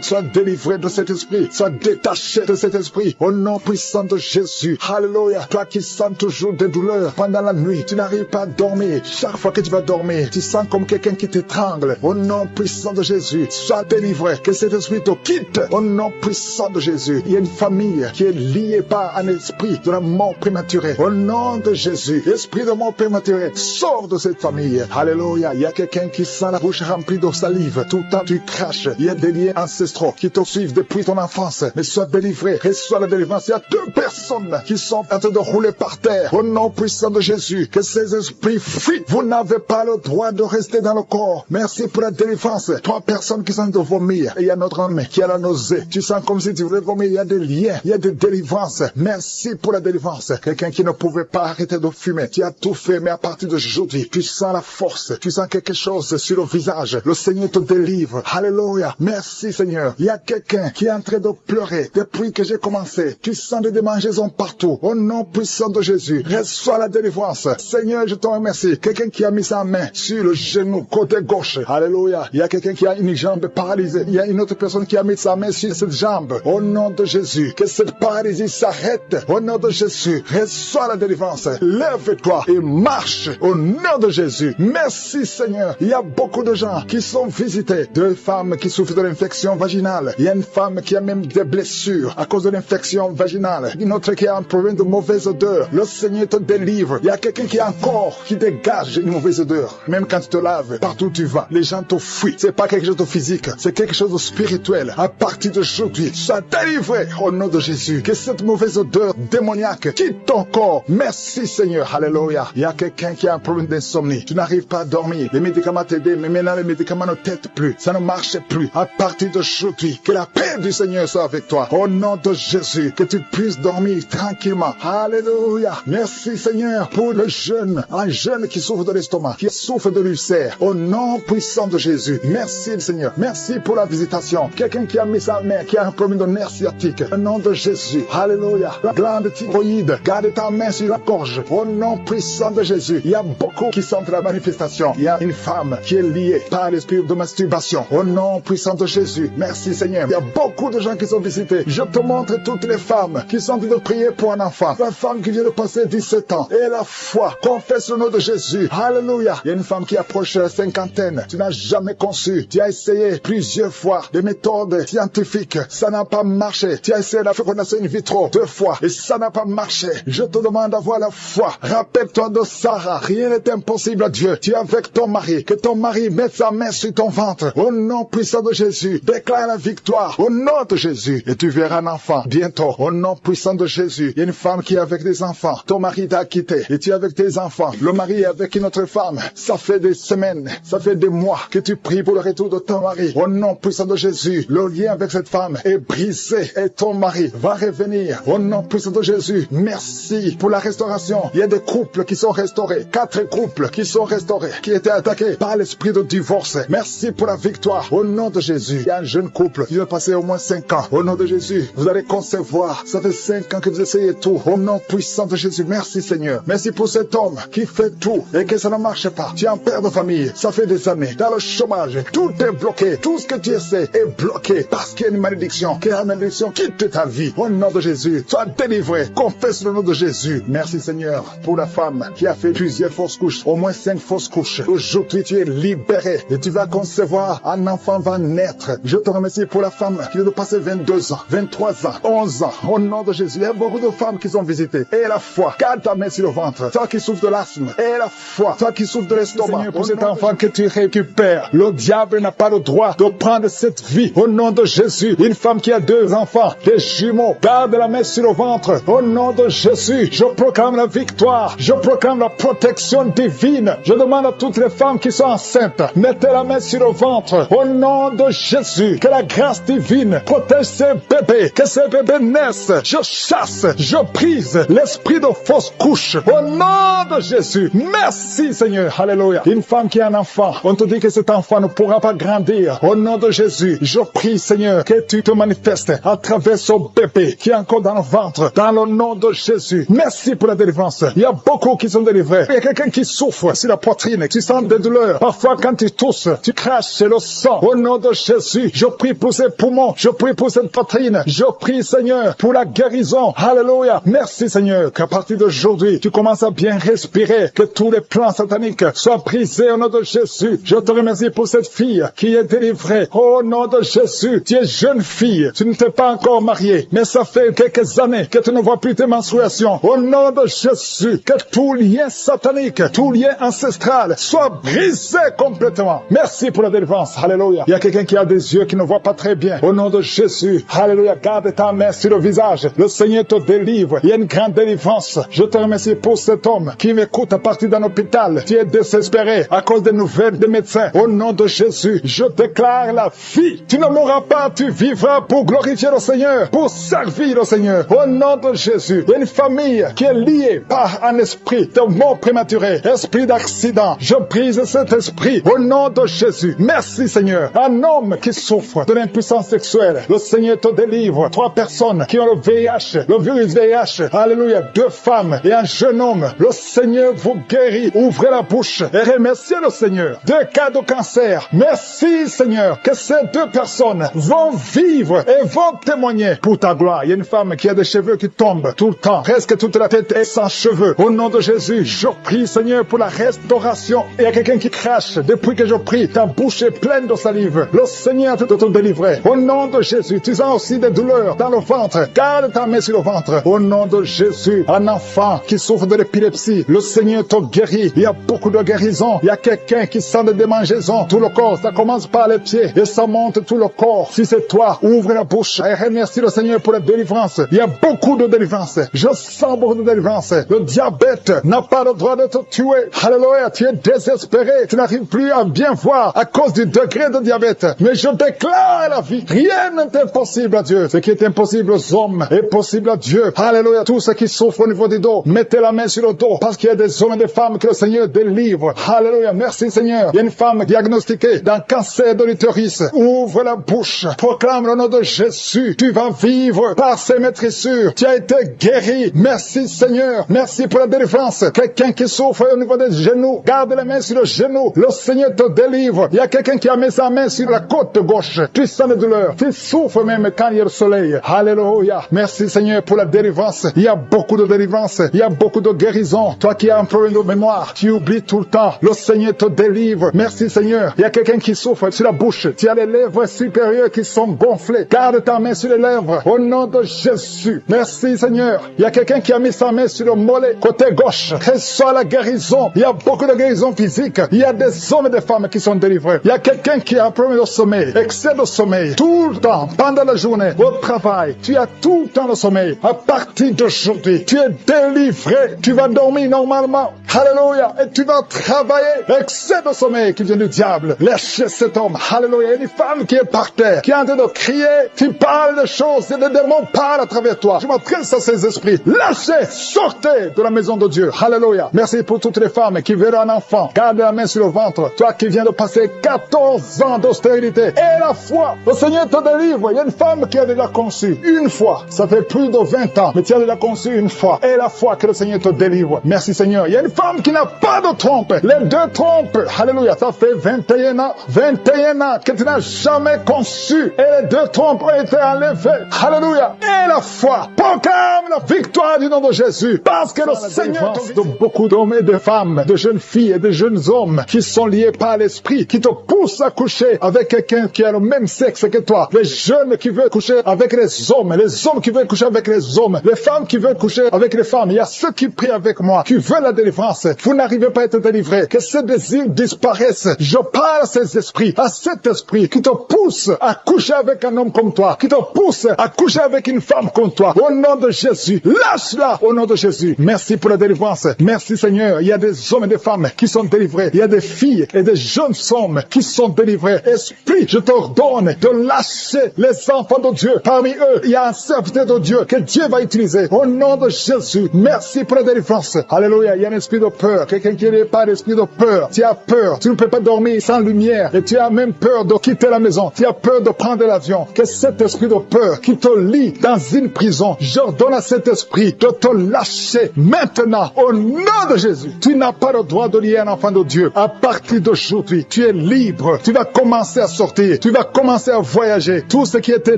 Sois délivré de cet esprit. Sois détaché de cet esprit. Au nom puissant de Jésus. Alléluia. Toi qui sens toujours des douleurs pendant la nuit, tu n'arrives pas à dormir. Chaque fois que tu vas dormir, tu sens comme quelqu'un qui t'étrangle. Au nom puissant de Jésus, sois délivré. Que cet esprit te quitte. Au nom puissant de Jésus. Il y a une famille qui est liée par un esprit de la mort prématurée. Au nom de Jésus, esprit de mort prématurée, sors de cette famille. Alléluia. Il y a quelqu'un qui sent la bouche remplie de salive. Tout le temps tu craches. Il y a des liens ancestraux qui te suivent depuis ton enfance. Mais sois délivré. Reçois la délivrance. Il y a 2 personnes qui sont en train de rouler par terre. Au nom puissant de Jésus, que ces esprits fuient. Vous n'avez pas le droit de rester dans le corps. Merci pour la délivrance. 3 personnes qui sont de vomir. Et il y a notre homme qui a la nausée. Tu sens comme si tu voulais vomir. Il y a des liens. Il y a des délivrances. Merci pour la délivrance. Quelqu'un qui ne pouvait pas arrêter de fumer. Tu as tout fait, mais à partir d'aujourd'hui, tu sens la force. Tu sens quelque chose sur le visage. Le Seigneur te délivre. Alléluia. Merci Seigneur. Il y a quelqu'un qui est en train de pleurer depuis que j'ai commencé. Tu sens des démangeaisons partout. Au nom puissant de Jésus, reçois la délivrance. Seigneur, je te remercie. Quelqu'un qui a mis sa main sur le genou côté gauche. Alléluia. Il y a quelqu'un qui a une jambe paralysée. Il y a une autre personne qui a mis sa main sur cette jambe. Au nom de Jésus, que cette paralysie s'arrête. Au nom de Jésus, reçois la délivrance. Lève-toi et marche. Au nom de Jésus. Merci Seigneur. Il y a beaucoup de gens qui sont visités. 2 femmes qui souffrent de l'infection vaginale. Il y a une femme qui a même des blessures à cause de l'infection vaginale. Une autre qui a un problème de mauvaise odeur. Le Seigneur te délivre. Il y a quelqu'un qui a un corps qui dégage une mauvaise odeur. Même quand tu te laves, partout où tu vas, les gens te fuient. C'est pas quelque chose de physique, c'est quelque chose de spirituel. À partir d'aujourd'hui, sois délivré au nom de Jésus. Que cette mauvaise odeur démoniaque quitte ton corps. Merci Seigneur. Alléluia. Il y a quelqu'un qui a un problème d'insomnie. Tu n'arrives pas à dormir. Les médicaments t'aident, mais maintenant les médicaments ne t'aident plus. Ça ne marche plus. À partir d'aujourd'hui, que la paix du Seigneur soit avec toi. Au nom de Jésus, que tu puisses dormir tranquillement. Alléluia. Merci Seigneur pour le jeune, un jeune qui souffre de l'estomac, qui souffre de l'ulcère. Au nom puissant de Jésus. Merci Seigneur. Merci pour la visitation. Quelqu'un qui a mis sa main, qui a un problème de nerf sciatique. Au nom de Jésus. Alléluia. La glande thyroïde. Garde ta main sur la gorge. Au nom puissant de Jésus. Il y a beaucoup qui sentent la manifestation. Il y a une femme qui est liée par l'esprit de masturbation. Au nom puissant de Jésus. Merci Seigneur. Il y a beaucoup de gens qui sont visités. Je te montre toutes les femmes qui sont en train de prier pour un enfant. La femme qui vient de passer 17 ans. Et la foi. Confesse le nom de Jésus. Alléluia. Il y a une femme qui approche la cinquantaine. Tu n'as jamais conçu. Tu as essayé plusieurs fois des méthodes scientifiques. Ça n'a pas marché. Tu as essayé la fécondation in vitro 2 fois. Et ça n'a pas marché. Je te demande d'avoir la foi. Rappelle-toi de Sarah. Rien n'est impossible à Dieu. Tu es avec ton mari. Que ton mari mette sa main sur ton ventre. Au nom puissant de Jésus. Déclare la victoire. Au nom de Jésus. Et tu verras un enfant bientôt. Au nom puissant de Jésus. Il y a une femme qui est avec des enfants. Ton mari t'a quitté. Et tu es avec tes enfants. Le mari est avec une autre femme. Ça fait des semaines. Ça fait des mois que tu pries pour le retour de ton mari. Au nom puissant de Jésus. Le lien avec cette femme est brisé. Et ton mari va revenir. Au nom puissant de Jésus. Merci pour la restauration. Il y a des couples qui sont restaurés. 4 couples qui sont restaurés. Qui étaient attaqués par l'esprit de divorce. Merci pour la victoire. Au nom de Jésus. Il y a un jeune couple qui va passer au moins 5 ans. Au nom de Jésus. Vous allez concevoir. Ça fait 5 ans que vous essayez tout. Au nom puissant de Jésus. Merci Seigneur. Merci pour cet homme qui fait tout et que ça ne marche pas. Tu es un père de famille. Ça fait des années. Dans le chômage. Tout est bloqué. Tout ce que tu essaies est bloqué. bloqué parce qu'il y a une malédiction. Que la malédiction quitte ta vie. Au nom de Jésus, sois délivré. Confesse le nom de Jésus. Merci Seigneur pour la femme qui a fait plusieurs fausses couches, au moins 5 fausses couches. Aujourd'hui, tu es libéré et tu vas concevoir. Un enfant va naître. Je te remercie pour la femme qui vient de passer 22 ans, 23 ans, 11 ans. Au nom de Jésus, il y a beaucoup de femmes qui sont visitées. Et la foi, garde ta main sur le ventre. Toi qui souffres de l'asthme, et la foi, toi qui souffres de l'estomac. Seigneur, pour cet enfant que tu récupères, le diable n'a pas le droit de prendre cette vie. Au nom de Jésus, une femme qui a 2 enfants, des jumeaux, garde la main sur le ventre. Au nom de Jésus, je proclame la victoire. Je proclame la protection divine. Je demande à toutes les femmes qui sont enceintes, mettez la main sur le ventre. Au nom de Jésus, que la grâce divine protège ces bébés, que ces bébés naissent. Je chasse, je brise l'esprit de fausse couche. Au nom de Jésus, merci Seigneur. Alléluia. Une femme qui a un enfant, on te dit que cet enfant ne pourra pas grandir. Au nom de Jésus, je prie Seigneur que tu te manifestes à travers ce bébé qui est encore dans le ventre. Dans le nom de Jésus, merci pour la délivrance. Il y a beaucoup qui sont délivrés. Il y a quelqu'un qui souffre sur la poitrine, tu sens des douleurs. Parfois quand tu tousses, tu craches le sang. Au nom de Jésus, je prie pour ces poumons, je prie pour cette poitrine, je prie Seigneur pour la guérison. Alléluia. Merci Seigneur qu'à partir d'aujourd'hui, tu commences à bien respirer, que tous les plans sataniques soient brisés au nom de Jésus. Je te remercie pour cette fille qui est délivrée. Au nom de Jésus, tu es jeune fille, tu ne t'es pas encore mariée, mais ça fait quelques années que tu ne vois plus tes menstruations. Au nom de Jésus, que tout lien satanique, tout lien ancestral soit brisé complètement. Merci pour la délivrance. Alléluia. Il y a quelqu'un qui a des yeux qui ne voit pas très bien. Au nom de Jésus, alléluia, garde ta main sur le visage. Le Seigneur te délivre. Il y a une grande délivrance. Je te remercie pour cet homme qui m'écoute à partir d'un hôpital. Tu es désespéré à cause des nouvelles des médecins. Au nom de Jésus, je déclare la vie. Tu ne mourras pas, tu vivras pour glorifier le Seigneur, pour servir le Seigneur. Au nom de Jésus, il y a une famille qui est liée par un esprit de mort prématurée, esprit d'accident. Je brise cet esprit au nom de Jésus. Merci Seigneur. Un homme qui souffre de l'impuissance sexuelle, le Seigneur te délivre. 3 personnes qui ont le VIH, le virus VIH. Alléluia. 2 femmes et un jeune homme. Le Seigneur vous guérit. Ouvrez la bouche et remerciez le Seigneur. 2 cas de cancer. Merci Seigneur que ces 2 personnes vont vivre et vont témoigner pour ta gloire. Il y a une femme qui a des cheveux qui tombent tout le temps. Presque toute la tête est sans cheveux. Au nom de Jésus, je prie Seigneur pour la restauration. Il y a quelqu'un qui crache. Depuis que je prie, ta bouche est pleine de salive. Le Seigneur te délivrer. Au nom de Jésus, tu sens aussi des douleurs dans le ventre. Garde ta main sur le ventre. Au nom de Jésus, un enfant qui souffre de l'épilepsie, le Seigneur te guérit. Il y a beaucoup de guérisons. Il y a quelqu'un qui sent des démangeaisons. Tout le corps, ça commence par les pieds et ça monte tout le corps. Si c'est toi, ouvre la bouche et remercie le Seigneur pour la délivrance. Il y a beaucoup de délivrance. Je sens beaucoup de délivrance. Le diabète n'a pas le droit de te tuer. Alléluia, tu es désespéré. Tu n'arrives plus à bien voir à cause du degré de diabète. Mais je déclare la vie. Rien n'est impossible à Dieu. Ce qui est impossible aux hommes est possible à Dieu. Alléluia. Tous ceux qui souffrent au niveau du dos, mettez la main sur le dos parce qu'il y a des hommes et des femmes que le Seigneur délivre. Alléluia. Merci Seigneur. Il y a une femme diagnostiquée d'un cancer de l'utérus. Ouvre la bouche. Proclame le nom de Jésus. Tu vas vivre par ses maîtrissures. Tu as été guéri. Merci Seigneur. Merci pour la délivrance. Quelqu'un qui souffre au niveau des genoux, garde la main sur le genou. Le Seigneur te délivre. Il y a quelqu'un qui a mis sa main sur la côte gauche. Tu sens les douleurs. Tu souffres même quand il y a le soleil. Alléluia. Merci Seigneur pour la délivrance. Il y a beaucoup de délivrance. Il y a beaucoup de guérison. Toi qui as un problème de mémoire, tu oublies tout le temps. Le Seigneur te délivre. Merci Seigneur. Il y a quelqu'un qui souffre sur la bouche. Tu as les lèvres supérieures qui sont gonflées. Garde ta main sur les lèvres. Au nom de Jésus. Merci Seigneur. Il y a quelqu'un qui a mis sa main sur le mollet côté gauche. Reçois la guérison. Il y a beaucoup de guérison physique. Il y a des hommes et des femmes qui sont délivrés. Il y a quelqu'un qui a un problème de sommeil, excès de sommeil, tout le temps, pendant la journée, au travail. Tu as tout le temps le sommeil. À partir d'aujourd'hui, tu es délivré. Tu vas dormir normalement. Alléluia. Et tu vas travailler. Excès de sommeil qui vient du diable. Lâchez cet homme. Alléluia. Il y a une femme qui est par terre, qui est en train de crier. Tu parles de choses et les démons parlent à travers toi. Je m'adresse à ces esprits. Lâchez, sortez de la maison de Dieu. Alléluia. Merci pour toutes les femmes qui veulent un enfant. Garde la main sur le ventre. Toi qui viens de passer 14 ans d'austérité et la foi. Le Seigneur te délivre. Il y a une femme qui a déjà conçu une fois. Ça fait plus de 20 ans. Mais tu as déjà conçu une fois. Et la foi que le Seigneur te délivre. Merci Seigneur. Il y a une femme qui n'a pas de trompe. Les 2 trompes. Alléluia. Ça fait 21 ans. 21 ans que tu n'as jamais conçu. conçu et les deux trompes ont été enlevées. Alléluia. Et la foi proclame la victoire du nom de Jésus. Parce que le Seigneur de beaucoup d'hommes et de femmes, de jeunes filles et de jeunes hommes qui sont liés par l'esprit, qui te poussent à coucher avec quelqu'un qui a le même sexe que toi. Les jeunes qui veulent coucher avec les hommes qui veulent coucher avec les hommes, les femmes qui veulent coucher avec les femmes. Il y a ceux qui prient avec moi, qui veulent la délivrance. Vous n'arrivez pas à être délivré. Que ces désirs disparaissent. Je parle à ces esprits, à cet esprit qui te pousse à coucher avec un homme comme toi, qui te pousse à coucher avec une femme comme toi. Au nom de Jésus, lâche-la au nom de Jésus. Merci pour la délivrance. Merci Seigneur. Il y a des hommes et des femmes qui sont délivrés. Il y a des filles et des jeunes hommes qui sont délivrés. Esprit, je t'ordonne de lâcher les enfants de Dieu. Parmi eux, il y a un serviteur de Dieu que Dieu va utiliser. Au nom de Jésus, merci pour la délivrance. Alléluia. Il y a un esprit de peur. Quelqu'un qui n'est pas d'esprit de peur. Tu as peur. Tu ne peux pas dormir sans lumière. Et tu as même peur de quitter la maison. Tu as peur de prendre l'avion. Que cet esprit de peur qui te lie dans une prison, j'ordonne à cet esprit de te lâcher maintenant. Au nom de Jésus. Tu n'as pas le droit de lier un enfant de Dieu. À partir d'aujourd'hui, tu es libre. Tu vas commencer à sortir. Tu vas commencer à voyager. Tout ce qui était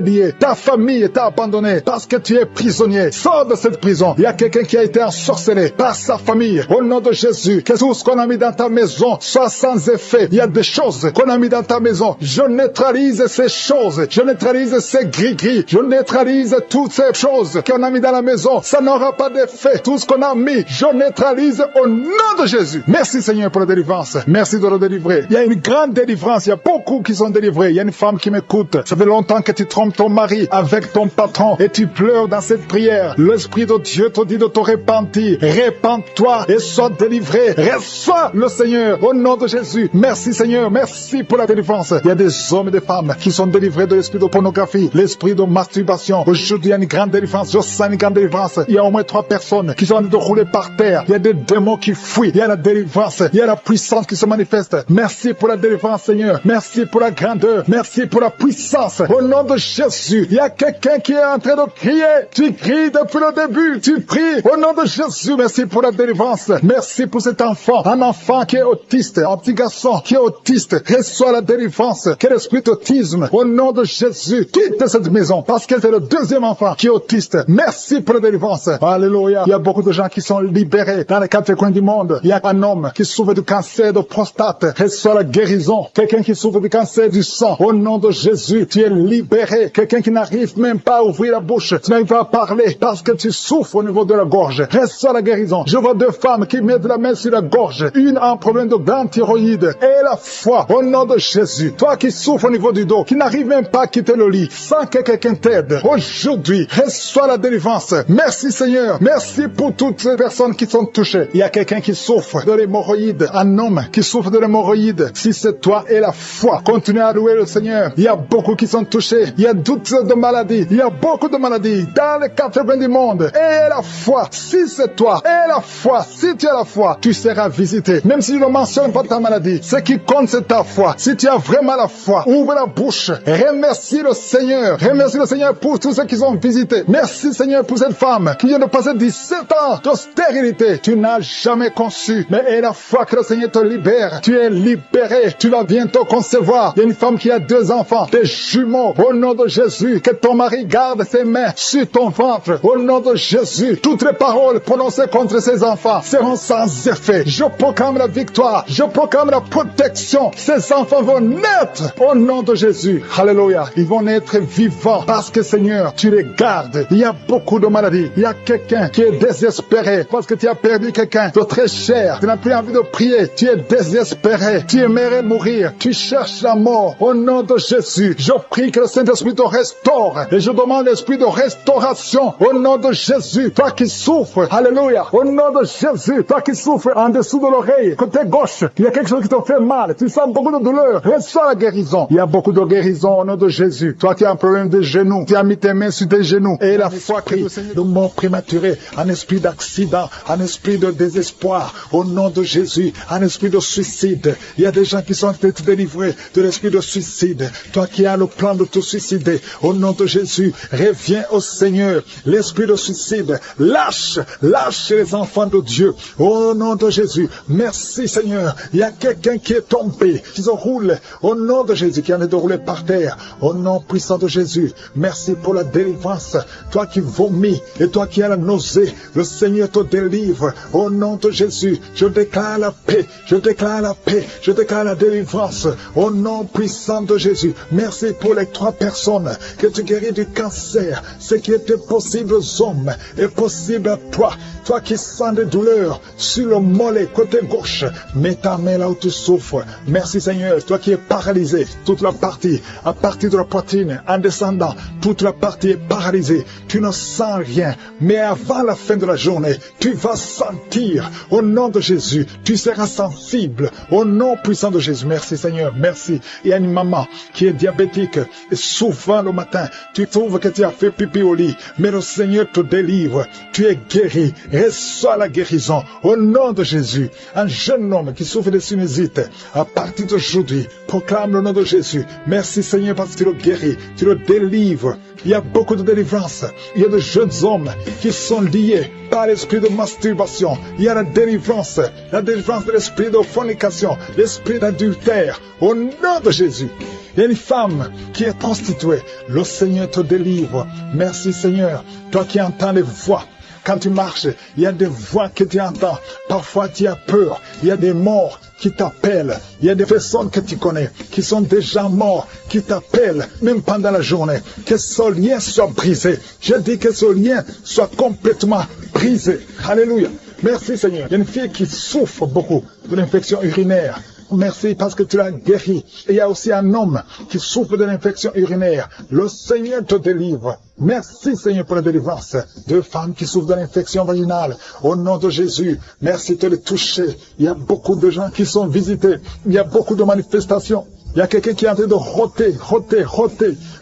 lié, ta famille t'a abandonné parce que tu es prisonnier. Sors de cette prison. Il y a quelqu'un qui a été ensorcelé par sa famille. Au nom de Jésus, que tout ce qu'on a mis dans ta maison soit sans effet. Il y a des choses qu'on a mis dans ta maison. Je neutralise ces choses. Je neutralise ces gris-gris. Je neutralise toutes ces choses qu'on a mis dans la maison. Ça n'aura pas d'effet. Tout ce qu'on a mis, je neutralise au nom de Jésus. Merci Seigneur pour la délivrance. Merci de le délivrer. Il y a une grande délivrance. Il y a beaucoup qui sont délivrés. Il y a une femme qui m'écoute. Ça fait longtemps que tu trompes ton mari avec ton patron et tu pleures dans cette prière. L'Esprit de Dieu te dit de te repentir. Répands-toi et sois délivré. Reçois le Seigneur au nom de Jésus. Merci Seigneur. Merci pour la délivrance. Il y a des hommes et des femmes qui sont délivrés de l'esprit de pornographie, l'esprit de masturbation. Aujourd'hui, il y a une grande délivrance. Je sens une grande délivrance. Il y a au moins 3 personnes qui sont en train de rouler par terre. Il y a des démons qui fuient. Il y a la délivrance. Il y a la puissance qui se manifeste. Merci pour la délivrance, Seigneur. Merci pour la grandeur. Merci pour la puissance. Au nom de Jésus, il y a quelqu'un qui est en train de crier. Tu cries depuis le début. Tu pries au nom de Jésus. Merci pour la délivrance. Merci pour cet enfant. Un enfant qui est autiste. Un petit garçon qui est autiste. Reçoit la délivrance. Quel esprit d'autisme. Au nom de Jésus, quitte cette maison parce que c'est le deuxième enfant qui est autiste. Merci pour la délivrance. Alléluia. Il y a beaucoup de gens qui sont libérés dans les 4 coins du monde. Il y a un homme qui souffre du cancer de prostate. Reçoit la guérison. Quelqu'un qui souffre du cancer du sang. Au nom de Jésus, tu es libéré. Quelqu'un qui n'arrive même pas à ouvrir la bouche. Tu n'arrives pas à parler parce que tu souffres au niveau de la gorge. Reçois la guérison. Je vois 2 femmes qui mettent la main sur la gorge. Une a un problème de grande thyroïde. Et la foi. Au nom de Jésus. Toi qui souffres au niveau du dos, qui n'arrive même pas à quitter le lit, sans que quelqu'un t'aide. Aujourd'hui, reçois la délivrance. Merci Seigneur. Merci pour toutes ces personnes qui sont touchées. Il y a quelqu'un qui souffre de l'hémorroïde. Un homme qui souffre de l'hémorroïde. Si c'est toi et la foi, continue à louer le Seigneur. Il y a beaucoup qui sont touchés. Il y a toutes de maladies. Il y a beaucoup de maladies dans les 4 coins du monde. Et la foi, si c'est toi et la foi, si tu as la foi, tu seras visité. Même si je ne mentionne pas ta maladie, ce qui compte c'est ta foi. Si tu as vraiment la foi, ouvre la bouche. Remercie le Seigneur. Remercie le Seigneur pour tous ceux qui sont visités. Merci Seigneur pour cette femme qui vient de passer 17 ans de stérilité. Tu n'as jamais conçu. Mais et la foi que le Seigneur te libère. Tu es libéré. Tu vas bientôt concevoir. Il y a une femme qui a 2 enfants, des jumeaux. Au nom de Jésus, que ton mari garde ses mains sur ton ventre. Au nom de Jésus, toutes les paroles prononcées contre ses enfants seront sans effet. Je proclame la victoire. Je proclame la protection. Ces enfants vont naître au nom de Jésus. Alléluia. Ils vont naître vivants parce que Seigneur, tu les gardes. Il y a beaucoup de maladies. Il y a quelqu'un qui est désespéré parce que tu as perdu quelqu'un de très cher. Tu n'as plus envie de prier. Tu es désespéré. Tu aimerais mourir. Tu cherches la mort. Au nom de Jésus, je prie que le Saint-Esprit te restaure. Et je demande l'esprit de restauration. Au nom de Jésus, toi qui souffres. Alléluia. Au nom de Jésus, toi qui souffres en dessous de l'oreille, côté gauche, il y a quelque chose qui te fait mal. Tu sens beaucoup de douleur. Reçois la guérison. Il y a beaucoup de guérison au nom de Jésus. Toi qui as un problème de genoux, tu as mis tes mains sur tes genoux. Et la foi que le Seigneur de mort prématuré, un esprit d'accident, un esprit de désespoir, au nom de Jésus, un esprit de suicide. Il y a des gens qui sont délivrés de l'esprit de suicide. Toi qui as le plan de te suicider, au nom de Jésus, reviens au Seigneur. L'esprit de suicide, lâche les enfants de Dieu. Au nom de Jésus, merci Seigneur. Il y a quelqu'un qui est tombé, qui se roule, au nom de Jésus, qui en est de rouler roulé par terre. Au nom puissant de Jésus, merci pour la délivrance. Toi qui vomis et toi qui as la nausée, le Seigneur te délivre. Au nom de Jésus, je déclare la paix, je déclare la paix, je déclare la délivrance. Au nom puissant de Jésus, merci pour les 3 personnes que tu guéris du cancer. Ce qui était possible aux hommes est possible à toi. Toi qui sens des douleurs sur le mollet côté gauche, mets ta main là où tu souffres. Merci Seigneur, toi qui es paralysé, toute la partie, à partir de la poitrine, en descendant, toute la partie est paralysée. Tu ne sens rien, mais avant la fin de la journée, tu vas sentir. Au nom de Jésus, tu seras sensible. Au nom puissant de Jésus, merci Seigneur, merci. Il y a une maman qui est diabétique et souvent le matin, tu trouves que tu as fait pipi au lit, mais le Seigneur te délivre. Tu es guéri. Reçois la guérison au nom de Jésus. Un jeune homme qui souffre de sinusite, à partir d'aujourd'hui, proclame le nom de Jésus. Merci Seigneur parce que tu le guéris, tu le délivres. Il y a beaucoup de délivrance. Il y a de jeunes hommes qui sont liés par l'esprit de masturbation. Il y a la délivrance de l'esprit de fornication, l'esprit d'adultère. Au nom de Jésus. Il y a une femme qui est prostituée. Le Seigneur te délivre. Merci Seigneur. Toi qui entends les voix. Quand tu marches, il y a des voix que tu entends. Parfois, tu as peur. Il y a des morts qui t'appellent. Il y a des personnes que tu connais qui sont déjà morts, qui t'appellent, même pendant la journée. Que ce lien soit brisé. Je dis que ce lien soit complètement brisé. Alléluia. Merci Seigneur. Il y a une fille qui souffre beaucoup de l'infection urinaire. Merci parce que tu l'as guéri. Et il y a aussi un homme qui souffre de l'infection urinaire. Le Seigneur te délivre. Merci Seigneur pour la délivrance. 2 femmes qui souffrent de l'infection vaginale. Au nom de Jésus, merci de les toucher. Il y a beaucoup de gens qui sont visités. Il y a beaucoup de manifestations. Il y a quelqu'un qui est en train de roter.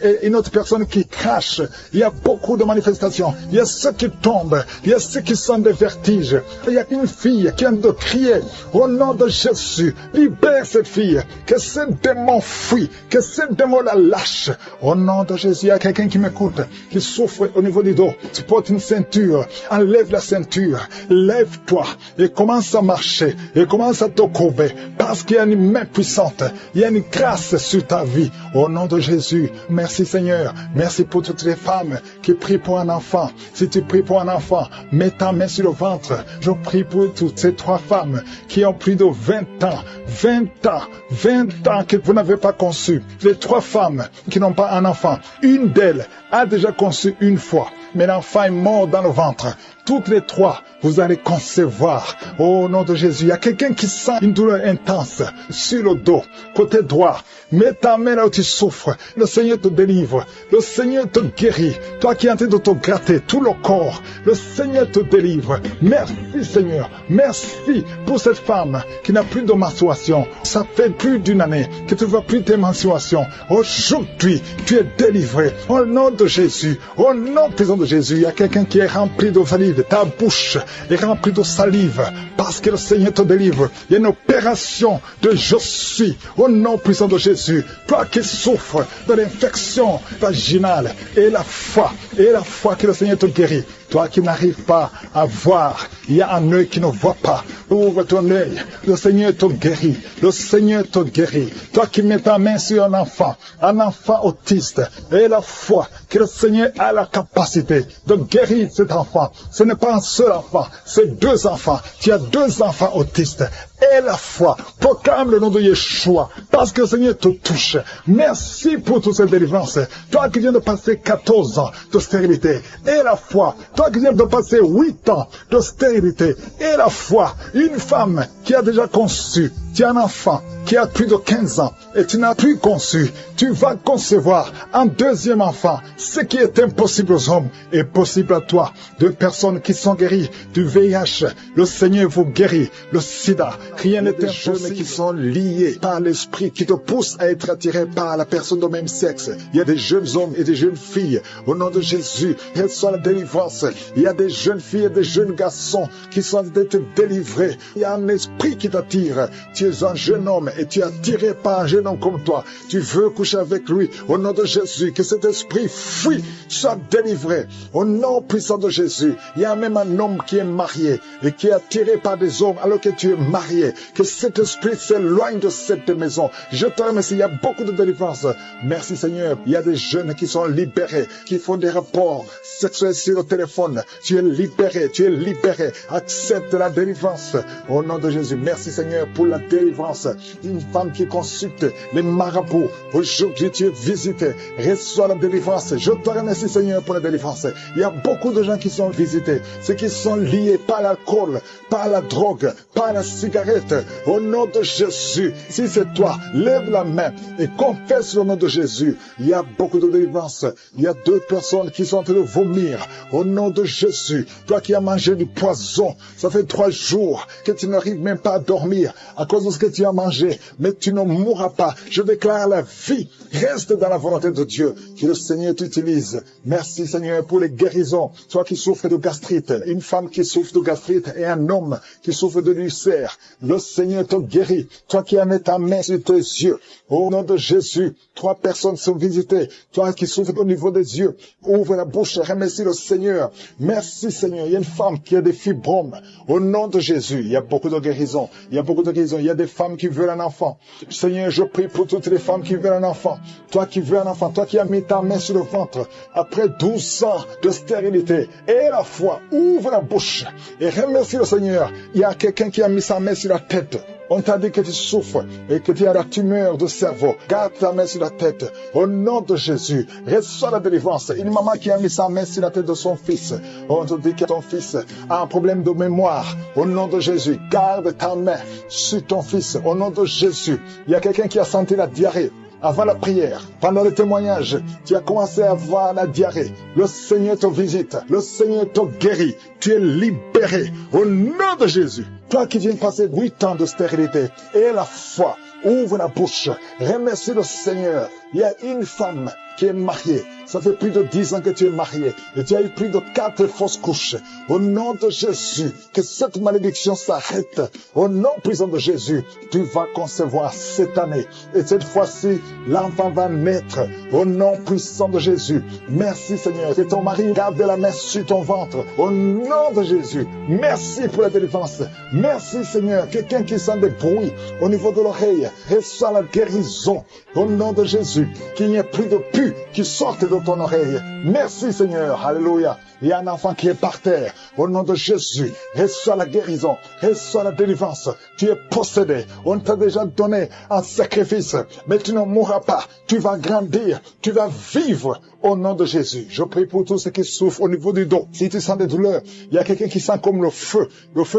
Et une autre personne qui crache. Il y a beaucoup de manifestations. Il y a ceux qui tombent. Il y a ceux qui sentent des vertiges. Il y a une fille qui vient de crier. Au nom de Jésus, libère cette fille. Que ce démon fuit. Que ce démon la lâche. Au nom de Jésus, il y a quelqu'un qui m'écoute, qui souffre au niveau du dos. Tu portes une ceinture. Enlève la ceinture. Lève-toi. Et commence à marcher. Et commence à te courber. Parce qu'il y a une main puissante. Il y a une grâce sur ta vie. Au nom de Jésus, merci Seigneur. Merci pour toutes les femmes qui prient pour un enfant. Si tu pries pour un enfant, mets ta main sur le ventre. Je prie pour toutes ces 3 femmes qui ont plus de 20 ans. 20 ans que vous n'avez pas conçu. Les 3 femmes qui n'ont pas un enfant. Une d'elles a déjà conçu une fois. Mais l'enfant est mort dans le ventre. Toutes les 3, vous allez concevoir. Au nom de Jésus, il y a quelqu'un qui sent une douleur intense sur le dos, côté droit. Mets ta main là où tu souffres. Le Seigneur te délivre. Le Seigneur te guérit. Toi qui es en train de te gratter tout le corps, le Seigneur te délivre. Merci Seigneur. Merci pour cette femme qui n'a plus de menstruation. Ça fait plus d'1 année que tu ne vois plus tes menstruations. Aujourd'hui, tu es délivré. Au nom de Jésus, au nom puissant de Jésus, il y a quelqu'un qui est rempli de salive. Ta bouche est remplie de salive parce que le Seigneur te délivre. Il y a une opération de je suis au nom puissant de Jésus. Toi qui souffres de l'infection vaginale et la foi que le Seigneur te guérit. Toi qui n'arrives pas à voir, il y a un œil qui ne voit pas. Ouvre ton œil. Le Seigneur te guérit. Le Seigneur te guérit. Toi qui mets ta main sur un enfant autiste, et la foi que le Seigneur a la capacité de guérir cet enfant. Ce n'est pas un seul enfant, c'est 2 enfants. Tu as 2 enfants autistes. Et la foi, proclame le nom de Yeshua, parce que le Seigneur te touche. Merci pour toute cette délivrance. Toi qui viens de passer 14 ans de stérilité, et la foi. Toi qui viens de passer 8 ans de stérilité, et la foi. Une femme qui a déjà conçu, tu as un enfant qui a plus de 15 ans, et tu n'as plus conçu. Tu vas concevoir un 2e enfant. Ce qui est impossible aux hommes est possible à toi. 2 personnes qui sont guéries du VIH. Le Seigneur vous guérit. Le sida. Rien n'est impossible. Jeunes qui sont liés par l'esprit, qui te poussent à être attiré par la personne de même sexe. Il y a des jeunes hommes et des jeunes filles. Au nom de Jésus, reçois la délivrance. Il y a des jeunes filles et des jeunes garçons qui sont d'être délivrés. Il y a un esprit qui t'attire. Tu Jésus, un jeune homme, et tu es attiré par un jeune homme comme toi. Tu veux coucher avec lui. Au nom de Jésus, que cet esprit fuit, soit délivré. Au nom puissant de Jésus, il y a même un homme qui est marié et qui est attiré par des hommes alors que tu es marié. Que cet esprit s'éloigne de cette maison. Je te remercie, il y a beaucoup de délivrance. Merci Seigneur. Il y a des jeunes qui sont libérés, qui font des rapports sexuels sur le téléphone. Tu es libéré, tu es libéré. Accepte la délivrance. Au nom de Jésus, merci Seigneur pour la délivrance. Une femme qui consulte les marabouts. Aujourd'hui, tu es visité. Reçois la délivrance. Je te remercie Seigneur pour la délivrance. Il y a beaucoup de gens qui sont visités. Ceux qui sont liés par l'alcool, par la drogue, par la cigarette. Au nom de Jésus, si c'est toi, lève la main et confesse le nom de Jésus. Il y a beaucoup de délivrance. Il y a 2 personnes qui sont en train de vomir. Au nom de Jésus, toi qui as mangé du poison, ça fait 3 jours que tu n'arrives même pas à dormir à cause de ce que tu as mangé, mais tu ne mourras pas. Je déclare la vie. Reste dans la volonté de Dieu. Que le Seigneur t'utilise. Merci Seigneur pour les guérisons. Toi qui souffres de gastrite, une femme qui souffre de gastrite et un homme qui souffre de l'ulcère, le Seigneur te guérit. Toi qui as mis ta main sur tes yeux, au nom de Jésus, 3 personnes sont visitées. Toi qui souffres au niveau des yeux, ouvre la bouche, remercie le Seigneur. Merci Seigneur. Il y a une femme qui a des fibromes. Au nom de Jésus, il y a beaucoup de guérisons. Il y a beaucoup de guérisons. Il y a des femmes qui veulent un enfant. Seigneur, je prie pour toutes les femmes qui veulent un enfant. Toi qui veux un enfant, toi qui as mis ta main sur le ventre, après 12 ans de stérilité, et la foi, ouvre la bouche et remercie le Seigneur. Il y a quelqu'un qui a mis sa main sur la tête. On t'a dit que tu souffres et que tu as la tumeur de cerveau. Garde ta main sur la tête. Au nom de Jésus, reçois la délivrance. Une maman qui a mis sa main sur la tête de son fils. On te dit que ton fils a un problème de mémoire. Au nom de Jésus, garde ta main sur ton fils. Au nom de Jésus, il y a quelqu'un qui a senti la diarrhée. Avant la prière, pendant le témoignage, tu as commencé à avoir la diarrhée. Le Seigneur te visite. Le Seigneur te guérit. Tu es libéré. Au nom de Jésus. Toi qui viens de passer 8 ans de stérilité, et la foi, ouvre la bouche. Remercie le Seigneur. Il y a une femme qui est mariée. Ça fait plus de 10 ans que tu es marié et tu as eu plus de 4 fausses couches. Au nom de Jésus, que cette malédiction s'arrête. Au nom puissant de Jésus, tu vas concevoir cette année. Et cette fois-ci, l'enfant va naître. Au nom puissant de Jésus. Merci Seigneur. Que ton mari garde la main sur ton ventre. Au nom de Jésus. Merci pour la délivrance. Merci Seigneur. Quelqu'un qui sent des bruits au niveau de l'oreille. Reçoit la guérison. Au nom de Jésus. Qu'il n'y ait plus de pus qui sortent de ton oreille. Merci Seigneur. Alléluia. Il y a un enfant qui est par terre. Au nom de Jésus, reçois la guérison, reçois la délivrance. Tu es possédé. On t'a déjà donné un sacrifice, mais tu ne mourras pas. Tu vas grandir, tu vas vivre. Au nom de Jésus, je prie pour tous ceux qui souffrent au niveau du dos. Si tu sens des douleurs, il y a quelqu'un qui sent comme le feu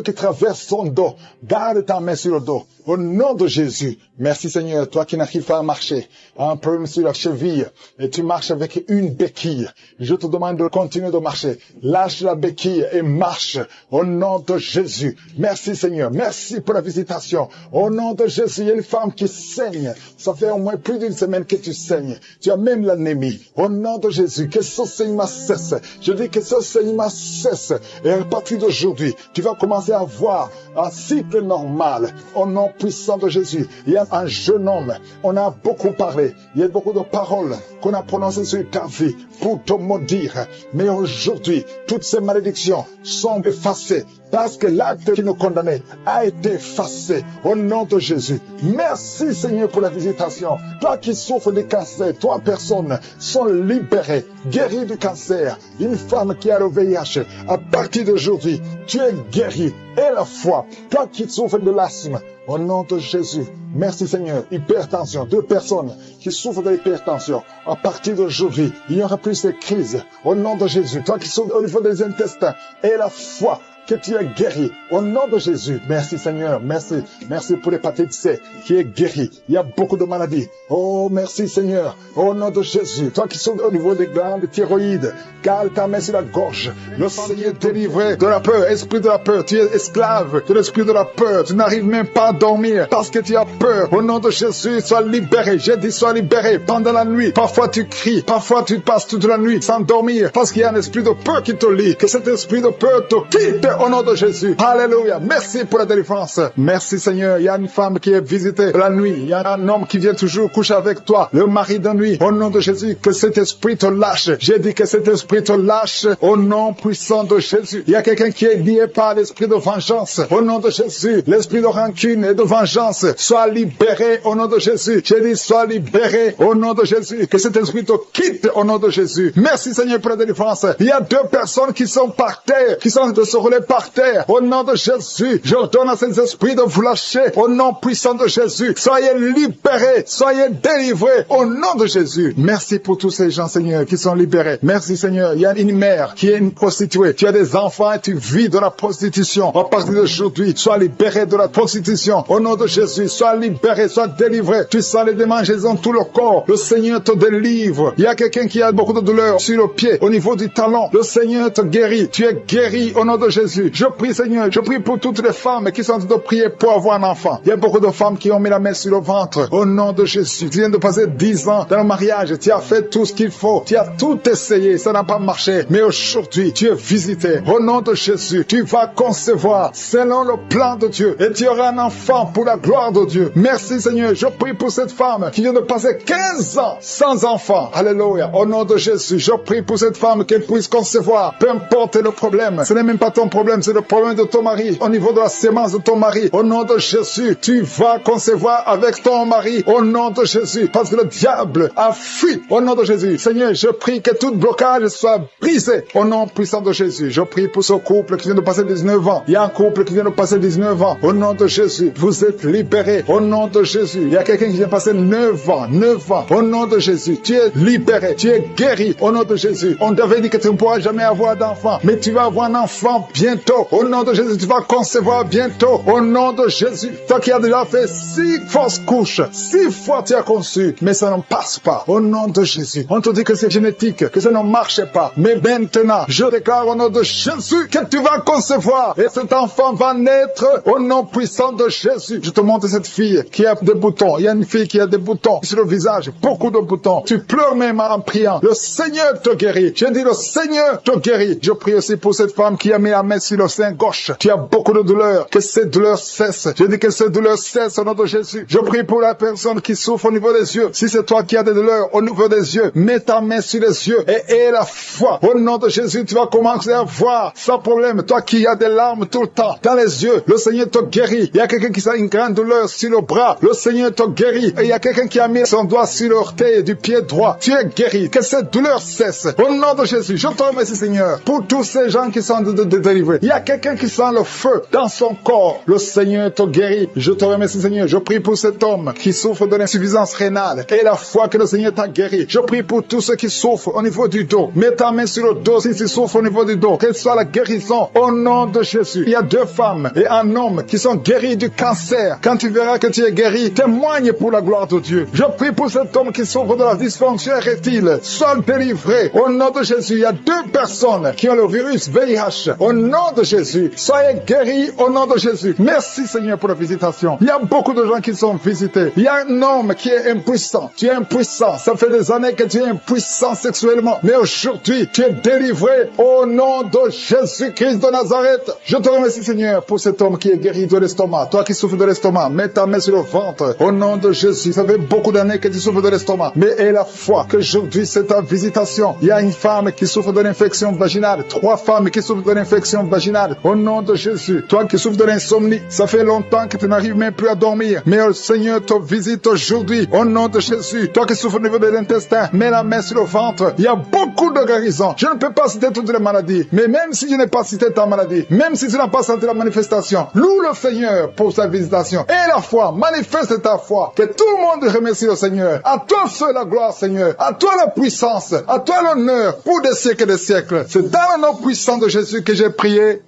qui traverse son dos. Garde ta main sur le dos. Au nom de Jésus, merci Seigneur, toi qui n'arrives pas à marcher, un problème sur la cheville, et tu marches avec une béquille. Je te demande de continuer de marcher. Lâche la béquille et marche. Au nom de Jésus. Merci Seigneur. Merci pour la visitation. Au nom de Jésus, il y a une femme qui saigne. Ça fait au moins plus d'une semaine que tu saignes. Tu as même l'anémie. Au nom de Jésus, que ce saignement cesse. Je dis que ce saignement cesse. Et à partir d'aujourd'hui, tu vas commencer à avoir un cycle normal. Au nom puissant de Jésus. Il y a un jeune homme. On a beaucoup parlé. Il y a beaucoup de paroles qu'on a prononcées sur ta vie pour te maudire. Mais aujourd'hui, toutes ces malédictions sont effacées parce que l'acte qui nous condamnait a été effacé au nom de Jésus. Merci Seigneur pour la visitation. Toi qui souffres de cancer, 3 personnes sont libérées, guéries du cancer. Une femme qui a le VIH, à partir d'aujourd'hui, tu es guéri. Et la foi, toi qui souffres de l'asthme, au nom de Jésus, merci Seigneur. Hypertension, 2 personnes qui souffrent de l'hypertension. À partir d'aujourd'hui, il n'y aura plus ces crises. Au nom de Jésus, toi qui souffres au niveau des intestins, et la foi, que tu es guéri. Au nom de Jésus, merci Seigneur, merci. Merci pour l'hépatite C qui est guéri. Il y a beaucoup de maladies. Oh, merci Seigneur. Au nom de Jésus, toi qui souffres au niveau des glandes thyroïdes, garde ta main sur la gorge. Le Seigneur est délivré de la peur, esprit de la peur. Tu es esclave de l'esprit de la peur. Tu n'arrives même pas à dormir parce que tu as peur. Au nom de Jésus, sois libéré. J'ai dit sois libéré pendant la nuit. Parfois tu cries, parfois tu passes toute la nuit sans dormir parce qu'il y a un esprit de peur qui te lie. Que cet esprit de peur te quitte au nom de Jésus. Alléluia. Merci pour la délivrance. Merci Seigneur. Il y a une femme qui est visitée la nuit. Il y a un homme qui vient toujours coucher avec toi, le mari de nuit. Au nom de Jésus, que cet esprit te lâche. J'ai dit que cet esprit te lâche au nom puissant de Jésus. Il y a quelqu'un qui est lié par l'esprit de vengeance. Au nom de Jésus, l'esprit de rancune et de vengeance soit libéré au nom de Jésus. J'ai dit sois libéré au nom de Jésus. Que cet esprit te quitte au nom de Jésus. Merci Seigneur pour la délivrance. Il y a 2 personnes qui sont par terre, qui sont de se rouler par terre. Au nom de Jésus, j'ordonne à ces esprits de vous lâcher au nom puissant de Jésus. Soyez libérés, soyez délivrés au nom de Jésus. Merci pour tous ces gens, Seigneur, qui sont libérés. Merci, Seigneur. Il y a une mère qui est une prostituée. Tu as des enfants et tu vis de la prostitution. À partir d'aujourd'hui, sois libéré de la prostitution. Au nom de Jésus, sois libéré, sois délivré. Tu sens les démangeaisons dans tout le corps. Le Seigneur te délivre. Il y a quelqu'un qui a beaucoup de douleur sur le pied, au niveau du talon. Le Seigneur te guérit. Tu es guéri au nom de Jésus. Je prie, Seigneur, je prie pour toutes les femmes qui sont en train de prier pour avoir un enfant. Il y a beaucoup de femmes qui ont mis la main sur le ventre. Au nom de Jésus. Tu viens de passer 10 ans dans le mariage. Tu as fait tout ce qu'il faut. Tu as tout essayé. Ça n'a pas marché. Mais aujourd'hui, tu es visité. Au nom de Jésus, tu vas concevoir selon le plan de Dieu. Et tu auras un enfant pour la gloire de Dieu. Merci Seigneur. Je prie pour cette femme qui vient de passer 15 ans sans enfant. Alléluia. Au nom de Jésus, je prie pour cette femme qu'elle puisse concevoir. Peu importe le problème. Ce n'est même pas ton problème. C'est le problème de ton mari. Au niveau de la sémence de ton mari. Au nom de Jésus, tu vas concevoir avec ton mari. Au nom de Jésus. Parce que le diable a fui. Au nom de Jésus. Seigneur, je prie que tout blocage soit brisé. Au nom puissant de Jésus. Je prie pour ce couple qui vient de passer 19 ans. Il y a un couple qui vient de passer 19 ans. Au nom de Jésus. Vous êtes libérés. Au nom de Jésus. Il y a quelqu'un qui vient de passer 9 ans. 9 ans. Au nom de Jésus. Tu es libéré. Tu es guéri. Au nom de Jésus. On t'avait dit que tu ne pourras jamais avoir d'enfant. Mais tu vas avoir un enfant bientôt. Au nom de Jésus. Tu vas concevoir bientôt. Au nom de Jésus. Toi qui as déjà fait 6 fausses couches. 6 fois tu as conçu. Mais ça ne passe pas. Au nom de Jésus. On te dit que c'est génétique. Que ça ne marche pas. Mais maintenant, je déclare au nom de Jésus que tu vas concevoir. Et cet enfant va naître au nom puissant de Jésus. Je te montre cette fille qui a des boutons. Il y a une fille qui a des boutons sur le visage. Beaucoup de boutons. Tu pleures même en priant. Le Seigneur te guérit. J'ai dit le Seigneur te guérit. Je prie aussi pour cette femme qui a mis la main sur le sein gauche. Tu as beaucoup de douleurs. Que cette douleur cesse. Je dis que cette douleur cesse au nom de Jésus. Je prie pour la personne qui souffre au niveau des yeux. Si c'est toi qui as des douleurs au niveau des yeux, mets ta main sur les yeux et aie la foi. Au nom de Jésus, tu vas commencer à voir sans problème. Toi qui as des larmes tout le temps dans les yeux, le Seigneur te guérit. Il y a quelqu'un qui a une grande douleur sur le bras. Le Seigneur te guérit. Et il y a quelqu'un qui a mis son doigt sur l'orteil du pied droit. Tu es guéri. Que cette douleur cesse. Au nom de Jésus, je te remercie Seigneur pour tous ces gens qui sont délivrés. Il y a quelqu'un qui sent le feu dans son corps. Le Seigneur te guérit. Je te remercie Seigneur. Je prie pour cet homme qui souffre de l'insuffisance rénale. Et la foi que le Seigneur t'a guéri. Je prie pour tous ceux qui souffrent au niveau du dos. Mets ta main sur le dos si tu souffres au niveau du dos. Quelle soit la guérison au nom de Jésus. Il y a 2 femmes et un homme qui sont guéris du cancer. Quand tu verras que tu es guéri, témoigne pour la gloire de Dieu. Je prie pour cet homme qui souffre de la dysfonction érectile. Sois délivré. Au nom de Jésus, il y a 2 personnes qui ont le virus VIH. Au nom de Jésus, soyez guéris au nom de Jésus. Merci Seigneur pour la visitation. Il y a beaucoup de gens qui sont visités. Il y a un homme qui est impuissant. Tu es impuissant. Ça fait des années que tu es impuissant sexuellement. Mais aujourd'hui, tu es délivré au nom de Jésus-Christ de Nazareth. Je te remercie Seigneur pour cet homme qui est guéri de l'estomac. Toi qui souffres de l'estomac, mets ta main sur le ventre. Au nom de Jésus. Ça fait beaucoup d'années que tu souffres de l'estomac. Mais aie la foi qu'aujourd'hui c'est ta visitation. Il y a une femme qui souffre de l'infection vaginale. 3 femmes qui souffrent de l'infection vaginale. Au nom de Jésus. Toi qui souffres de l'insomnie. Ça fait longtemps que tu n'arrives même plus à dormir. Mais le Seigneur te visite aujourd'hui. Au nom de Jésus. Toi qui souffres au niveau de l'intestin, mets la main sur le ventre. Il y a beaucoup de guérisons. Je ne peux pas citer toutes les maladies. Mais même si je n'ai pas cité ta maladie, même si tu n'as pas senti la manifestation, loue le Seigneur pour sa visitation. Et la foi, manifeste ta foi. Que tout le monde remercie le Seigneur. À toi seul la gloire, Seigneur. À toi la puissance. À toi l'honneur pour des siècles et des siècles. C'est dans le nom puissant de Jésus que j'ai prié.